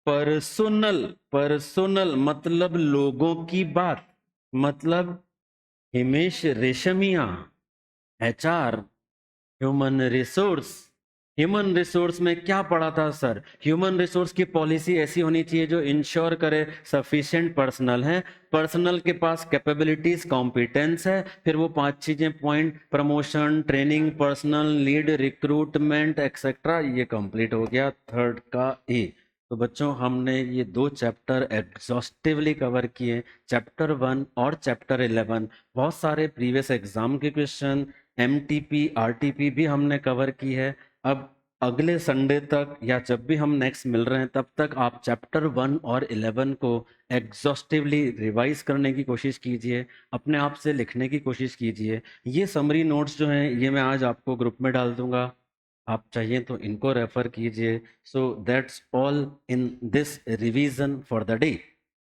पर्सनल, पर्सनल मतलब लोगों की बात, मतलब Himesh Reshammiya, HR, human resource. Human resource में क्या पढ़ा था सर? ह्यूमन रिसोर्स की पॉलिसी ऐसी होनी चाहिए जो इंश्योर करे सफिशिएंट पर्सनल है, पर्सनल के पास कैपेबिलिटीज कॉम्पिटेंस है, फिर वो 5 चीजें point, promotion, training, personal lead, recruitment etcetera, ये कंप्लीट हो गया थर्ड का ए। तो बच्चों हमने ये 2 चैप्टर एग्जॉस्टिवली कवर किए, चैप्टर 1 और चैप्टर 11। बहुत सारे प्रीवियस एग्जाम के क्वेश्चन, एमटीपी आरटीपी भी हमने कवर की है। अब अगले संडे तक या जब भी हम नेक्स्ट मिल रहे हैं तब तक आप चैप्टर 1 और 11 को एग्जॉस्टिवली रिवाइज करने की कोशिश कीजिए, अपने आप से लिखने की कोशिश कीजिए। ये समरी नोट्स जो हैं ये मैं आज आपको ग्रुप में डाल दूंगा, आप चाहिए तो इनको रेफर कीजिए। So that's all in this revision for the day.